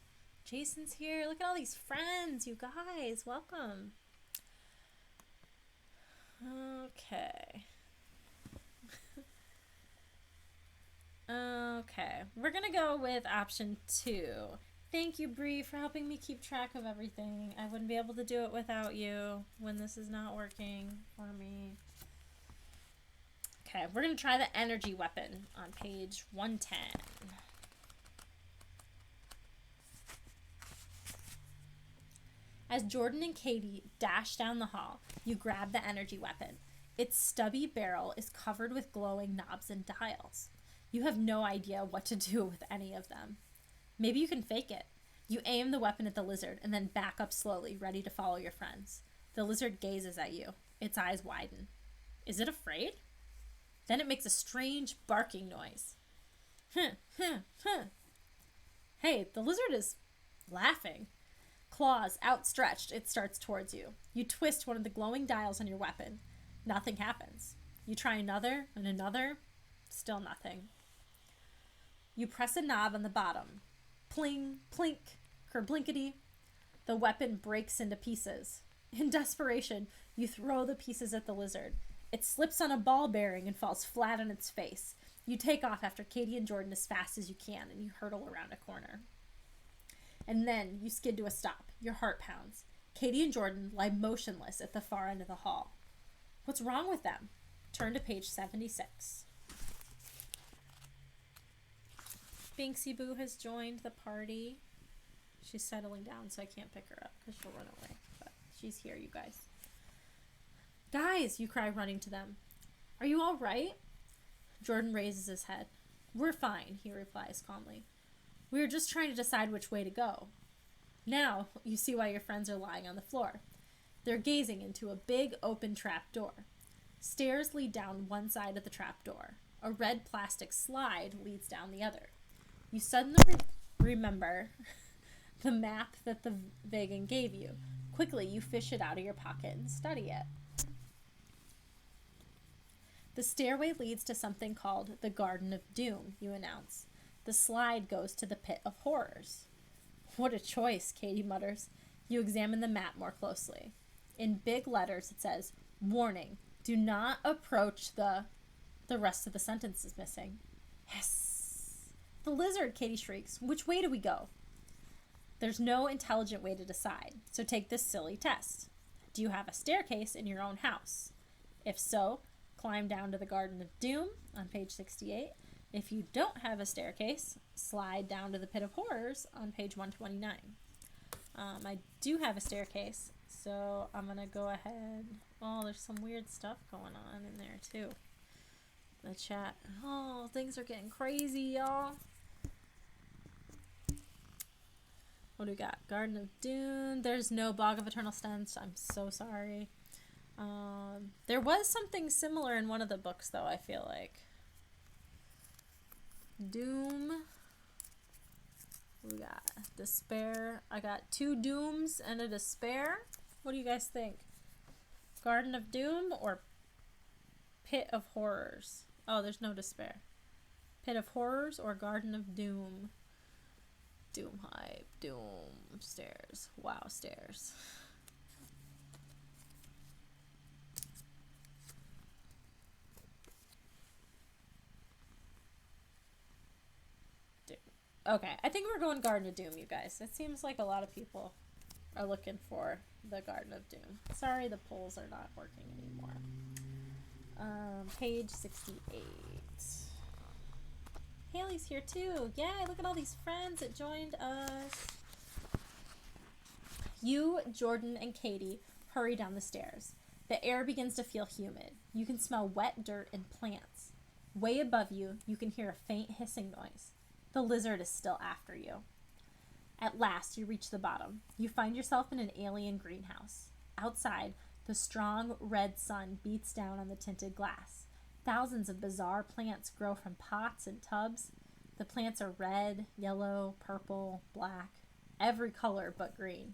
Jason's here. Look at all these friends, you guys. Welcome. Okay. Okay. We're going to go with option 2. Thank you, Bree, for helping me keep track of everything. I wouldn't be able to do it without you when this is not working for me. Okay, we're going to try the energy weapon on page 110. As Jordan and Katie dash down the hall, you grab the energy weapon. Its stubby barrel is covered with glowing knobs and dials. You have no idea what to do with any of them. Maybe you can fake it. You aim the weapon at the lizard and then back up slowly, ready to follow your friends. The lizard gazes at you. Its eyes widen. Is it afraid? Then it makes a strange barking noise. Hey, the lizard is laughing. Claws outstretched, it starts towards you. You twist one of the glowing dials on your weapon. Nothing happens. You try another and another. Still nothing. You press a knob on the bottom. Pling, plink, kerblinkety. The weapon breaks into pieces. In desperation, you throw the pieces at the lizard. It slips on a ball bearing and falls flat on its face. You take off after Katie and Jordan as fast as you can, and you hurtle around a corner. And then you skid to a stop. Your heart pounds. Katie and Jordan lie motionless at the far end of the hall. What's wrong with them? Turn to page 76. Binksy Boo has joined the party. She's settling down, so I can't pick her up because she'll run away. But she's here, you guys. Guys, you cry, running to them. Are you all right? Jordan raises his head. We're fine, he replies calmly. We were just trying to decide which way to go. Now, you see why your friends are lying on the floor. They're gazing into a big open trap door. Stairs lead down one side of the trap door. A red plastic slide leads down the other. You suddenly remember the map that the vegan gave you. Quickly, you fish it out of your pocket and study it. The stairway leads to something called the Garden of Doom, you announce. The slide goes to the Pit of Horrors. What a choice, Katie mutters. You examine the map more closely. In big letters, it says, "Warning, do not approach the..." The rest of the sentence is missing. Yes! The lizard, Katie shrieks. Which way do we go? There's no intelligent way to decide, so take this silly test. Do you have a staircase in your own house? If so, climb down to the Garden of Doom on page 68. If you don't have a staircase, slide down to the Pit of Horrors on page 129. I do have a staircase, so I'm going to go ahead. Oh, there's some weird stuff going on in there, too. The chat. Oh, things are getting crazy, y'all. What do we got? Garden of Doom. There's no Bog of Eternal Stench. I'm so sorry. There was something similar in one of the books, though, I feel like. Doom. We got Despair. I got 2 Dooms and a Despair. What do you guys think? Garden of Doom or Pit of Horrors? Oh, there's no Despair. Pit of Horrors or Garden of Doom? Doom hype. Doom. Stairs. Wow, stairs. Doom. Okay, I think we're going Garden of Doom, you guys. It seems like a lot of people are looking for the Garden of Doom. Sorry, the polls are not working anymore. Page 68. Haley's here too. Yay, look at all these friends that joined us. You, Jordan, and Katie hurry down the stairs. The air begins to feel humid. You can smell wet dirt and plants. Way above you, you can hear a faint hissing noise. The lizard is still after you. At last, you reach the bottom. You find yourself in an alien greenhouse. Outside, the strong red sun beats down on the tinted glass. Thousands of bizarre plants grow from pots and tubs. The plants are red, yellow, purple, black, every color but green.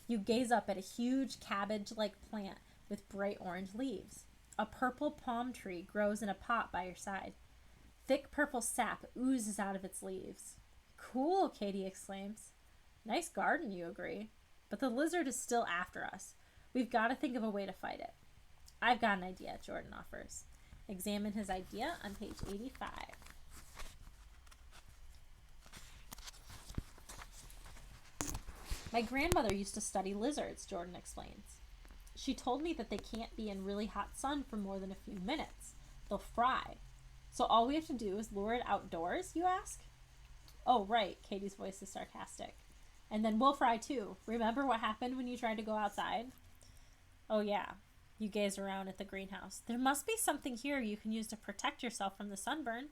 You gaze up at a huge cabbage-like plant with bright orange leaves. A purple palm tree grows in a pot by your side. Thick purple sap oozes out of its leaves. Cool, Katie exclaims. Nice garden, you agree. But the lizard is still after us. We've got to think of a way to fight it. I've got an idea, Jordan offers. Examine his idea on page 85. My grandmother used to study lizards, Jordan explains. She told me that they can't be in really hot sun for more than a few minutes. They'll fry. So all we have to do is lure it outdoors, you ask? Oh, right, Katie's voice is sarcastic. And then we'll fry too. Remember what happened when you tried to go outside? Oh, yeah. You gaze around at the greenhouse. There must be something here you can use to protect yourself from the sunburn.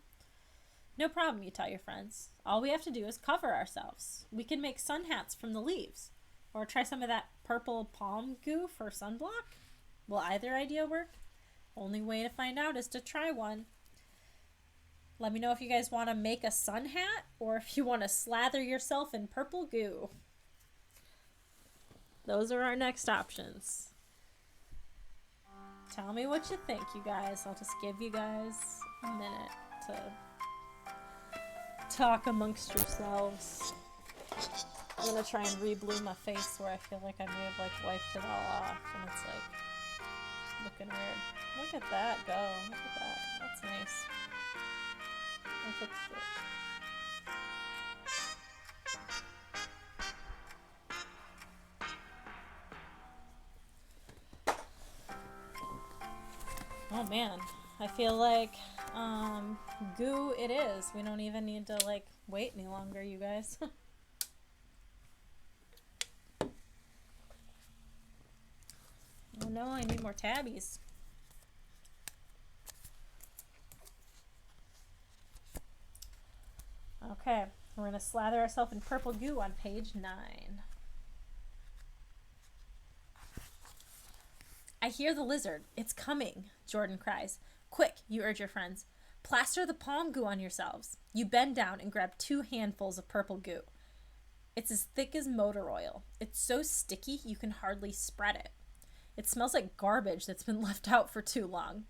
No problem, you tell your friends. All we have to do is cover ourselves. We can make sun hats from the leaves. Or try some of that purple palm goo for sunblock. Will either idea work? Only way to find out is to try one. Let me know if you guys want to make a sun hat or if you want to slather yourself in purple goo. Those are our next options. Tell me what you think, you guys. I'll just give you guys a minute to talk amongst yourselves. I'm gonna try and re-blue my face where I feel like I may have like wiped it all off and it's like looking weird. Look at that go. Look at that. That's nice. I fixed it. Oh man, I feel like goo it is. We don't even need to like wait any longer, you guys. Oh no, I need more tabbies. Okay, we're going to slather ourselves in purple goo on page 9. I hear the lizard. It's coming, Jordan cries. Quick, you urge your friends. Plaster the palm goo on yourselves. You bend down and grab 2 handfuls of purple goo. It's as thick as motor oil. It's so sticky you can hardly spread it. It smells like garbage that's been left out for too long.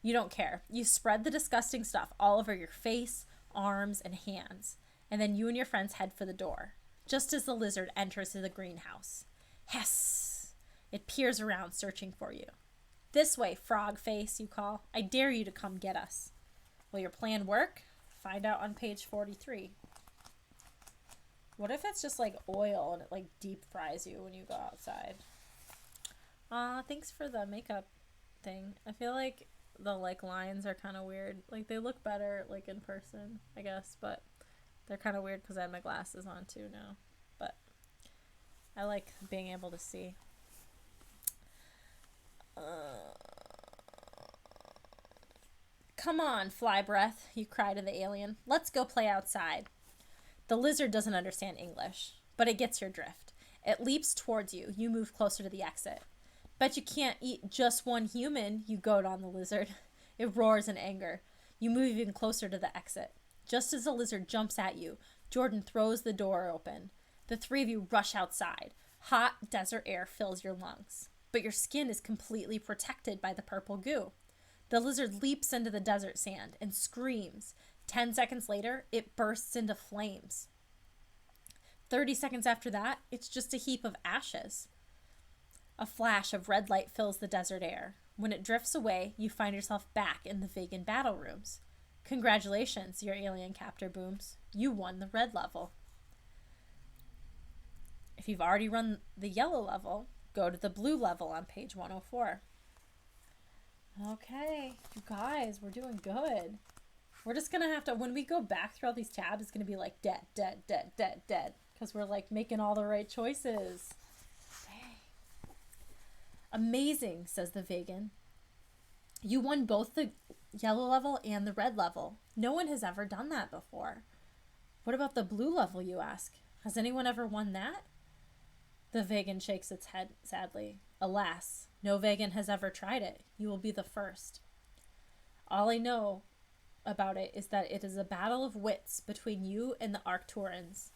You don't care. You spread the disgusting stuff all over your face, arms, and hands. And then you and your friends head for the door, just as the lizard enters the greenhouse. Hiss! It peers around, searching for you. This way, frog face, you call. I dare you to come get us. Will your plan work? Find out on page 43. What if it's just like oil and it like deep fries you when you go outside? Thanks for the makeup thing. I feel like the like lines are kind of weird. Like they look better like in person, I guess, but they're kind of weird because I have my glasses on too now. But I like being able to see. Come on, fly breath, you cry to the alien. Let's go play outside. The lizard doesn't understand English, but it gets your drift. It leaps towards you. You move closer to the exit. Bet you can't eat just one human, you goad on the lizard. It roars in anger. You move even closer to the exit. Just as the lizard jumps at you, Jordan throws the door open. The 3 of you rush outside. Hot desert air fills your lungs, but your skin is completely protected by the purple goo. The lizard leaps into the desert sand and screams. 10 seconds later, it bursts into flames. 30 seconds after that, it's just a heap of ashes. A flash of red light fills the desert air. When it drifts away, you find yourself back in the vegan battle rooms. Congratulations, your alien captor booms. You won the red level. If you've already run the yellow level, go to the blue level on page 104. Okay, you guys, we're doing good. We're just going to have to, when we go back through all these tabs, it's going to be like dead, dead, dead, dead, dead. Because we're like making all the right choices. Dang. Amazing, says the vegan. You won both the yellow level and the red level. No one has ever done that before. What about the blue level, you ask? Has anyone ever won that? The vegan shakes its head sadly. Alas, no vegan has ever tried it. You will be the first. All I know about it is that it is a battle of wits between you and the Arcturians.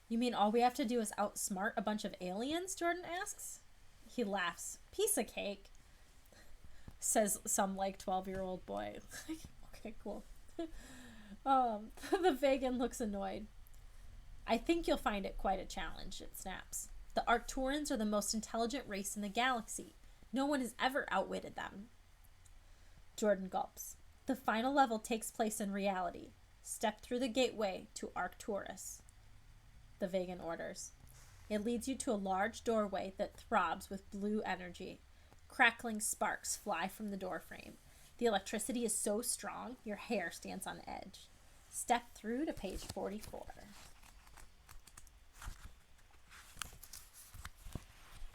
You mean all we have to do is outsmart a bunch of aliens? Jordan asks. He laughs. Piece of cake, says some like 12-year-old boy. Okay, cool. The vegan looks annoyed. I think you'll find it quite a challenge, it snaps. The Arcturians are the most intelligent race in the galaxy. No one has ever outwitted them. Jordan gulps. The final level takes place in reality. Step through the gateway to Arcturus, the vegan orders. It leads you to a large doorway that throbs with blue energy. Crackling sparks fly from the doorframe. The electricity is so strong, your hair stands on edge. Step through to page 44.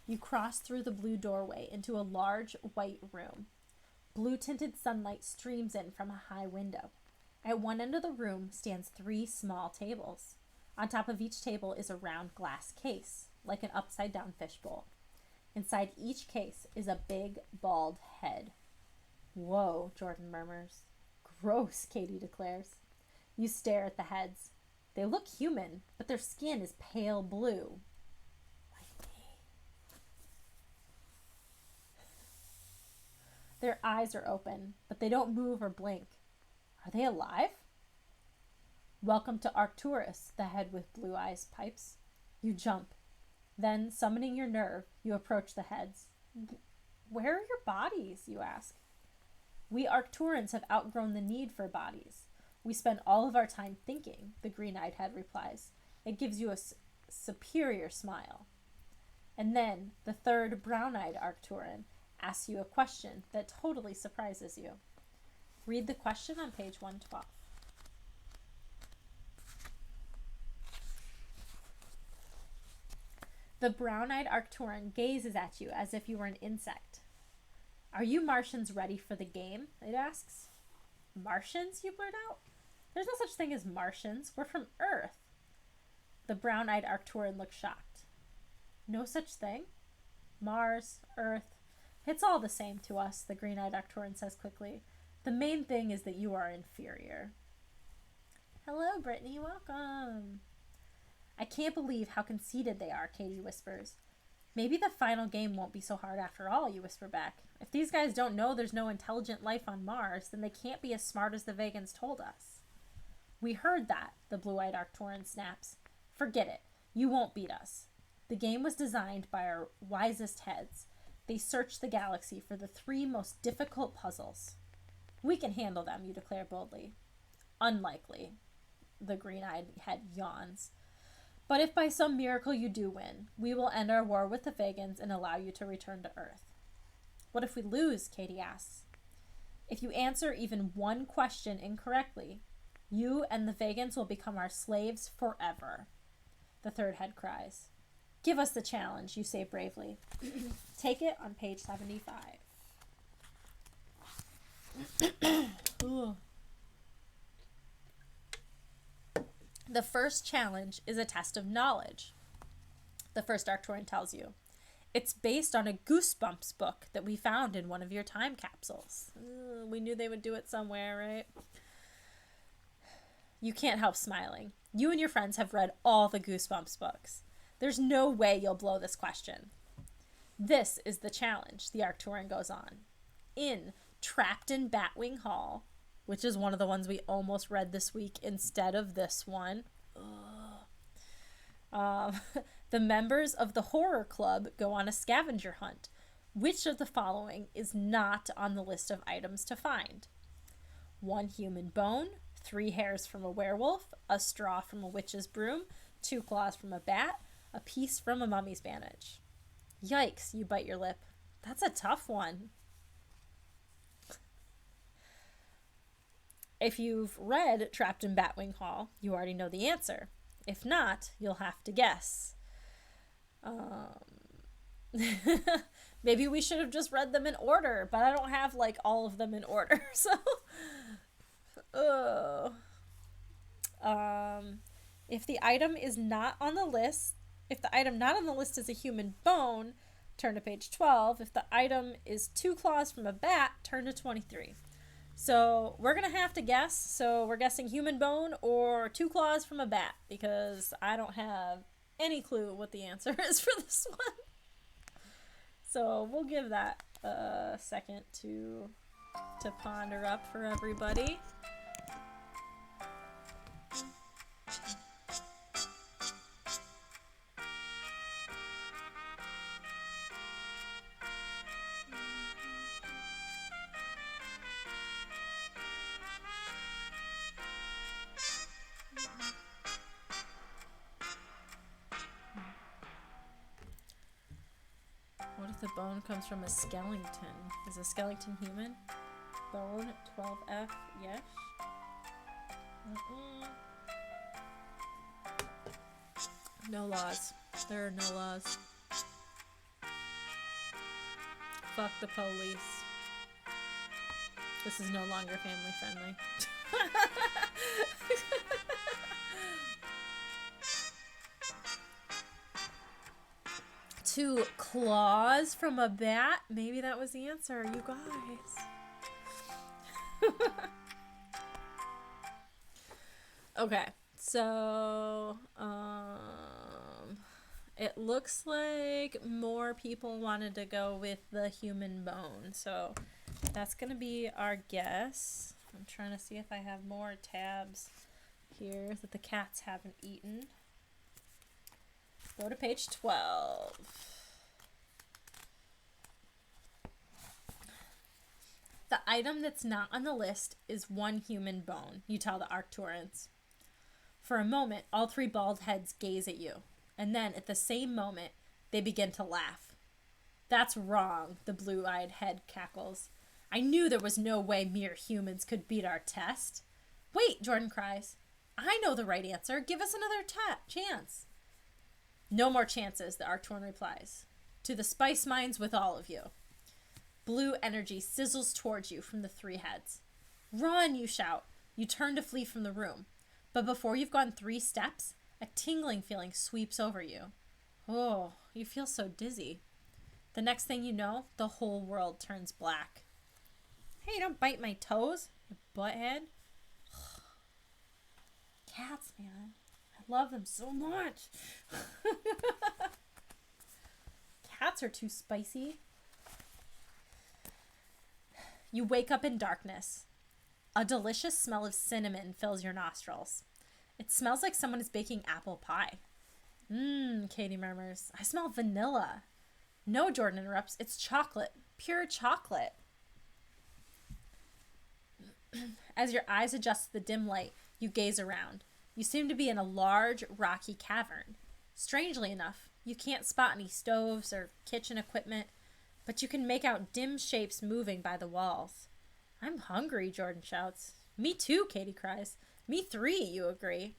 You cross through the blue doorway into a large white room. Blue-tinted sunlight streams in from a high window. At one end of the room stands 3 small tables. On top of each table is a round glass case, like an upside-down fishbowl. Inside each case is a big, bald head. Whoa, Jordan murmurs. Gross, Katie declares. You stare at the heads. They look human, but their skin is pale blue. Their eyes are open, but they don't move or blink. Are they alive? Welcome to Arcturus, the head with blue eyes pipes. You jump. Then, summoning your nerve, you approach the heads. Where are your bodies, you ask? We Arcturians have outgrown the need for bodies. We spend all of our time thinking, the green-eyed head replies. It gives you a superior smile. And then, the third brown-eyed Arcturian asks you a question that totally surprises you. Read the question on page 112. The brown-eyed Arcturian gazes at you as if you were an insect. Are you Martians ready for the game? It asks. Martians, you blurt out. There's no such thing as Martians. We're from Earth. The brown-eyed Arcturian looks shocked. No such thing? Mars, Earth. It's all the same to us, the green-eyed Arcturian says quickly. The main thing is that you are inferior. Hello, Brittany, welcome. I can't believe how conceited they are, Katie whispers. Maybe the final game won't be so hard after all, you whisper back. If these guys don't know there's no intelligent life on Mars, then they can't be as smart as the Vegans told us. We heard that, the blue-eyed Arcturian snaps. Forget it. You won't beat us. The game was designed by our wisest heads. They searched the galaxy for the 3 most difficult puzzles. We can handle them, you declare boldly. Unlikely. The green-eyed head yawns. But if by some miracle you do win, we will end our war with the Vegans and allow you to return to Earth. What if we lose? Katie asks. If you answer even one question incorrectly, you and the Vegans will become our slaves forever. The third head cries. Give us the challenge, you say bravely. Take it on page 75. The first challenge is a test of knowledge, the first Arcturian tells you. It's based on a Goosebumps book that we found in one of your time capsules. We knew they would do it somewhere, right? You can't help smiling. You and your friends have read all the Goosebumps books. There's no way you'll blow this question. This is the challenge, the Arcturian goes on. Trapped in Batwing Hall, which is one of the ones we almost read this week instead of this one. The members of the horror club go on a scavenger hunt. Which of the following is not on the list of items to find? 1 human bone, 3 hairs from a werewolf, a straw from a witch's broom, 2 claws from a bat, a piece from a mummy's bandage. Yikes, you bite your lip. That's a tough one. If you've read Trapped in Batwing Hall, you already know the answer. If not, you'll have to guess. Maybe we should have just read them in order, but I don't have like all of them in order, so if the item is not on the list, if the item not on the list is a human bone, turn to page 12. If the item is 2 claws from a bat, turn to 23. So we're going to have to guess. So we're guessing human bone or 2 claws from a bat, because I don't have any clue what the answer is for this one. So we'll give that a second to ponder up for everybody. What if the bone comes from a skeleton? Is a skeleton human? Bone, 12F, yes. No laws. There are no laws. Fuck the police. This is no longer family friendly. 2 claws from a bat? Maybe that was the answer, you guys. Okay, so it looks like more people wanted to go with the human bone, so that's gonna be our guess. I'm trying to see if I have more tabs here that the cats haven't eaten. Go to page 12. The item that's not on the list is 1 human bone, you tell the Arcturians. For a moment, all 3 bald heads gaze at you, and then at the same moment, they begin to laugh. That's wrong, the blue-eyed head cackles. I knew there was no way mere humans could beat our test. Wait, Jordan cries. I know the right answer. Give us another chance. No more chances, the Arcturian replies. To the spice mines with all of you. Blue energy sizzles towards you from the 3 heads. Run, you shout. You turn to flee from the room. But before you've gone 3 steps, a tingling feeling sweeps over you. Oh, you feel so dizzy. The next thing you know, the whole world turns black. Hey, don't bite my toes, you butthead. Cats, man. I love them so much. Cats are too spicy. You wake up in darkness. A delicious smell of cinnamon fills your nostrils. It smells like someone is baking apple pie. Katie murmurs. I smell vanilla. No, Jordan interrupts. It's chocolate. Pure chocolate. As your eyes adjust to the dim light, you gaze around. You seem to be in a large, rocky cavern. Strangely enough, you can't spot any stoves or kitchen equipment, but you can make out dim shapes moving by the walls. I'm hungry, Jordan shouts. Me too, Katie cries. Me three, you agree.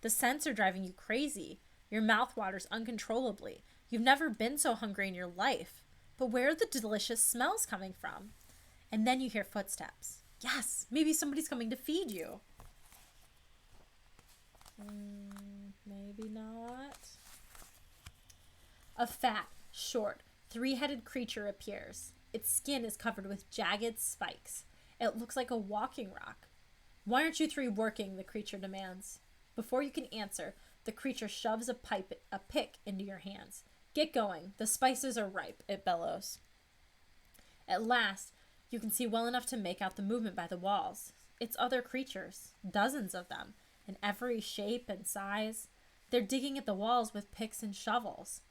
The scents are driving you crazy. Your mouth waters uncontrollably. You've never been so hungry in your life. But where are the delicious smells coming from? And then you hear footsteps. Yes, maybe somebody's coming to feed you. Maybe not. A fat, short, three-headed creature appears. Its skin is covered with jagged spikes. It looks like a walking rock. Why aren't you three working? The creature demands. Before you can answer, the creature shoves a pick into your hands. Get going. The spices are ripe, it bellows. At last, you can see well enough to make out the movement by the walls. It's other creatures, dozens of them, in every shape and size. They're digging at the walls with picks and shovels.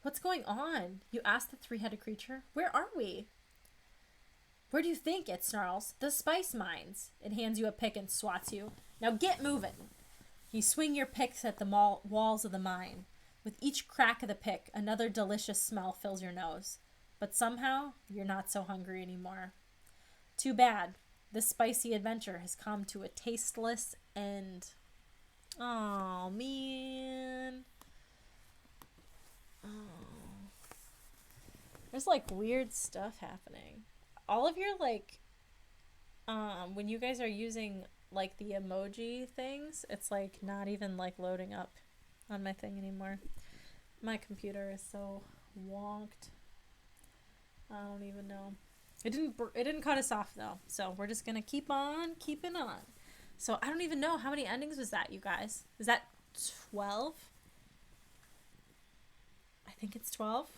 What's going on? You ask the three-headed creature. Where are we? Where do you think? It snarls. The spice mines. It hands you a pick and swats you. Now get moving. You swing your picks at the walls of the mine. With each crack of the pick, another delicious smell fills your nose. But somehow, you're not so hungry anymore. Too bad. This spicy adventure has come to a tasteless end. Oh, man. Oh. There's, like, weird stuff happening. All of your, like, when you guys are using, like, the emoji things, it's, like, not even, like, loading up on my thing anymore. My computer is so wonked. I don't even know. It didn't cut us off though, so we're just gonna keep on keeping on. So I don't even know how many endings was that, you guys. Is that 12? I think it's 12.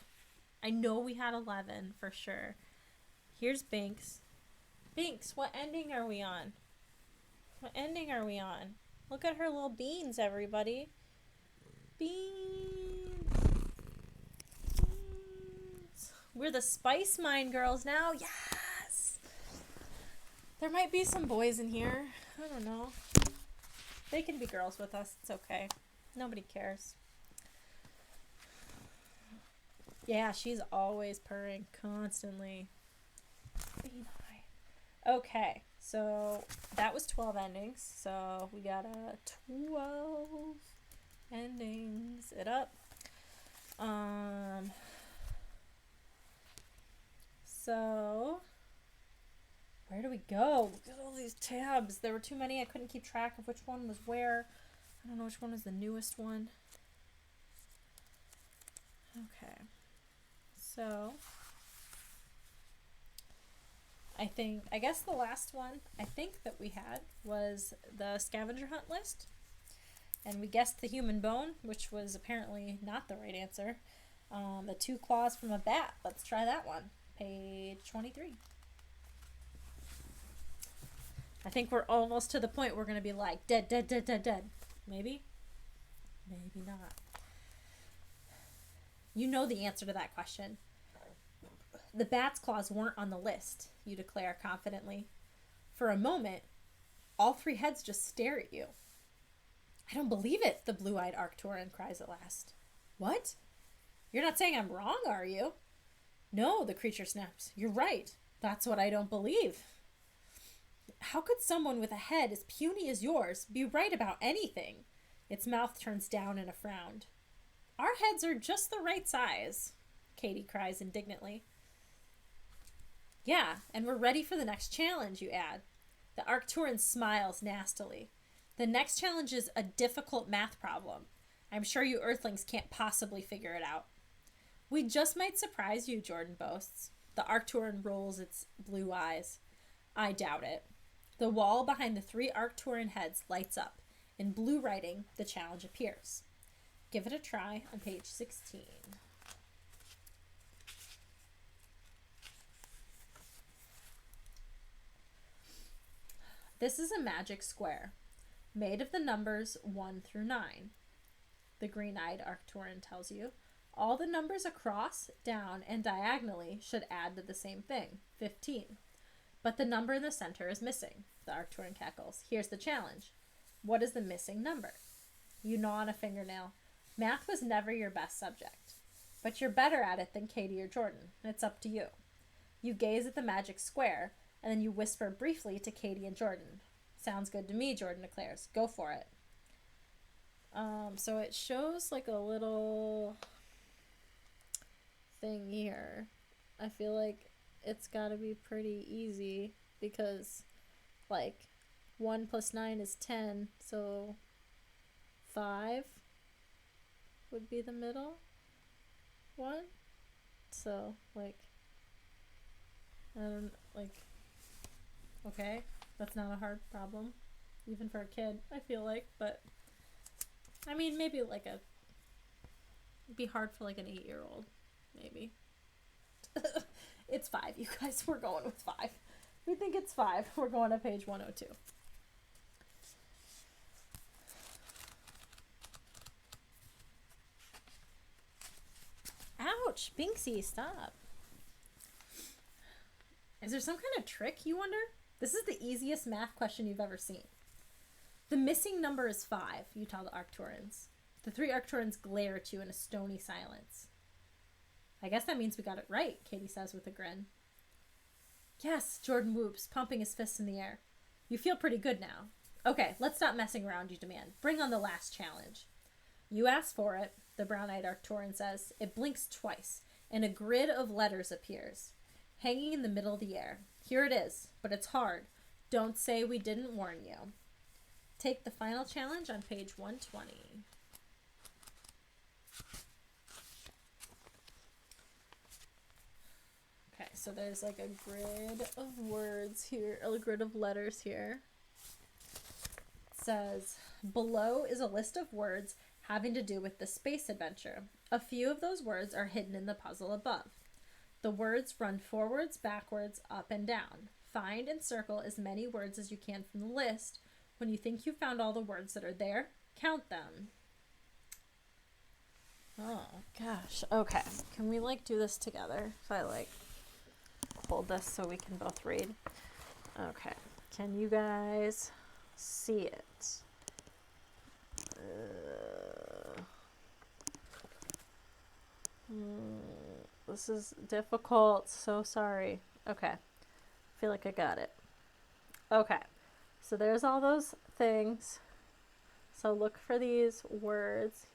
I know we had 11 for sure. Here's Binks. Binks, what ending are we on? What ending are we on? Look at her little beans, everybody. Beans. We're the Spice Mine girls now. Yes! There might be some boys in here. I don't know. They can be girls with us. It's okay. Nobody cares. Yeah, she's always purring constantly. Okay, so that was 12 endings. So we got 12 endings it up. So where do we go? Look at all these tabs. There were too many. I couldn't keep track of which one was where. I don't know which one is the newest one. Okay. So I guess the last one I think that we had was the scavenger hunt list. And we guessed the human bone, which was apparently not the right answer. The 2 claws from a bat. Let's try that one. Page 23. I think we're almost to the point we're going to be like, dead, dead, dead, dead, dead. Maybe? Maybe not. You know the answer to that question. The bat's claws weren't on the list, you declare confidently. For a moment, all 3 heads just stare at you. I don't believe it, the blue-eyed Arcturian cries at last. What? You're not saying I'm wrong, are you? No, the creature snaps. You're right. That's what I don't believe. How could someone with a head as puny as yours be right about anything? Its mouth turns down in a frown. Our heads are just the right size, Katie cries indignantly. Yeah, and we're ready for the next challenge, you add. The Arcturian smiles nastily. The next challenge is a difficult math problem. I'm sure you Earthlings can't possibly figure it out. We just might surprise you, Jordan boasts. The Arcturian rolls its blue eyes. I doubt it. The wall behind the 3 Arcturian heads lights up. In blue writing, the challenge appears. Give it a try on page 16. This is a magic square, made of the numbers 1 through 9. The green-eyed Arcturian tells you. All the numbers across, down, and diagonally should add to the same thing, 15. But the number in the center is missing, the Arcturian cackles. Here's the challenge. What is the missing number? You gnaw on a fingernail. Math was never your best subject. But you're better at it than Katie or Jordan. It's up to you. You gaze at the magic square, and then you whisper briefly to Katie and Jordan. Sounds good to me, Jordan declares. Go for it. So it shows like a little thing here. I feel like it's got to be pretty easy because like 1 plus 9 is 10, so 5 would be the middle one. So like I don't like, okay, that's not a hard problem even for a kid, I feel like, but I mean maybe like it'd be hard for like an 8-year-old maybe. It's 5, you guys. We're going with 5. We think it's 5. We're going to page 102. Ouch! Binksy, stop. Is there some kind of trick, you wonder? This is the easiest math question you've ever seen. The missing number is 5, you tell the Arcturians. The 3 Arcturians glare at you in a stony silence. I guess that means we got it right, Katie says with a grin. Yes, Jordan whoops, pumping his fists in the air. You feel pretty good now. Okay, let's stop messing around, you demand. Bring on the last challenge. You asked for it, the brown-eyed Arcturian says. It blinks twice, and a grid of letters appears, hanging in the middle of the air. Here it is, but it's hard. Don't say we didn't warn you. Take the final challenge on page 120. Okay, so there's like a grid of words here, a grid of letters here. It says, below is a list of words having to do with the space adventure. A few of those words are hidden in the puzzle above. The words run forwards, backwards, up, and down. Find and circle as many words as you can from the list. When you think you've found all the words that are there, count them. Oh, gosh. Okay. Can we, like, do this together? If I, like, hold this so we can both read. Okay. Can you guys see it? This is difficult. So sorry. Okay. I feel like I got it. Okay. So there's all those things. So look for these words.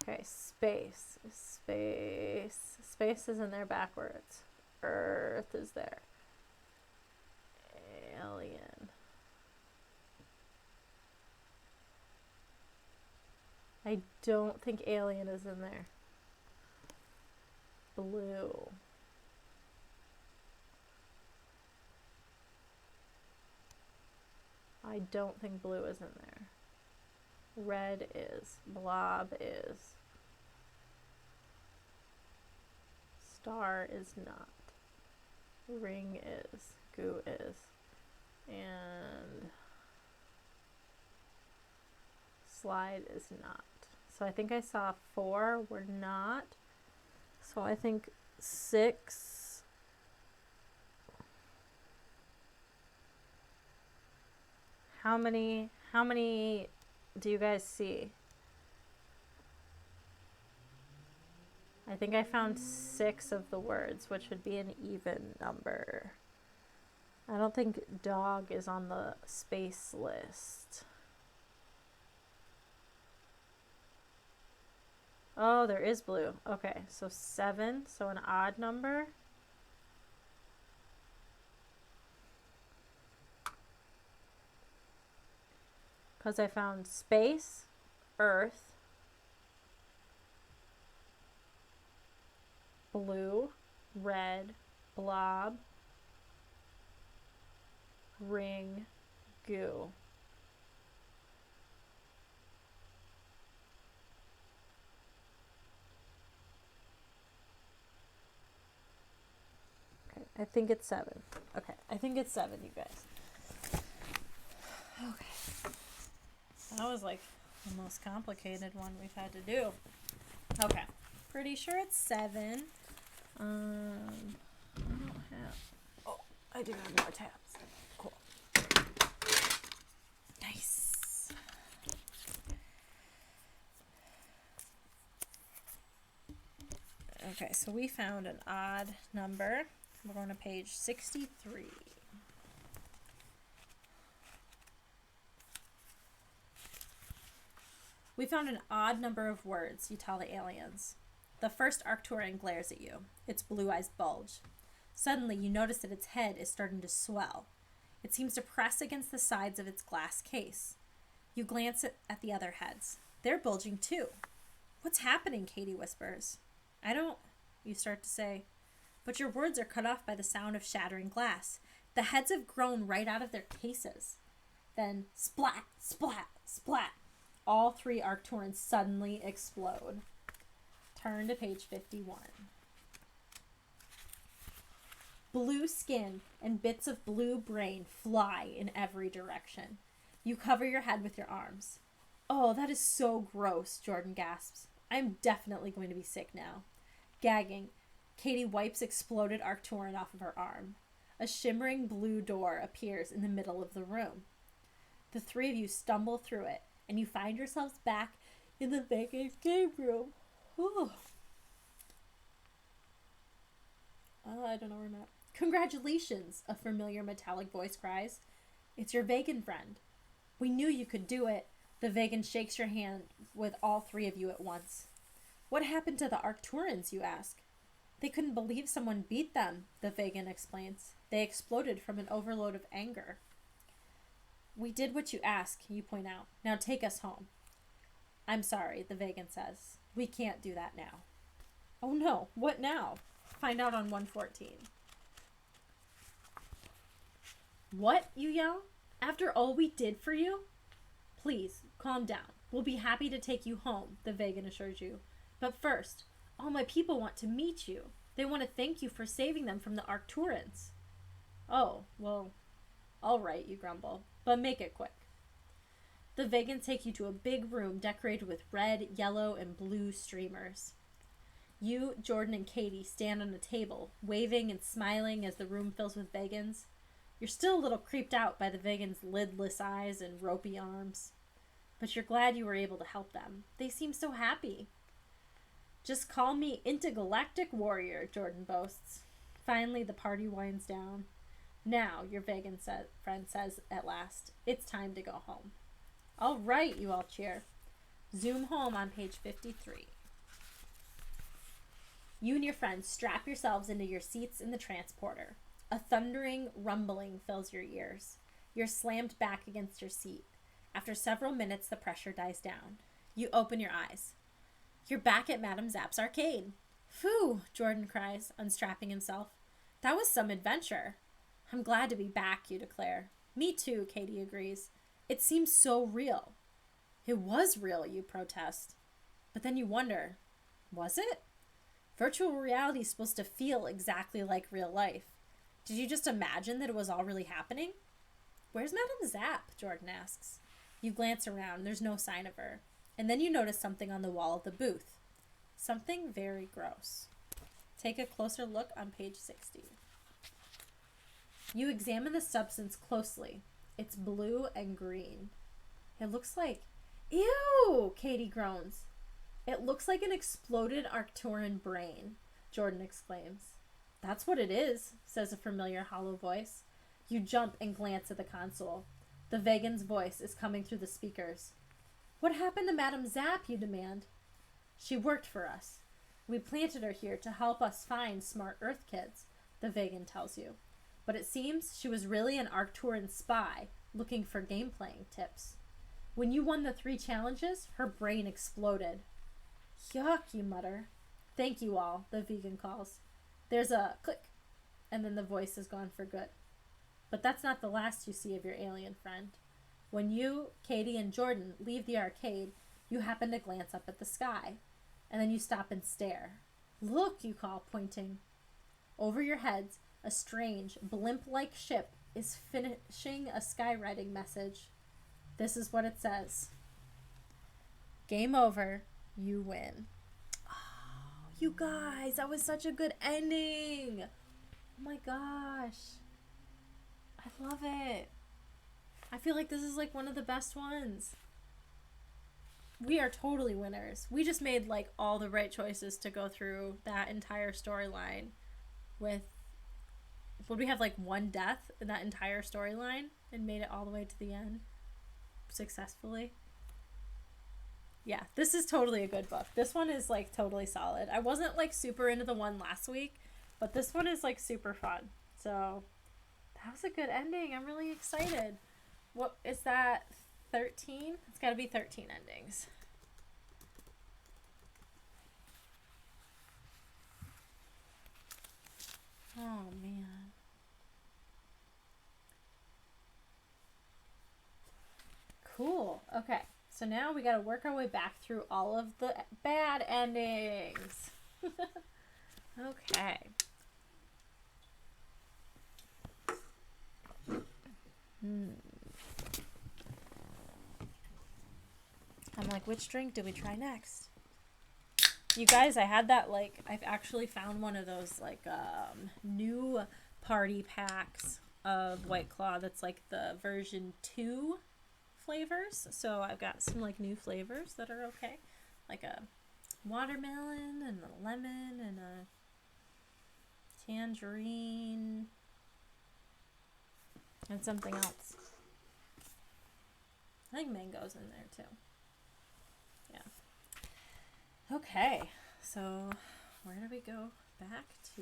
Okay, space. Space. Space is in there backwards. Earth is there. Alien. I don't think alien is in there. Blue. I don't think blue is in there. Red is. Blob is. Star is not. Ring is. Goo is. And slide is not. So I think I saw 4 were not. So I think 6. How many do you guys see? I think I found 6 of the words, which would be an even number. I don't think dog is on the space list. Oh, there is blue. Okay, so 7, so an odd number. Because I found space, earth, blue, red, blob, ring, goo. Okay, I think it's 7. Okay, I think it's 7, you guys. Okay. That was like the most complicated one we've had to do. Okay. Pretty sure it's 7. I don't have... Oh, I do have more tabs. Cool. Nice. Okay, so we found an odd number. We're going to page 63. We found an odd number of words, you tell the aliens. The first Arcturian glares at you. Its blue eyes bulge. Suddenly, you notice that its head is starting to swell. It seems to press against the sides of its glass case. You glance at the other heads. They're bulging too. What's happening? Katie whispers. I don't, you start to say. But your words are cut off by the sound of shattering glass. The heads have grown right out of their cases. Then, splat, splat, splat. All 3 Arcturians suddenly explode. Turn to page 51. Blue skin and bits of blue brain fly in every direction. You cover your head with your arms. Oh, that is so gross, Jordan gasps. I'm definitely going to be sick now. Gagging, Katie wipes exploded Arcturian off of her arm. A shimmering blue door appears in the middle of the room. The 3 of you stumble through it, and you find yourselves back in the Vegas game room. Ooh. I don't know where I'm at. Congratulations, a familiar metallic voice cries. It's your vegan friend. We knew you could do it. The vegan shakes your hand with all 3 of you at once. What happened to the Arcturians, you ask? They couldn't believe someone beat them, the vegan explains. They exploded from an overload of anger. We did what you asked, you point out. Now take us home. I'm sorry, the vegan says. We can't do that now. Oh no, what now? Find out on 114. What? You yell. After all we did for you? Please, calm down. We'll be happy to take you home, the vegan assures you. But first, all my people want to meet you. They want to thank you for saving them from the Arcturians. Oh, well, all right, you grumble, but make it quick. The vegans take you to a big room decorated with red, yellow, and blue streamers. You, Jordan, and Katie stand on a table, waving and smiling as the room fills with vegans. You're still a little creeped out by the vegans' lidless eyes and ropey arms. But you're glad you were able to help them. They seem so happy. Just call me Intergalactic Warrior, Jordan boasts. Finally, the party winds down. Now, your vegan friend says at last, it's time to go home. All right, you all cheer. Zoom home on page 53. You and your friends strap yourselves into your seats in the transporter. A thundering rumbling fills your ears. You're slammed back against your seat. After several minutes, the pressure dies down. You open your eyes. You're back at Madame Zapp's arcade. Phew, Jordan cries, unstrapping himself. That was some adventure. I'm glad to be back, you declare. Me too, Katie agrees. It seems so real. It was real, you protest. But then you wonder, was it? Virtual reality is supposed to feel exactly like real life. Did you just imagine that it was all really happening? Where's Madame Zapp? Jordan asks. You glance around. There's no sign of her. And then you notice something on the wall of the booth. Something very gross. Take a closer look on page 60. You examine the substance closely. It's blue and green. It looks like... Ew! Katie groans. It looks like an exploded Arcturian brain, Jordan exclaims. That's what it is, says a familiar hollow voice. You jump and glance at the console. The vegan's voice is coming through the speakers. What happened to Madame Zapp, you demand? She worked for us. We planted her here to help us find smart Earth kids, the vegan tells you. But it seems she was really an Arcturian spy looking for game-playing tips. When you won the 3 challenges, her brain exploded. Yuck, you mutter. Thank you all, the vegan calls. There's a click, and then the voice is gone for good. But that's not the last you see of your alien friend. When you, Katie, and Jordan leave the arcade, you happen to glance up at the sky, and then you stop and stare. Look, you call, pointing. Over your heads, a strange, blimp-like ship is finishing a skywriting message. This is what it says. Game over. You win. Oh, you guys, that was such a good ending. Oh my gosh. I love it. I feel like this is like one of the best ones. We are totally winners. We just made like all the right choices to go through that entire storyline with, would we have like one death in that entire storyline and made it all the way to the end successfully? Yeah, this is totally a good book. This one is like totally solid. I wasn't like super into the one last week, but this one is like super fun. So that was a good ending. I'm really excited. What is that? 13? It's got to be 13 endings. Oh man. Cool. Okay. So now we got to work our way back through all of the bad endings. Okay. I'm like, which drink do we try next? You guys, I had that, like, I've actually found one of those, like, new party packs of White Claw that's, like, the version 2 flavors. So I've got some, like, new flavors that are okay. Like a watermelon and a lemon and a tangerine and something else. I think mango's in there, too. Okay, so where do we go back to?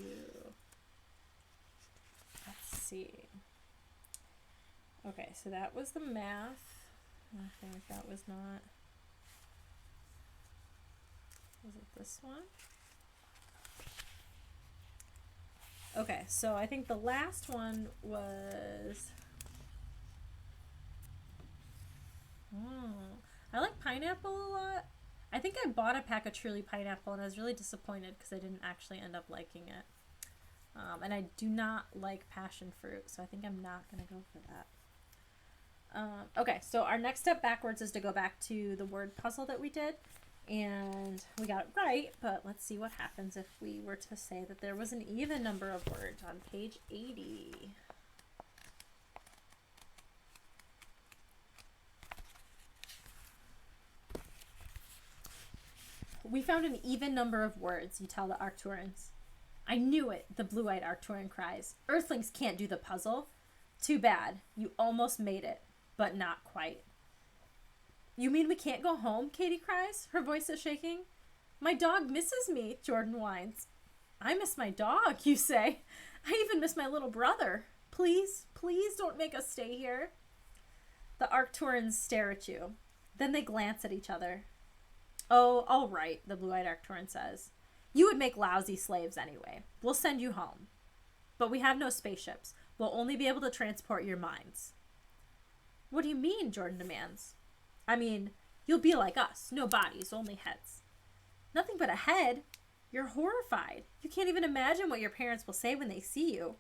Let's see. Okay, so that was the math. I think that was not. Was it this one? Okay, so I think the last one was. I like pineapple a lot. I think I bought a pack of Truly Pineapple and I was really disappointed because I didn't actually end up liking it. And I do not like passion fruit, so I think I'm not going to go for that. Okay, so our next step backwards is to go back to the word puzzle that we did. And we got it right, but let's see what happens if we were to say that there was an even number of words on page 80. We found an even number of words, you tell the Arcturians. I knew it, the blue-eyed Arcturian cries. Earthlings can't do the puzzle. Too bad. You almost made it, but not quite. You mean we can't go home? Katie cries. Her voice is shaking. My dog misses me, Jordan whines. I miss my dog, you say. I even miss my little brother. Please, please don't make us stay here. The Arcturians stare at you. Then they glance at each other. Oh, all right, the blue-eyed Arcturian says. You would make lousy slaves anyway. We'll send you home. But we have no spaceships. We'll only be able to transport your minds. What do you mean? Jordan demands. I mean, you'll be like us. No bodies, only heads. Nothing but a head? You're horrified. You can't even imagine what your parents will say when they see you.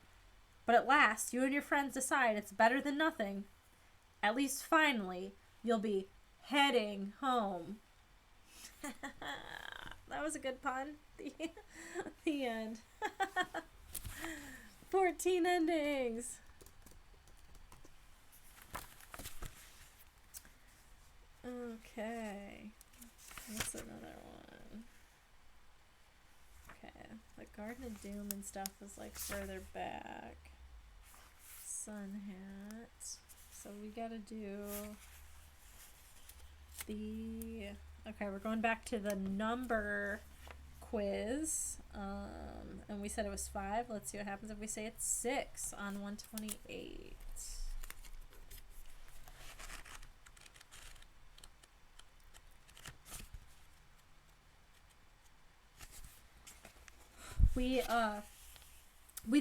But at last, you and your friends decide it's better than nothing. At least finally, you'll be heading home. That was a good pun. The end. 14 endings. Okay. What's another one? Okay. The Garden of Doom and stuff is like further back. Sun Hat. So we gotta do the... Okay, we're going back to the number quiz. And we said it was 5. Let's see what happens if we say it's 6 on 128. We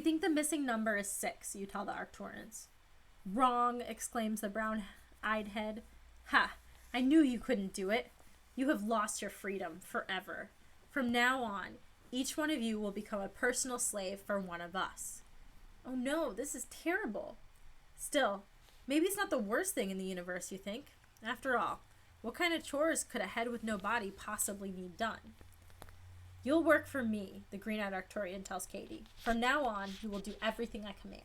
think the missing number is 6, you tell the Arcturians. Wrong, exclaims the brown-eyed head. Ha! I knew you couldn't do it. You have lost your freedom forever. From now on, each one of you will become a personal slave for one of us. Oh no, this is terrible. Still, maybe it's not the worst thing in the universe, you think? After all, what kind of chores could a head with no body possibly need done? You'll work for me, the green-eyed Arcturian tells Katie. From now on, you will do everything I command.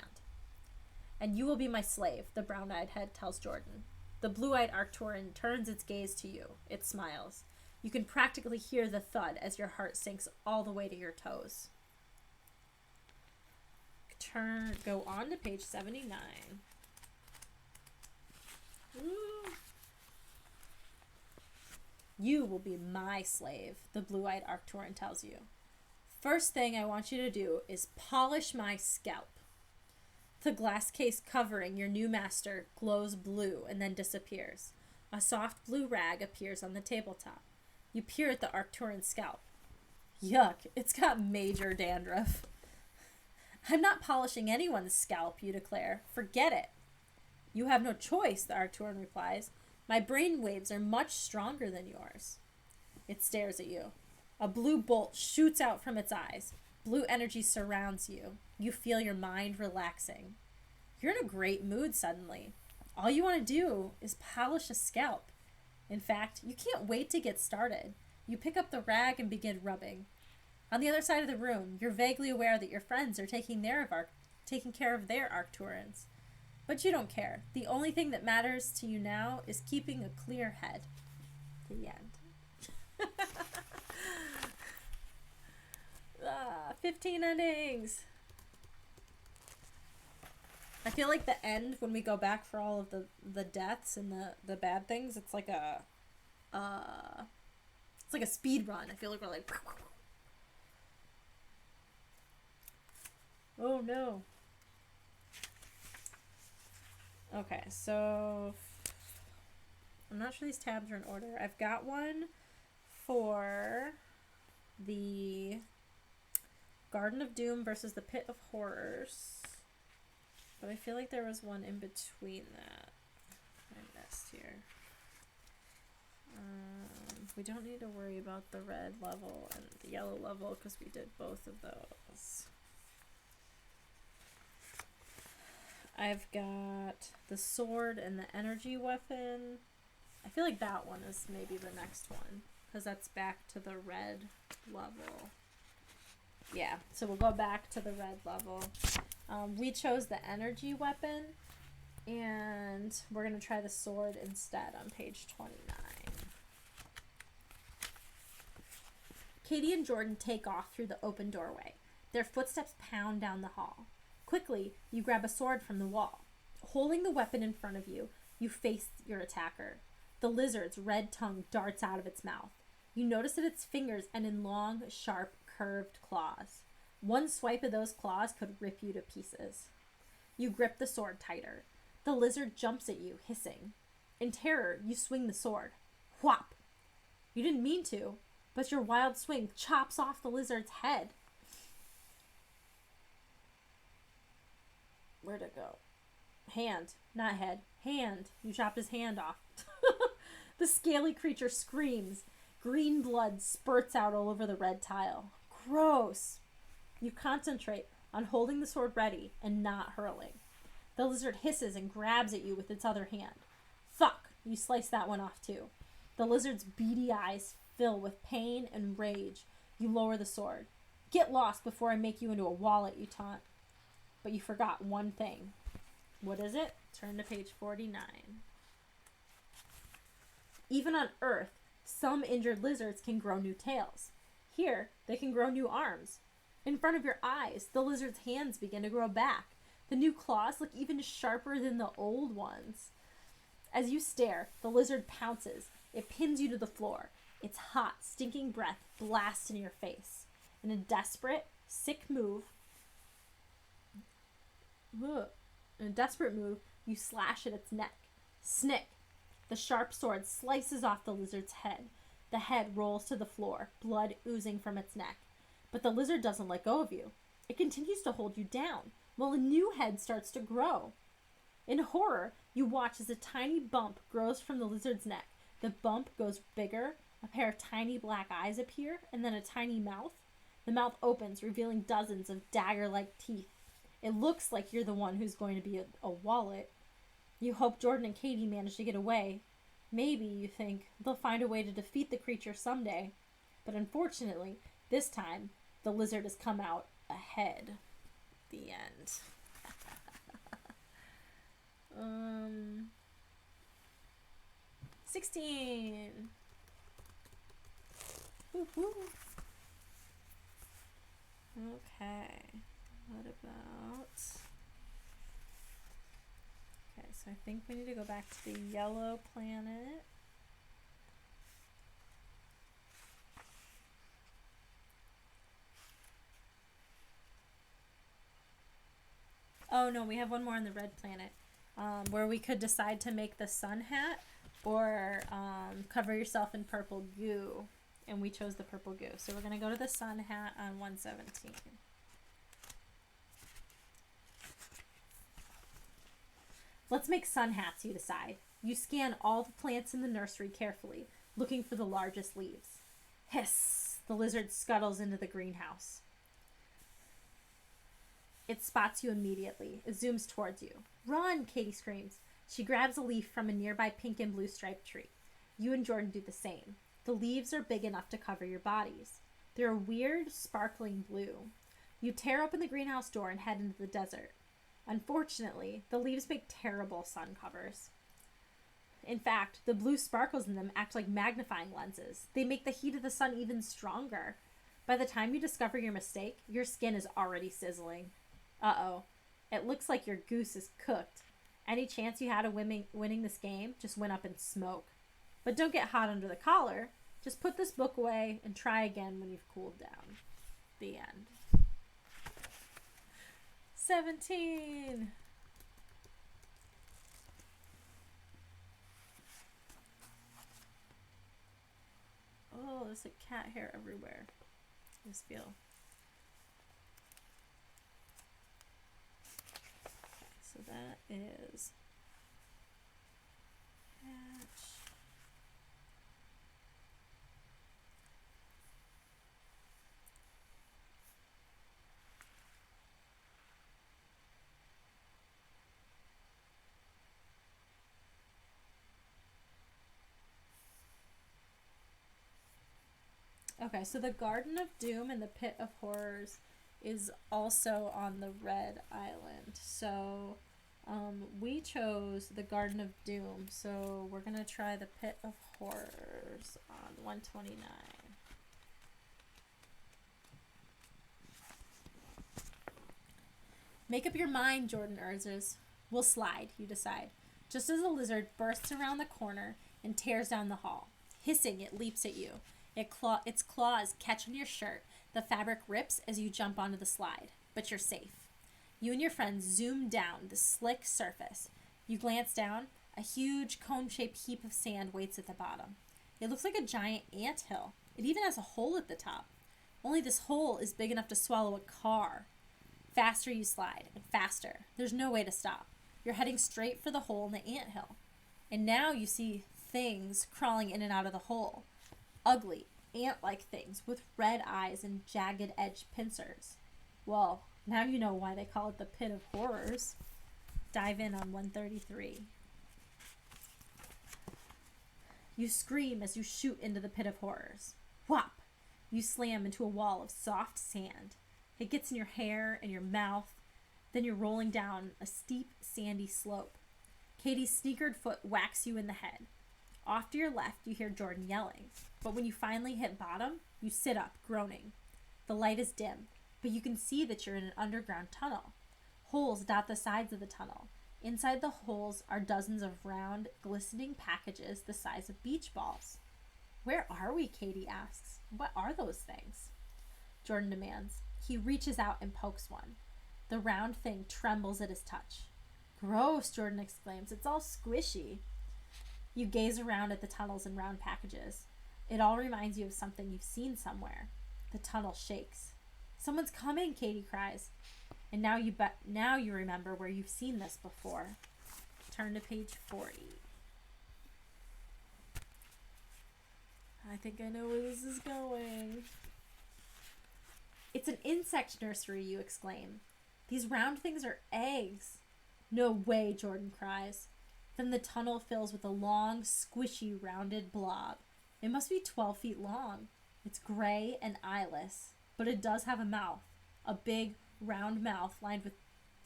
And you will be my slave, the brown-eyed head tells Jordan. The blue-eyed Arcturian turns its gaze to you. It smiles. You can practically hear the thud as your heart sinks all the way to your toes. Go on to page 79. Ooh. You will be my slave, the blue-eyed Arcturian tells you. First thing I want you to do is polish my scalp. The glass case covering your new master glows blue and then disappears. A soft blue rag appears on the tabletop. You peer at the Arcturian scalp. Yuck, it's got major dandruff. I'm not polishing anyone's scalp, you declare. Forget it. You have no choice, the Arcturian replies. My brain waves are much stronger than yours. It stares at you. A blue bolt shoots out from its eyes. Blue energy surrounds you. You feel your mind relaxing. You're in a great mood suddenly. All you want to do is polish a scalp. In fact, you can't wait to get started. You pick up the rag and begin rubbing. On the other side of the room, you're vaguely aware that your friends are taking care of their Arcturians. But you don't care. The only thing that matters to you now is keeping a clear head. The end. 15 endings. I feel like the end, when we go back for all of the deaths and the bad things, it's like a speed run. I feel like we're like, oh no. Okay, so I'm not sure these tabs are in order. I've got one for the Garden of Doom versus the Pit of Horrors. But I feel like there was one in between that I missed here. We don't need to worry about the red level and the yellow level because we did both of those. I've got the sword and the energy weapon. I feel like that one is maybe the next one because that's back to the red level. Yeah, so we'll go back to the red level. We chose the energy weapon, and we're going to try the sword instead on page 29. Katie and Jordan take off through the open doorway. Their footsteps pound down the hall. Quickly, you grab a sword from the wall. Holding the weapon in front of you, you face your attacker. The lizard's red tongue darts out of its mouth. You notice that its fingers end in long, sharp, curved claws. One swipe of those claws could rip you to pieces. You grip the sword tighter. The lizard jumps at you, hissing. In terror, you swing the sword. Whop! You didn't mean to, but your wild swing chops off the lizard's head. Where'd it go? Hand, not head. Hand. You chopped his hand off. The scaly creature screams. Green blood spurts out all over the red tile. Gross. You concentrate on holding the sword ready and not hurling. The lizard hisses and grabs at you with its other hand. Fuck! You slice that one off too. The lizard's beady eyes fill with pain and rage. You lower the sword. Get lost before I make you into a wallet, you taunt. But you forgot one thing. What is it? Turn to page 49. Even on Earth, some injured lizards can grow new tails. Here, they can grow new arms. In front of your eyes, the lizard's hands begin to grow back. The new claws look even sharper than the old ones. As you stare, the lizard pounces. It pins you to the floor. Its hot, stinking breath blasts in your face. In a desperate, sick move, you slash at its neck. Snick! The sharp sword slices off the lizard's head. The head rolls to the floor, blood oozing from its neck. But the lizard doesn't let go of you. It continues to hold you down, while a new head starts to grow. In horror, you watch as a tiny bump grows from the lizard's neck. The bump goes bigger, a pair of tiny black eyes appear, and then a tiny mouth. The mouth opens, revealing dozens of dagger-like teeth. It looks like you're the one who's going to be a wallet. You hope Jordan and Katie manage to get away. Maybe, you think, they'll find a way to defeat the creature someday. But unfortunately, this time, the lizard has come out ahead. The end. 16. Woo-hoo. Okay. What about... Okay, so I think we need to go back to the yellow planet. Oh no, we have one more on the red planet, where we could decide to make the sun hat or cover yourself in purple goo. And we chose the purple goo. So we're going to go to the sun hat on 117. Let's make sun hats, you decide. You scan all the plants in the nursery carefully, looking for the largest leaves. Hiss! The lizard scuttles into the greenhouse. It spots you immediately. It zooms towards you. Run, Katie screams. She grabs a leaf from a nearby pink and blue striped tree. You and Jordan do the same. The leaves are big enough to cover your bodies. They're a weird, sparkling blue. You tear open the greenhouse door and head into the desert. Unfortunately, the leaves make terrible sun covers. In fact, the blue sparkles in them act like magnifying lenses. They make the heat of the sun even stronger. By the time you discover your mistake, your skin is already sizzling. Uh-oh. It looks like your goose is cooked. Any chance you had of winning this game just went up in smoke. But don't get hot under the collar. Just put this book away and try again when you've cooled down. The end. 17. Oh, there's like cat hair everywhere. I just feel. Okay, so that is hatch. Okay, so the Garden of Doom and the Pit of Horrors is also on the Red Island. So we chose the Garden of Doom. So we're going to try the Pit of Horrors on 129. Make up your mind, Jordan urges. We'll slide, you decide. Just as the lizard bursts around the corner and tears down the hall. Hissing, it leaps at you. Its claws catch on your shirt. The fabric rips as you jump onto the slide, but you're safe. You and your friends zoom down the slick surface. You glance down. A huge cone-shaped heap of sand waits at the bottom. It looks like a giant anthill. It even has a hole at the top. Only this hole is big enough to swallow a car. Faster you slide, and faster. There's no way to stop. You're heading straight for the hole in the anthill. And now you see things crawling in and out of the hole. Ugly, ant-like things with red eyes and jagged-edged pincers. Well, now you know why they call it the Pit of Horrors. Dive in on 133. You scream as you shoot into the Pit of Horrors. Whop! You slam into a wall of soft sand. It gets in your hair and your mouth. Then you're rolling down a steep, sandy slope. Katie's sneakered foot whacks you in the head. Off to your left, you hear Jordan yelling. But when you finally hit bottom, you sit up, groaning. The light is dim, but you can see that you're in an underground tunnel. Holes dot the sides of the tunnel. Inside the holes are dozens of round, glistening packages the size of beach balls. Where are we? Katie asks. What are those things? Jordan demands. He reaches out and pokes one. The round thing trembles at his touch. Gross, Jordan exclaims. It's all squishy. You gaze around at the tunnels and round packages. It all reminds you of something you've seen somewhere. The tunnel shakes. Someone's coming, Katie cries. And now you remember where you've seen this before. Turn to page 40. I think I know where this is going. It's an insect nursery, you exclaim. These round things are eggs. No way, Jordan cries. Then the tunnel fills with a long, squishy, rounded blob. It must be 12 feet long. It's gray and eyeless, but it does have a mouth. A big, round mouth lined with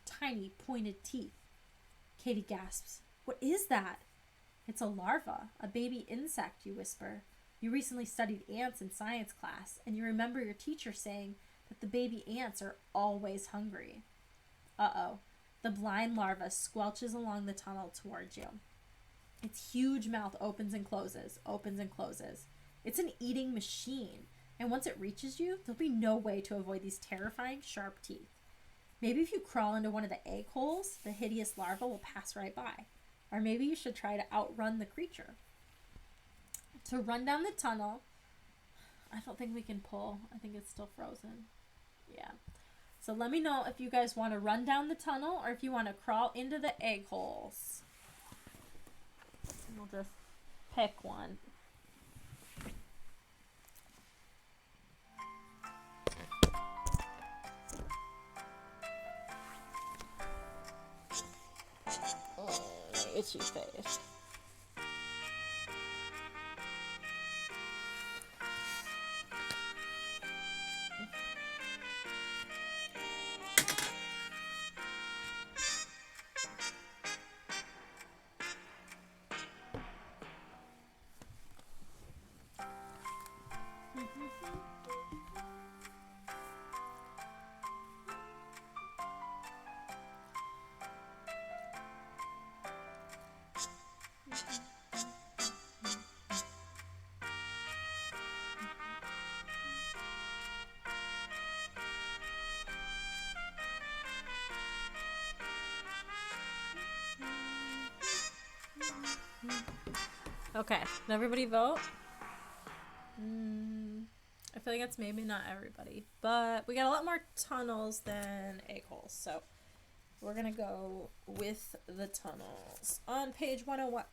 tiny, pointed teeth. Katie gasps. What is that? It's a larva, a baby insect, you whisper. You recently studied ants in science class, and you remember your teacher saying that the baby ants are always hungry. Uh-oh. The blind larva squelches along the tunnel towards you. Its huge mouth opens and closes, opens and closes. It's an eating machine, and once it reaches you, there'll be no way to avoid these terrifying, sharp teeth. Maybe if you crawl into one of the egg holes, the hideous larva will pass right by. Or maybe you should try to outrun the creature. To run down the tunnel, I don't think we can pull. I think it's still frozen. Yeah. So let me know if you guys want to run down the tunnel or if you want to crawl into the egg holes. We'll just pick one. Oh, itchy face. Okay, did everybody vote? I feel like that's maybe not everybody, but we got a lot more tunnels than egg holes, so we're gonna go with the tunnels. On page 101.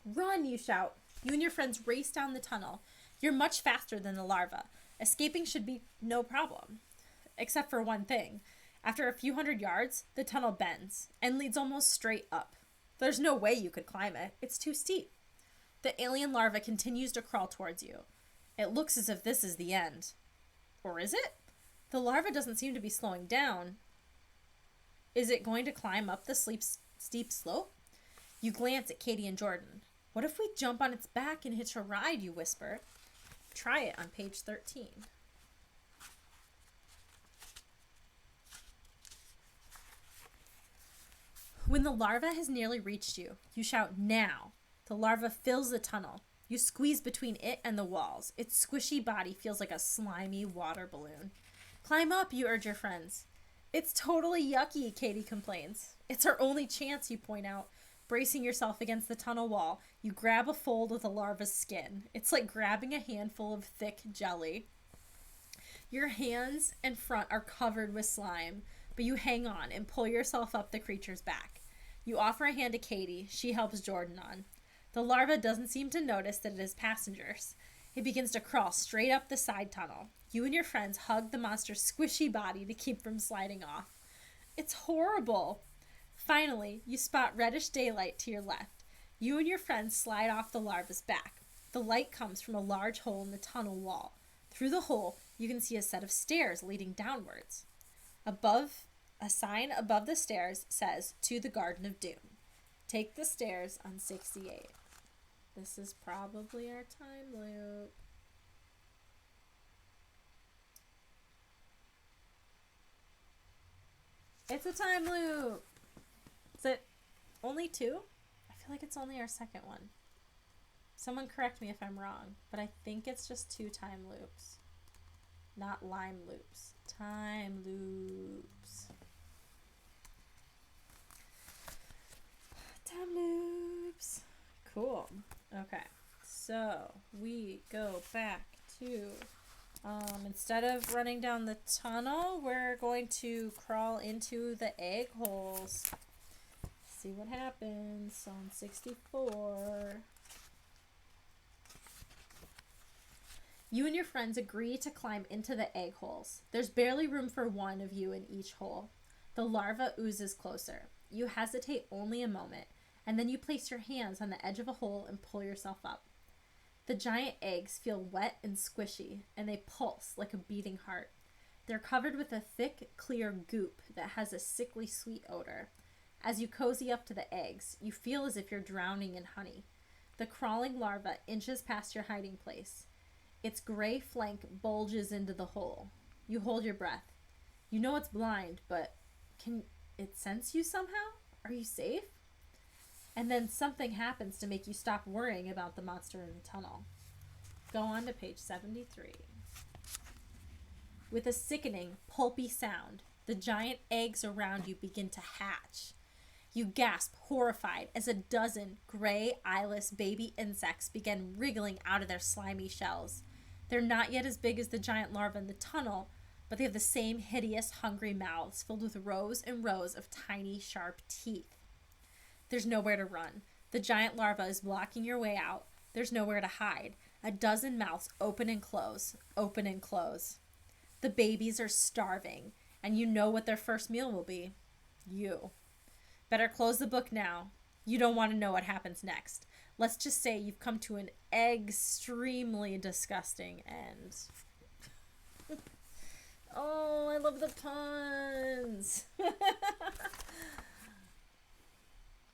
Run, you shout. You and your friends race down the tunnel. You're much faster than the larva. Escaping should be no problem, except for one thing. After a few hundred yards, the tunnel bends and leads almost straight up. There's no way you could climb it. It's too steep. The alien larva continues to crawl towards you. It looks as if this is the end. Or is it? The larva doesn't seem to be slowing down. Is it going to climb up the steep slope? You glance at Katie and Jordan. What if we jump on its back and hitch a ride, you whisper. Try it on page 13. When the larva has nearly reached you, you shout, now. The larva fills the tunnel. You squeeze between it and the walls. Its squishy body feels like a slimy water balloon. Climb up, you urge your friends. It's totally yucky, Katie complains. It's our only chance, you point out. Bracing yourself against the tunnel wall, you grab a fold of the larva's skin. It's like grabbing a handful of thick jelly. Your hands and front are covered with slime, but you hang on and pull yourself up the creature's back. You offer a hand to Katie. She helps Jordan on. The larva doesn't seem to notice that it is passengers. It begins to crawl straight up the side tunnel. You and your friends hug the monster's squishy body to keep from sliding off. It's horrible. Finally, you spot reddish daylight to your left. You and your friends slide off the larva's back. The light comes from a large hole in the tunnel wall. Through the hole, you can see a set of stairs leading downwards. A sign above the stairs says, to the Garden of Doom. Take the stairs on 68. This is probably our time loop. It's a time loop. Is it only 2? I feel like it's only our second one. Someone correct me if I'm wrong, but I think it's just 2 time loops. Not lime loops. Time loops. Time loops. Cool. Okay. So we go back to, instead of running down the tunnel, we're going to crawl into the egg holes. See what happens. Psalm 64. You and your friends agree to climb into the egg holes. There's barely room for one of you in each hole. The larva oozes closer. You hesitate only a moment, and then you place your hands on the edge of a hole and pull yourself up. The giant eggs feel wet and squishy, and they pulse like a beating heart. They're covered with a thick, clear goop that has a sickly sweet odor. As you cozy up to the eggs, you feel as if you're drowning in honey. The crawling larva inches past your hiding place. Its gray flank bulges into the hole. You hold your breath. You know it's blind, but can it sense you somehow? Are you safe? And then something happens to make you stop worrying about the monster in the tunnel. Go on to page 73. With a sickening, pulpy sound, the giant eggs around you begin to hatch. You gasp, horrified, as a dozen gray, eyeless baby insects begin wriggling out of their slimy shells. They're not yet as big as the giant larvae in the tunnel, but they have the same hideous, hungry mouths filled with rows and rows of tiny, sharp teeth. There's nowhere to run. The giant larva is blocking your way out. There's nowhere to hide. A dozen mouths open and close, open and close. The babies are starving, and you know what their first meal will be. You. Better close the book now. You don't want to know what happens next. Let's just say you've come to an extremely disgusting end. Oh, I love the puns.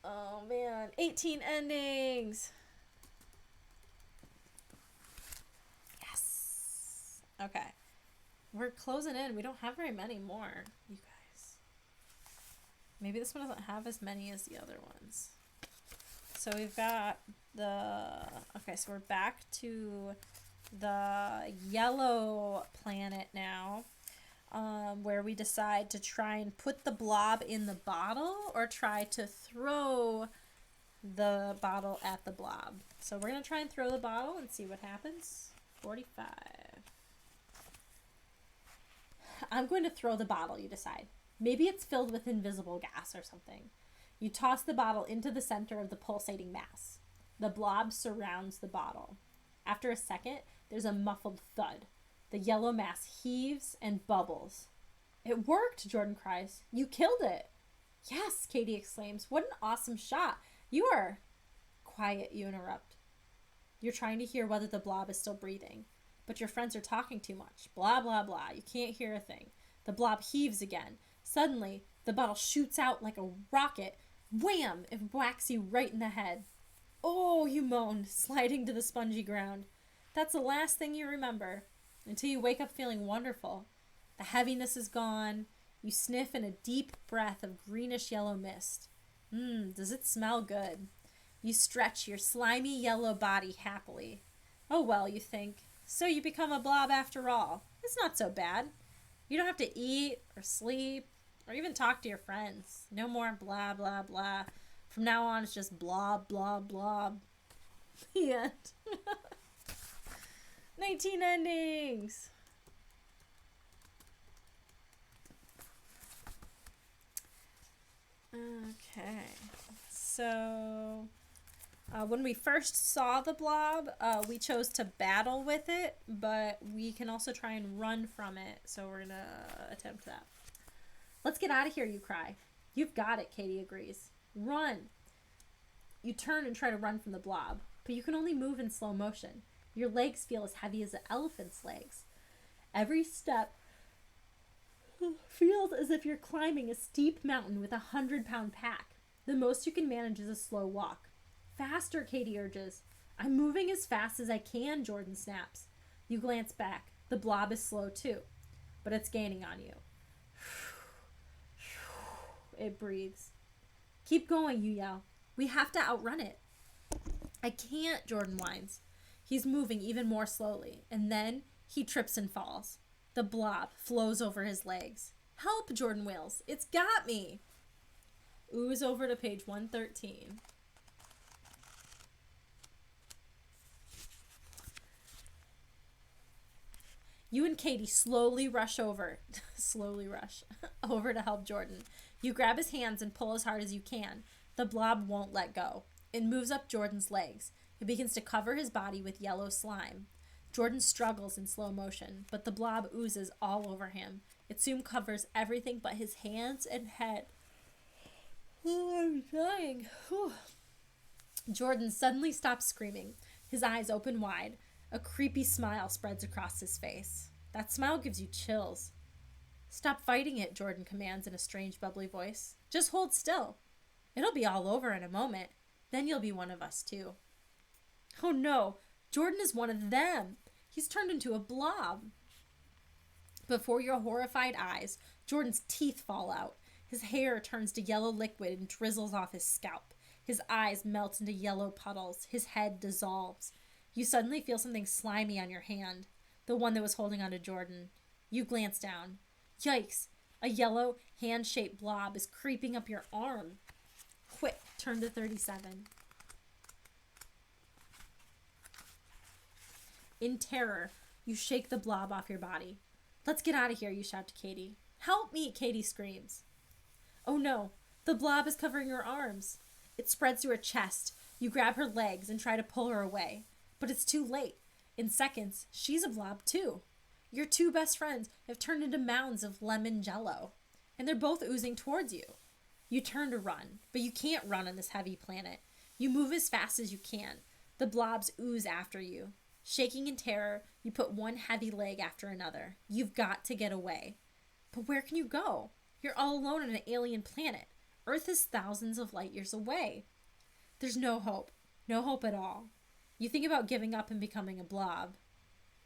Oh, man. 18 endings. Yes. Okay. We're closing in. We don't have very many more, you guys. Maybe this one doesn't have as many as the other ones. So we've got okay, so we're back to the yellow planet now, where we decide to try and put the blob in the bottle or try to throw the bottle at the blob. So we're going to try and throw the bottle and see what happens. 45. I'm going to throw the bottle, you decide. Maybe it's filled with invisible gas or something. You toss the bottle into the center of the pulsating mass. The blob surrounds the bottle. After a second, there's a muffled thud. The yellow mass heaves and bubbles. It worked, Jordan cries. You killed it. Yes, Katie exclaims. What an awesome shot. You are... Quiet, you interrupt. You're trying to hear whether the blob is still breathing. But your friends are talking too much. Blah, blah, blah. You can't hear a thing. The blob heaves again. Suddenly, the bottle shoots out like a rocket. Wham! It whacks you right in the head. Oh, you moan, sliding to the spongy ground. That's the last thing you remember, until you wake up feeling wonderful. The heaviness is gone. You sniff in a deep breath of greenish-yellow mist. Does it smell good? You stretch your slimy yellow body happily. Oh well, you think. So you become a blob after all. It's not so bad. You don't have to eat or sleep or even talk to your friends. No more blah, blah, blah. From now on, it's just blob, blob, blob. The end. 19 endings. Okay. So, when we first saw the blob, we chose to battle with it, but we can also try and run from it. So we're going to attempt that. Let's get out of here, you cry. You've got it, Katie agrees. Run. You turn and try to run from the blob, but you can only move in slow motion. Your legs feel as heavy as an elephant's legs. Every step feels as if you're climbing a steep mountain with a 100-pound pack. The most you can manage is a slow walk. Faster, Katie urges. I'm moving as fast as I can, Jordan snaps. You glance back. The blob is slow too, but it's gaining on you. It breathes. Keep going, you yell. We have to outrun it. I can't, Jordan whines. He's moving even more slowly, and then he trips and falls. The blob flows over his legs. Help, Jordan wails. It's got me. Ooze over to page 113. You and Katie slowly rush over over to help Jordan. You grab his hands and pull as hard as you can. The blob won't let go. It moves up Jordan's legs. It begins to cover his body with yellow slime. Jordan struggles in slow motion, but the blob oozes all over him. It soon covers everything but his hands and head. Oh, I'm dying. Whew. Jordan suddenly stops screaming. His eyes open wide. A creepy smile spreads across his face. That smile gives you chills. Stop fighting it, Jordan commands in a strange, bubbly voice. Just hold still. It'll be all over in a moment. Then you'll be one of us, too. Oh, no. Jordan is one of them. He's turned into a blob. Before your horrified eyes, Jordan's teeth fall out. His hair turns to yellow liquid and drizzles off his scalp. His eyes melt into yellow puddles. His head dissolves. You suddenly feel something slimy on your hand, the one that was holding onto Jordan. You glance down. Yikes! A yellow, hand-shaped blob is creeping up your arm. Quick, turn to 37. In terror, you shake the blob off your body. Let's get out of here, you shout to Katie. Help me, Katie screams. Oh no, the blob is covering her arms. It spreads to her chest. You grab her legs and try to pull her away. But it's too late. In seconds, she's a blob too. Your two best friends have turned into mounds of lemon jello, and they're both oozing towards you. You turn to run, but you can't run on this heavy planet. You move as fast as you can. The blobs ooze after you. Shaking in terror, you put one heavy leg after another. You've got to get away. But where can you go? You're all alone on an alien planet. Earth is thousands of light years away. There's no hope. No hope at all. You think about giving up and becoming a blob.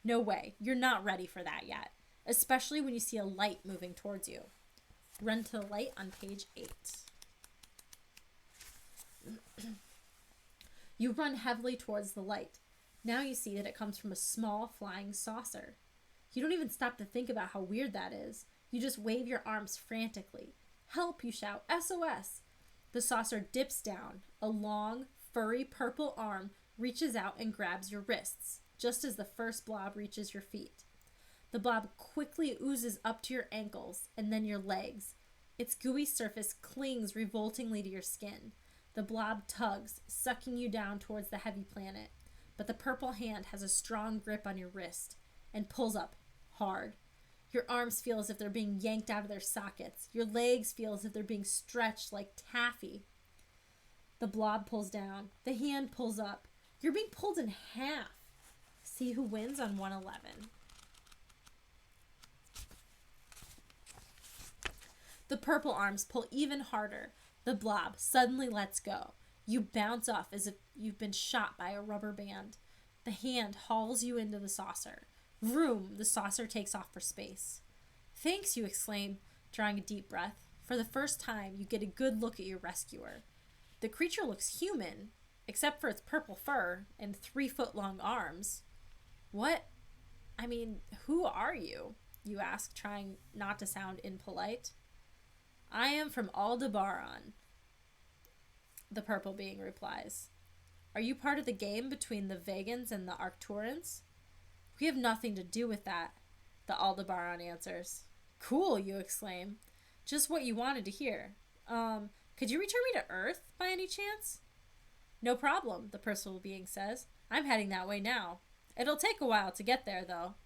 No way. You're not ready for that yet. Especially when you see a light moving towards you. Run to the light on page 8. You run heavily towards the light. Now you see that it comes from a small flying saucer. You don't even stop to think about how weird that is. You just wave your arms frantically. Help, you shout. SOS. The saucer dips down. A long, furry purple arm reaches out and grabs your wrists, just as the first blob reaches your feet. The blob quickly oozes up to your ankles and then your legs. Its gooey surface clings revoltingly to your skin. The blob tugs, sucking you down towards the heavy planet. But the purple hand has a strong grip on your wrist and pulls up hard. Your arms feel as if they're being yanked out of their sockets. Your legs feel as if they're being stretched like taffy. The blob pulls down. The hand pulls up. You're being pulled in half. See who wins on 111. The purple arms pull even harder. The blob suddenly lets go. You bounce off as if you've been shot by a rubber band. The hand hauls you into the saucer. Vroom, the saucer takes off for space. Thanks, you exclaim, drawing a deep breath. For the first time, you get a good look at your rescuer. The creature looks human, except for its purple fur and 3-foot-long arms. Who are you? You ask, trying not to sound impolite. I am from Aldebaran, the purple being replies. Are you part of the game between the Vegans and the Arcturians? We have nothing to do with that, the Aldebaran answers. Cool, you exclaim. Just what you wanted to hear. Could you return me to Earth, by any chance? No problem, the purple being says. I'm heading that way now. It'll take a while to get there, though.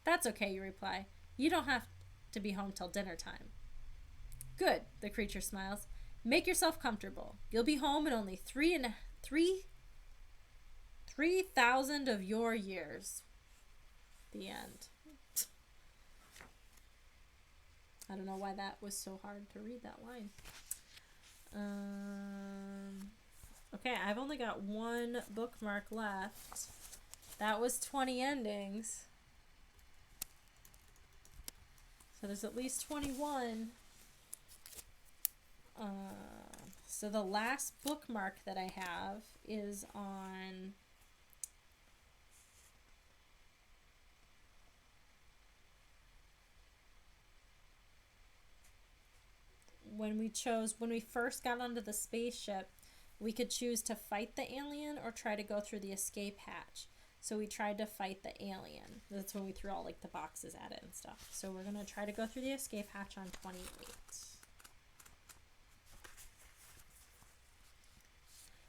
That's okay, you reply. You don't have to be home till dinner time. Good, the creature smiles. Make yourself comfortable. You'll be home in only 3,000 of your years. The end. I don't know why that was so hard to read that line. Okay, I've only got one bookmark left. That was 20 endings. So there's at least 21. So the last bookmark that I have is on when we first got onto the spaceship, we could choose to fight the alien or try to go through the escape hatch. So we tried to fight the alien. That's when we threw all like the boxes at it and stuff. So we're going to try to go through the escape hatch on 28.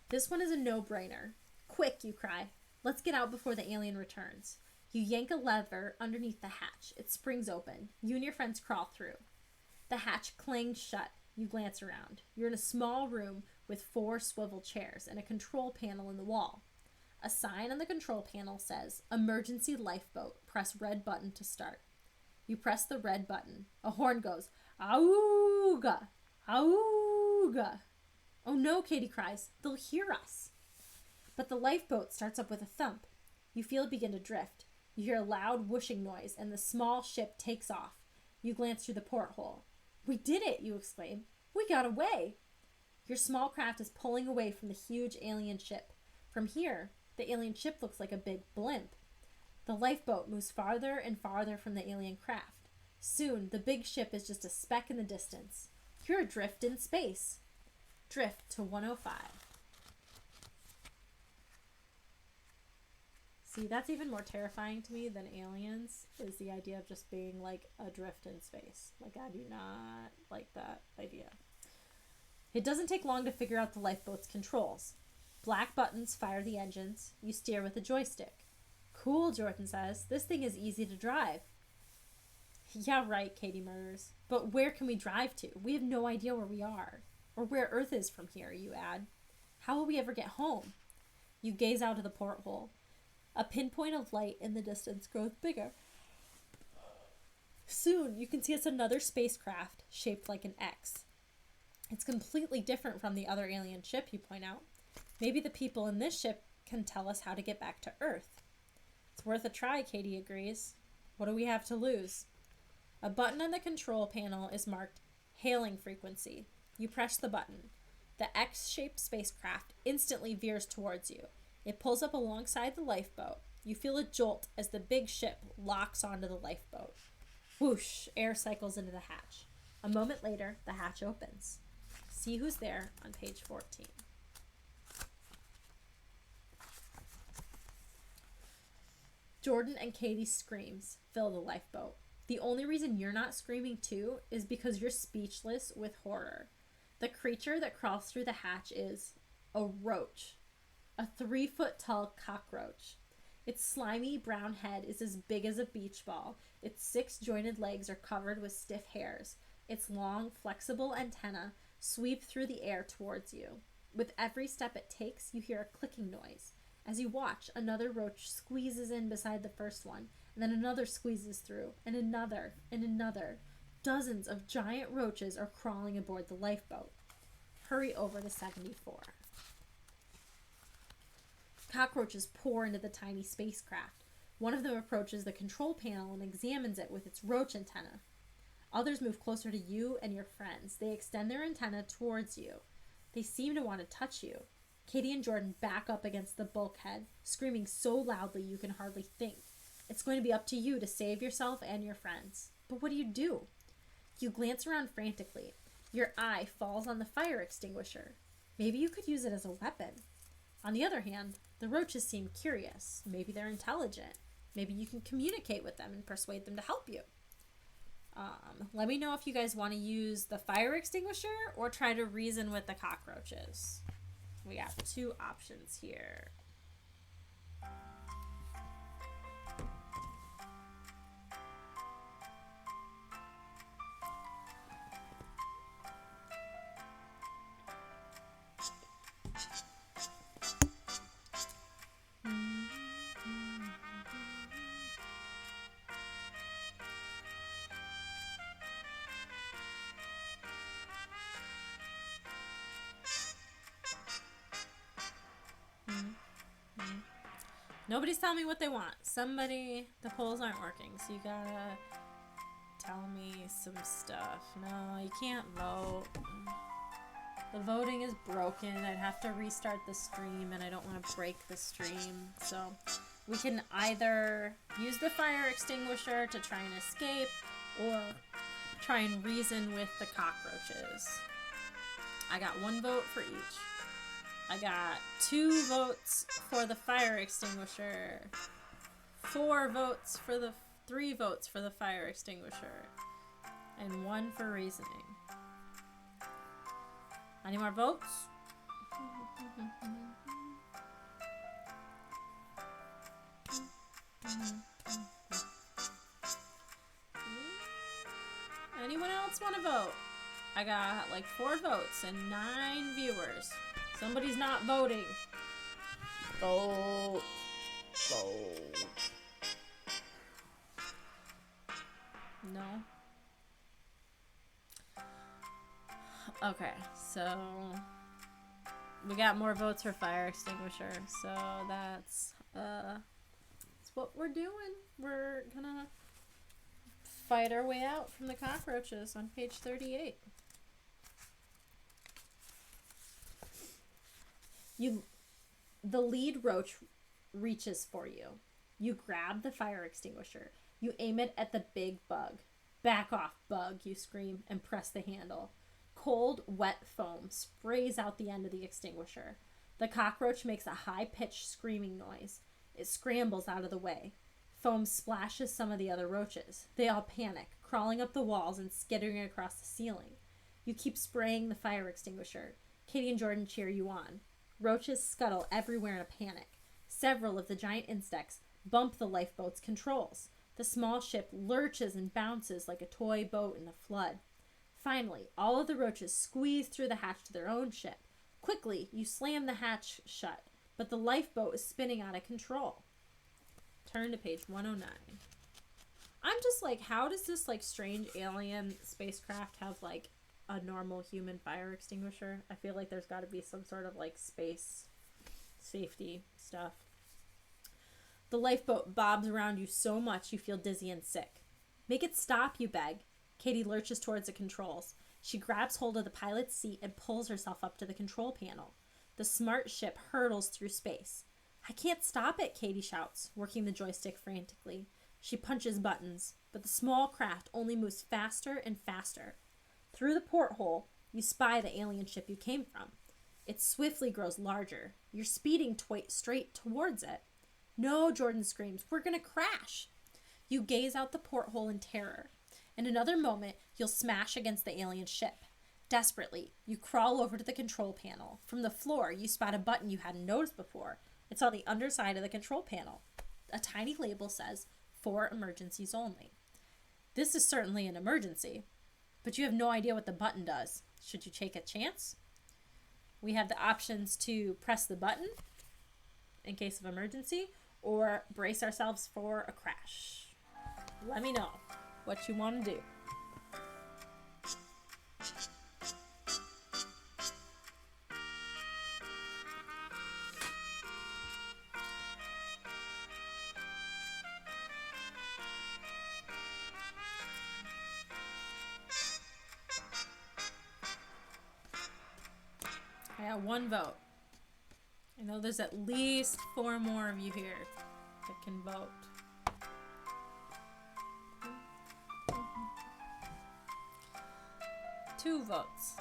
This one is a no-brainer. Quick, you cry. Let's get out before the alien returns. You yank a lever underneath the hatch. It springs open. You and your friends crawl through. The hatch clangs shut. You glance around. You're in a small room with 4 swivel chairs and a control panel in the wall. A sign on the control panel says, "Emergency lifeboat. Press red button to start." You press the red button. A horn goes, "Auga! Auga!" "Oh no," Katie cries. "They'll hear us." But the lifeboat starts up with a thump. You feel it begin to drift. You hear a loud whooshing noise, and the small ship takes off. You glance through the porthole. "We did it," you exclaim. "We got away." Your small craft is pulling away from the huge alien ship. From here, the alien ship looks like a big blimp. The lifeboat moves farther and farther from the alien craft. Soon, the big ship is just a speck in the distance. You're adrift in space. Drift to 105. See, that's even more terrifying to me than aliens, is the idea of just being like adrift in space. Like, I do not like that idea. It doesn't take long to figure out the lifeboat's controls. Black buttons fire the engines. You steer with a joystick. "Cool," Jordan says. "This thing is easy to drive." "Yeah, right," Katie murmurs. "But where can we drive to? We have no idea where we are. Or where Earth is from here," you add. "How will we ever get home?" You gaze out of the porthole. A pinpoint of light in the distance grows bigger. Soon, you can see it's another spacecraft shaped like an X. It's completely different from the other alien ship, you point out. Maybe the people in this ship can tell us how to get back to Earth. It's worth a try, Katie agrees. What do we have to lose? A button on the control panel is marked hailing frequency. You press the button. The X-shaped spacecraft instantly veers towards you. It pulls up alongside the lifeboat. You feel a jolt as the big ship locks onto the lifeboat. Whoosh, air cycles into the hatch. A moment later, the hatch opens. See who's there on page 14. Jordan and Katie's screams fill the lifeboat. The only reason you're not screaming too is because you're speechless with horror. The creature that crawls through the hatch is a roach. A 3-foot-tall cockroach. Its slimy brown head is as big as a beach ball. Its 6 jointed legs are covered with stiff hairs. Its long, flexible antennae sweep through the air towards you. With every step it takes, you hear a clicking noise. As you watch, another roach squeezes in beside the first one, and then another squeezes through, and another, and another. Dozens of giant roaches are crawling aboard the lifeboat. Hurry over to 74. Cockroaches pour into the tiny spacecraft. One of them approaches the control panel and examines it with its roach antenna. Others move closer to you and your friends. They extend their antenna towards you. They seem to want to touch you. Katie and Jordan back up against the bulkhead, screaming so loudly you can hardly think. It's going to be up to you to save yourself and your friends. But what do? You glance around frantically. Your eye falls on the fire extinguisher. Maybe you could use it as a weapon. On the other hand, the roaches seem curious. Maybe they're intelligent. Maybe you can communicate with them and persuade them to help you. Let me know if you guys want to use the fire extinguisher or try to reason with the cockroaches. We got 2 options here. Nobody's telling me what they want. The polls aren't working, so you gotta tell me some stuff. No, you can't vote. The voting is broken. I'd have to restart the stream, and I don't want to break the stream. So we can either use the fire extinguisher to try and escape, or try and reason with the cockroaches. I got 1 vote for each. I got 2 votes for the fire extinguisher. 3 votes for the fire extinguisher. And 1 for reasoning. Any more votes? Anyone else want to vote? I got like 4 votes and 9 viewers. Somebody's not voting. Vote. Vote. No? Okay, so we got more votes for fire extinguisher. So that's what we're doing. We're gonna fight our way out from the cockroaches on page 38. The lead roach reaches for you. You grab the fire extinguisher. You aim it at the big bug. Back off, bug, you scream, and press the handle. Cold, wet foam sprays out the end of the extinguisher. The cockroach makes a high-pitched screaming noise. It scrambles out of the way. Foam splashes some of the other roaches. They all panic, crawling up the walls and skittering across the ceiling. You keep spraying the fire extinguisher. Katie and Jordan cheer you on. Roaches scuttle everywhere in a panic. Several of the giant insects bump the lifeboat's controls. The small ship lurches and bounces like a toy boat in a flood. Finally, all of the roaches squeeze through the hatch to their own ship. Quickly, you slam the hatch shut, but the lifeboat is spinning out of control. Turn to page 109. I'm just like, how does this like strange alien spacecraft have like a normal human fire extinguisher? I feel like there's got to be some sort of like space safety stuff. The lifeboat bobs around you so much you feel dizzy and sick. Make it stop, you beg. Katie lurches towards the controls. She grabs hold of the pilot's seat and pulls herself up to the control panel. The smart ship hurtles through space. I can't stop it, Katie shouts, working the joystick frantically. She punches buttons, but the small craft only moves faster and faster. Through the porthole, you spy the alien ship you came from. It swiftly grows larger. You're speeding straight towards it. No, Jordan screams, we're gonna crash. You gaze out the porthole in terror. In another moment, you'll smash against the alien ship. Desperately, you crawl over to the control panel. From the floor, you spot a button you hadn't noticed before. It's on the underside of the control panel. A tiny label says, "For emergencies only." This is certainly an emergency, but you have no idea what the button does. Should you take a chance? We have the options to press the button in case of emergency or brace ourselves for a crash. Let me know what you want to do. I got 1 vote. I know there's at least 4 more of you here that can vote. Two votes.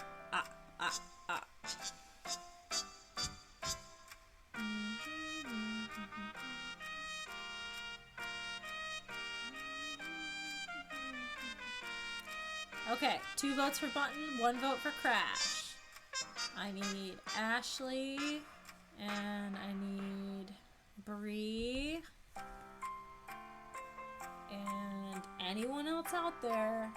Okay, 2 votes for button, 1 vote for crash. I need Ashley, and I need Bree, and anyone else out there.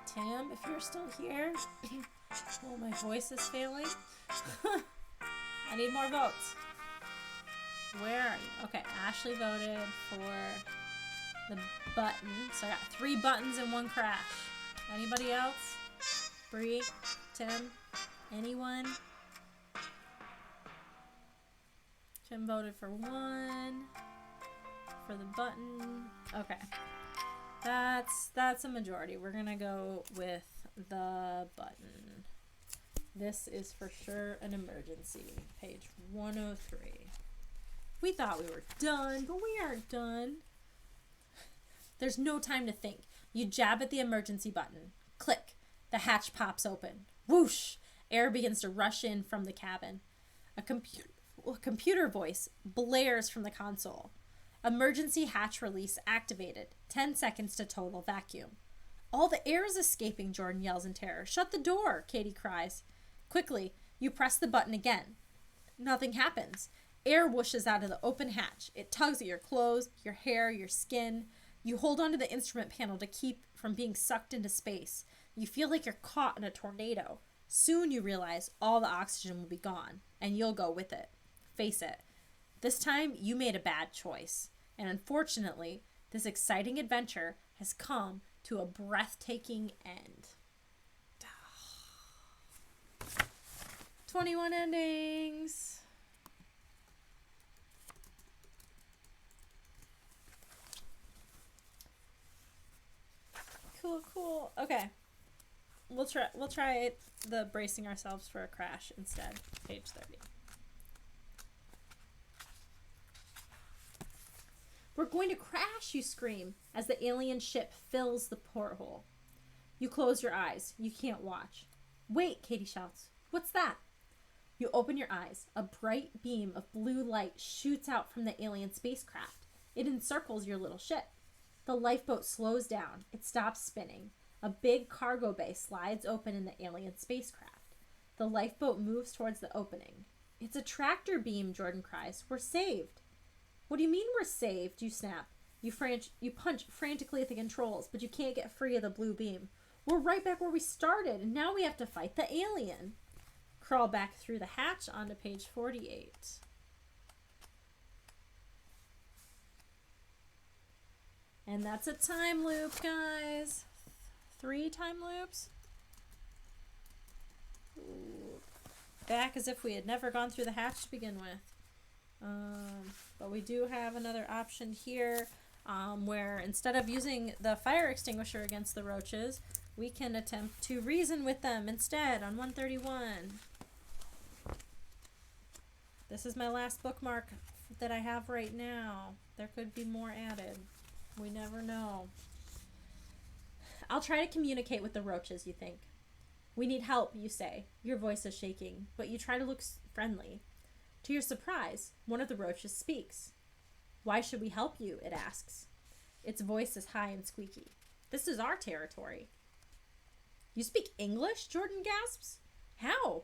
Tim, if you're still here. Oh, my voice is failing. I need more votes. Where are you? Okay, Ashley voted for the button. So I got 3 buttons and 1 crash. Anybody else? Bree? Tim? Anyone? Tim voted for 1. For the button. Okay. That's a majority. We're gonna go with the button. This is for sure an emergency. Page 103. We thought we were done, but we aren't done. There's no time to think. You jab at the emergency button. Click. The hatch pops open. Whoosh! Air begins to rush in from the cabin. A computer voice blares from the console. Emergency hatch release activated. 10 seconds to total vacuum. All the air is escaping, Jordan yells in terror. Shut the door, Katie cries. Quickly, you press the button again. Nothing happens. Air whooshes out of the open hatch. It tugs at your clothes, your hair, your skin. You hold onto the instrument panel to keep from being sucked into space. You feel like you're caught in a tornado. Soon you realize all the oxygen will be gone, and you'll go with it. Face it. This time, you made a bad choice. And unfortunately, this exciting adventure has come to a breathtaking end. 21 endings. Cool. Okay. We'll try the bracing ourselves for a crash instead. Page 30. We're going to crash, you scream, as the alien ship fills the porthole. You close your eyes. You can't watch. Wait, Katie shouts. What's that? You open your eyes. A bright beam of blue light shoots out from the alien spacecraft. It encircles your little ship. The lifeboat slows down. It stops spinning. A big cargo bay slides open in the alien spacecraft. The lifeboat moves towards the opening. It's a tractor beam, Jordan cries. We're saved. What do you mean we're saved? You snap. You punch frantically at the controls, but you can't get free of the blue beam. We're right back where we started, and now we have to fight the alien. Crawl back through the hatch onto page 48. And that's a time loop, guys. 3 time loops. Ooh. Back as if we had never gone through the hatch to begin with. But we do have another option here where instead of using the fire extinguisher against the roaches, we can attempt to reason with them instead on 131. This is my last bookmark that I have right now. There could be more added. We never know. I'll try to communicate with the roaches, you think. We need help, you say. Your voice is shaking, but you try to look friendly. To your surprise, one of the roaches speaks. Why should we help you? It asks. Its voice is high and squeaky. This is our territory. You speak English? Jordan gasps. How?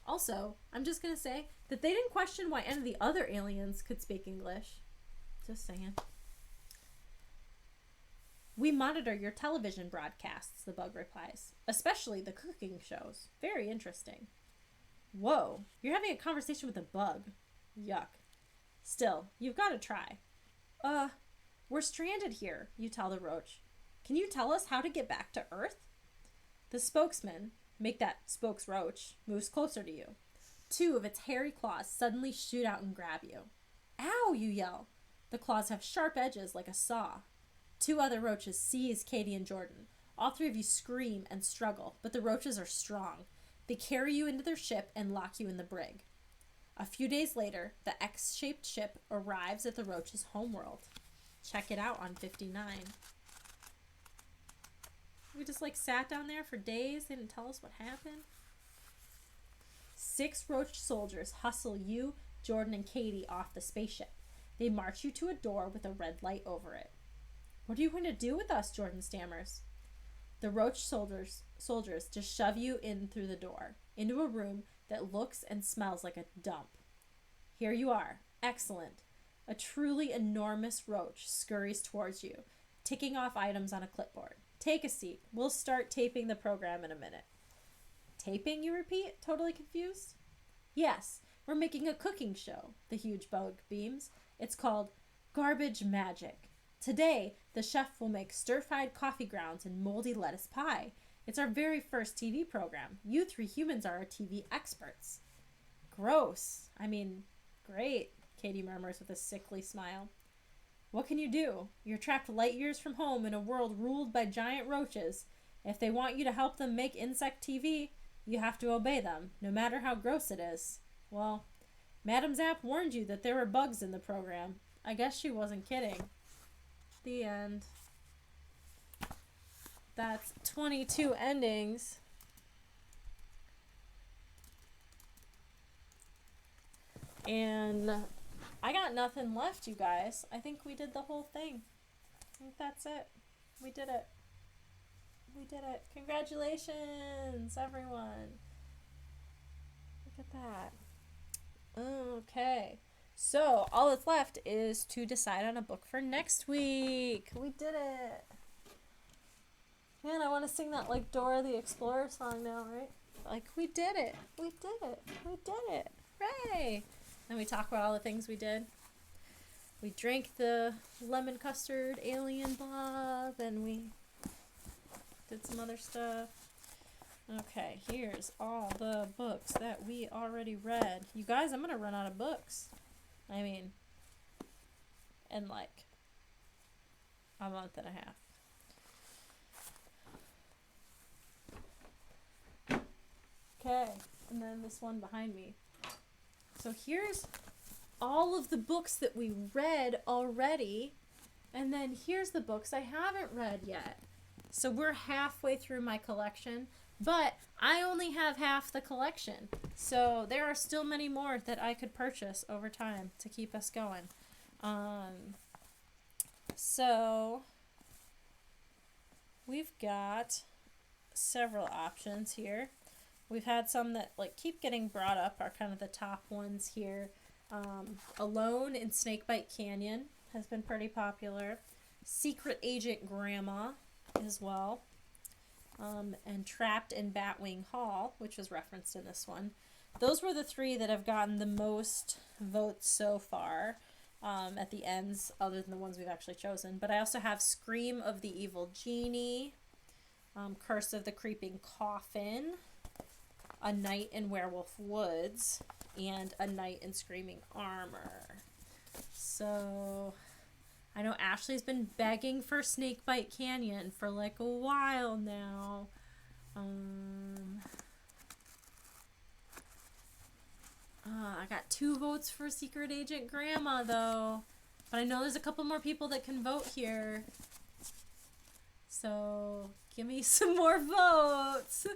Also, I'm just going to say that they didn't question why any of the other aliens could speak English. Just saying. We monitor your television broadcasts, the bug replies. Especially the cooking shows. Very interesting. Whoa, you're having a conversation with a bug. Yuck. Still, you've got to try. We're stranded here, you tell the roach. Can you tell us how to get back to Earth? The spokesman, make that spokes roach, moves closer to you. 2 of its hairy claws suddenly shoot out and grab you. Ow, you yell. The claws have sharp edges like a saw. 2 other roaches seize Katie and Jordan. All 3 of you scream and struggle, but the roaches are strong. They carry you into their ship and lock you in the brig. A few days later, the X-shaped ship arrives at the roaches' homeworld. Check it out on 59. We just sat down there for days. They didn't tell us what happened. 6 roach soldiers hustle you, Jordan, and Katie off the spaceship. They march you to a door with a red light over it. What are you going to do with us? Jordan stammers. The roach soldiers just shove you in through the door, into a room that looks and smells like a dump. Here you are. Excellent. A truly enormous roach scurries towards you, ticking off items on a clipboard. Take a seat. We'll start taping the program in a minute. Taping, you repeat, totally confused? Yes, we're making a cooking show, the huge bug beams. It's called Garbage Magic. Today, the chef will make stir-fried coffee grounds and moldy lettuce pie. It's our very first TV program. You 3 humans are our TV experts. Gross. I mean, great, Katie murmurs with a sickly smile. What can you do? You're trapped light years from home in a world ruled by giant roaches. If they want you to help them make insect TV, you have to obey them, no matter how gross it is. Well, Madame Zapp warned you that there were bugs in the program. I guess she wasn't kidding. The end. That's 22 endings. And I got nothing left, you guys. I think we did the whole thing. I think that's it. We did it. We did it. Congratulations, everyone. Look at that. Okay. So, all that's left is to decide on a book for next week. We did it. Man, I want to sing that like Dora the Explorer song now, right? Like, we did it. We did it. We did it. Hooray! Then we talk about all the things we did. We drank the lemon custard alien blob, and we did some other stuff. Okay, here's all the books that we already read. You guys, I'm gonna run out of books. I mean, in like a month and a half. Okay, and then this one behind me. So here's all of the books that we read already, and then here's the books I haven't read yet. So we're halfway through my collection, but I only have half the collection. So there are still many more that I could purchase over time to keep us going. So we've got several options here. We've had some that like keep getting brought up, are kind of the top ones here. Alone in Snakebite Canyon has been pretty popular. Secret Agent Grandma as well. And Trapped in Batwing Hall, which was referenced in this one. Those were the three that have gotten the most votes so far at the ends, other than the ones we've actually chosen. But I also have Scream of the Evil Genie, Curse of the Creeping Coffin, A Night in Werewolf Woods, and A Night in Screaming Armor. So I know Ashley's been begging for Snakebite Canyon for like a while now. I got 2 votes for Secret Agent Grandma though, but I know there's a couple more people that can vote here. So give me some more votes.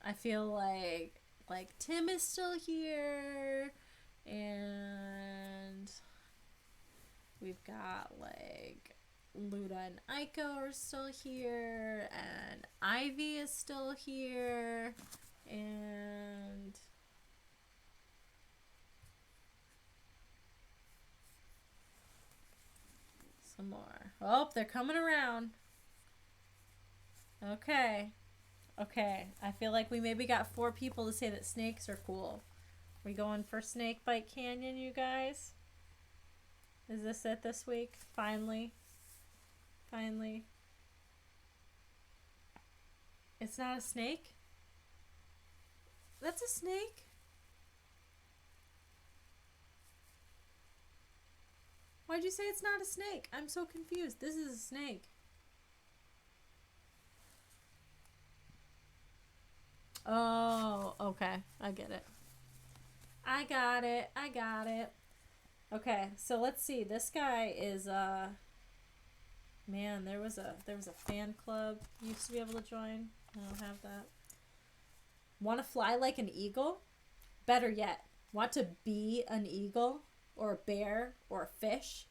I feel like Tim is still here, and we've got like Luda and Aiko are still here, and Ivy is still here, and some more. Oh, they're coming around. Okay. Okay, I feel like we maybe got 4 people to say that snakes are cool. We going for Snakebite Canyon, you guys? Is this it this week? Finally? Finally? It's not a snake? That's a snake? Why'd you say it's not a snake? I'm so confused. This is a snake. Oh, okay. I get it. I got it. I got it. Okay, so let's see. This guy is man, there was a fan club you used to be able to join. I don't have that. Want to fly like an eagle? Better yet, want to be an eagle or a bear or a fish?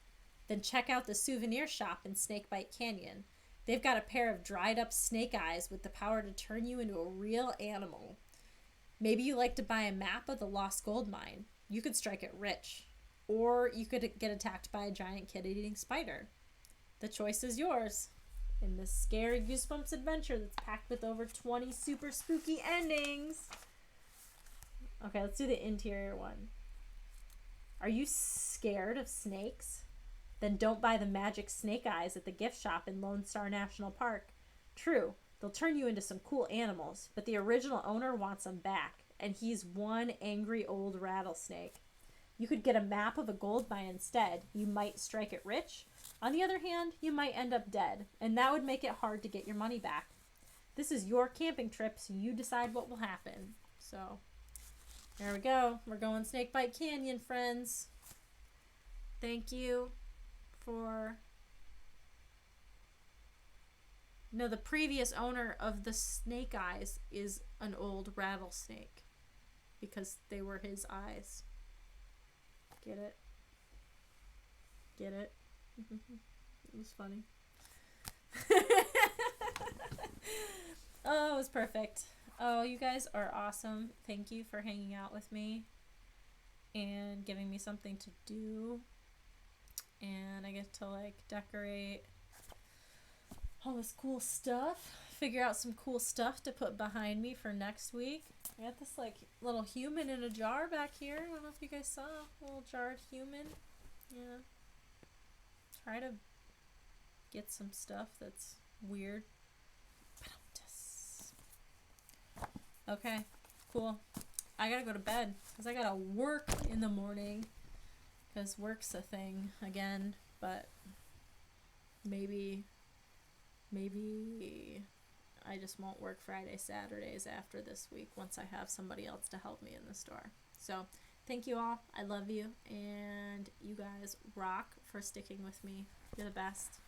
Then check out the souvenir shop in Snakebite Canyon. They've got a pair of dried up snake eyes with the power to turn you into a real animal. Maybe you like to buy a map of the lost gold mine. You could strike it rich. Or you could get attacked by a giant kid-eating spider. The choice is yours in this scary Goosebumps adventure that's packed with over 20 super spooky endings. Okay, let's do the interior one. Are you scared of snakes? Then don't buy the magic snake eyes at the gift shop in Lone Star National Park. True, they'll turn you into some cool animals, but the original owner wants them back, and he's one angry old rattlesnake. You could get a map of a gold mine instead. You might strike it rich. On the other hand, you might end up dead, and that would make it hard to get your money back. This is your camping trip, so you decide what will happen. So, There we go. We're going Snakebite Canyon, friends. Thank you for... No, the previous owner of the snake eyes is an old rattlesnake. Because they were his eyes. Get it? Get it? It was funny. Oh, it was perfect. Oh, you guys are awesome. Thank you for hanging out with me and giving me something to do. And I get to like decorate all this cool stuff. Figure out some cool stuff to put behind me for next week. I got this like little human in a jar back here. I don't know if you guys saw a little jarred human. Yeah. Try to get some stuff that's weird. Okay, cool. I gotta go to bed because I gotta work in the morning because work's a thing again, but maybe I just won't work Friday, Saturdays after this week once I have somebody else to help me in the store. So thank you all. I love you, and you guys rock for sticking with me. You're the best.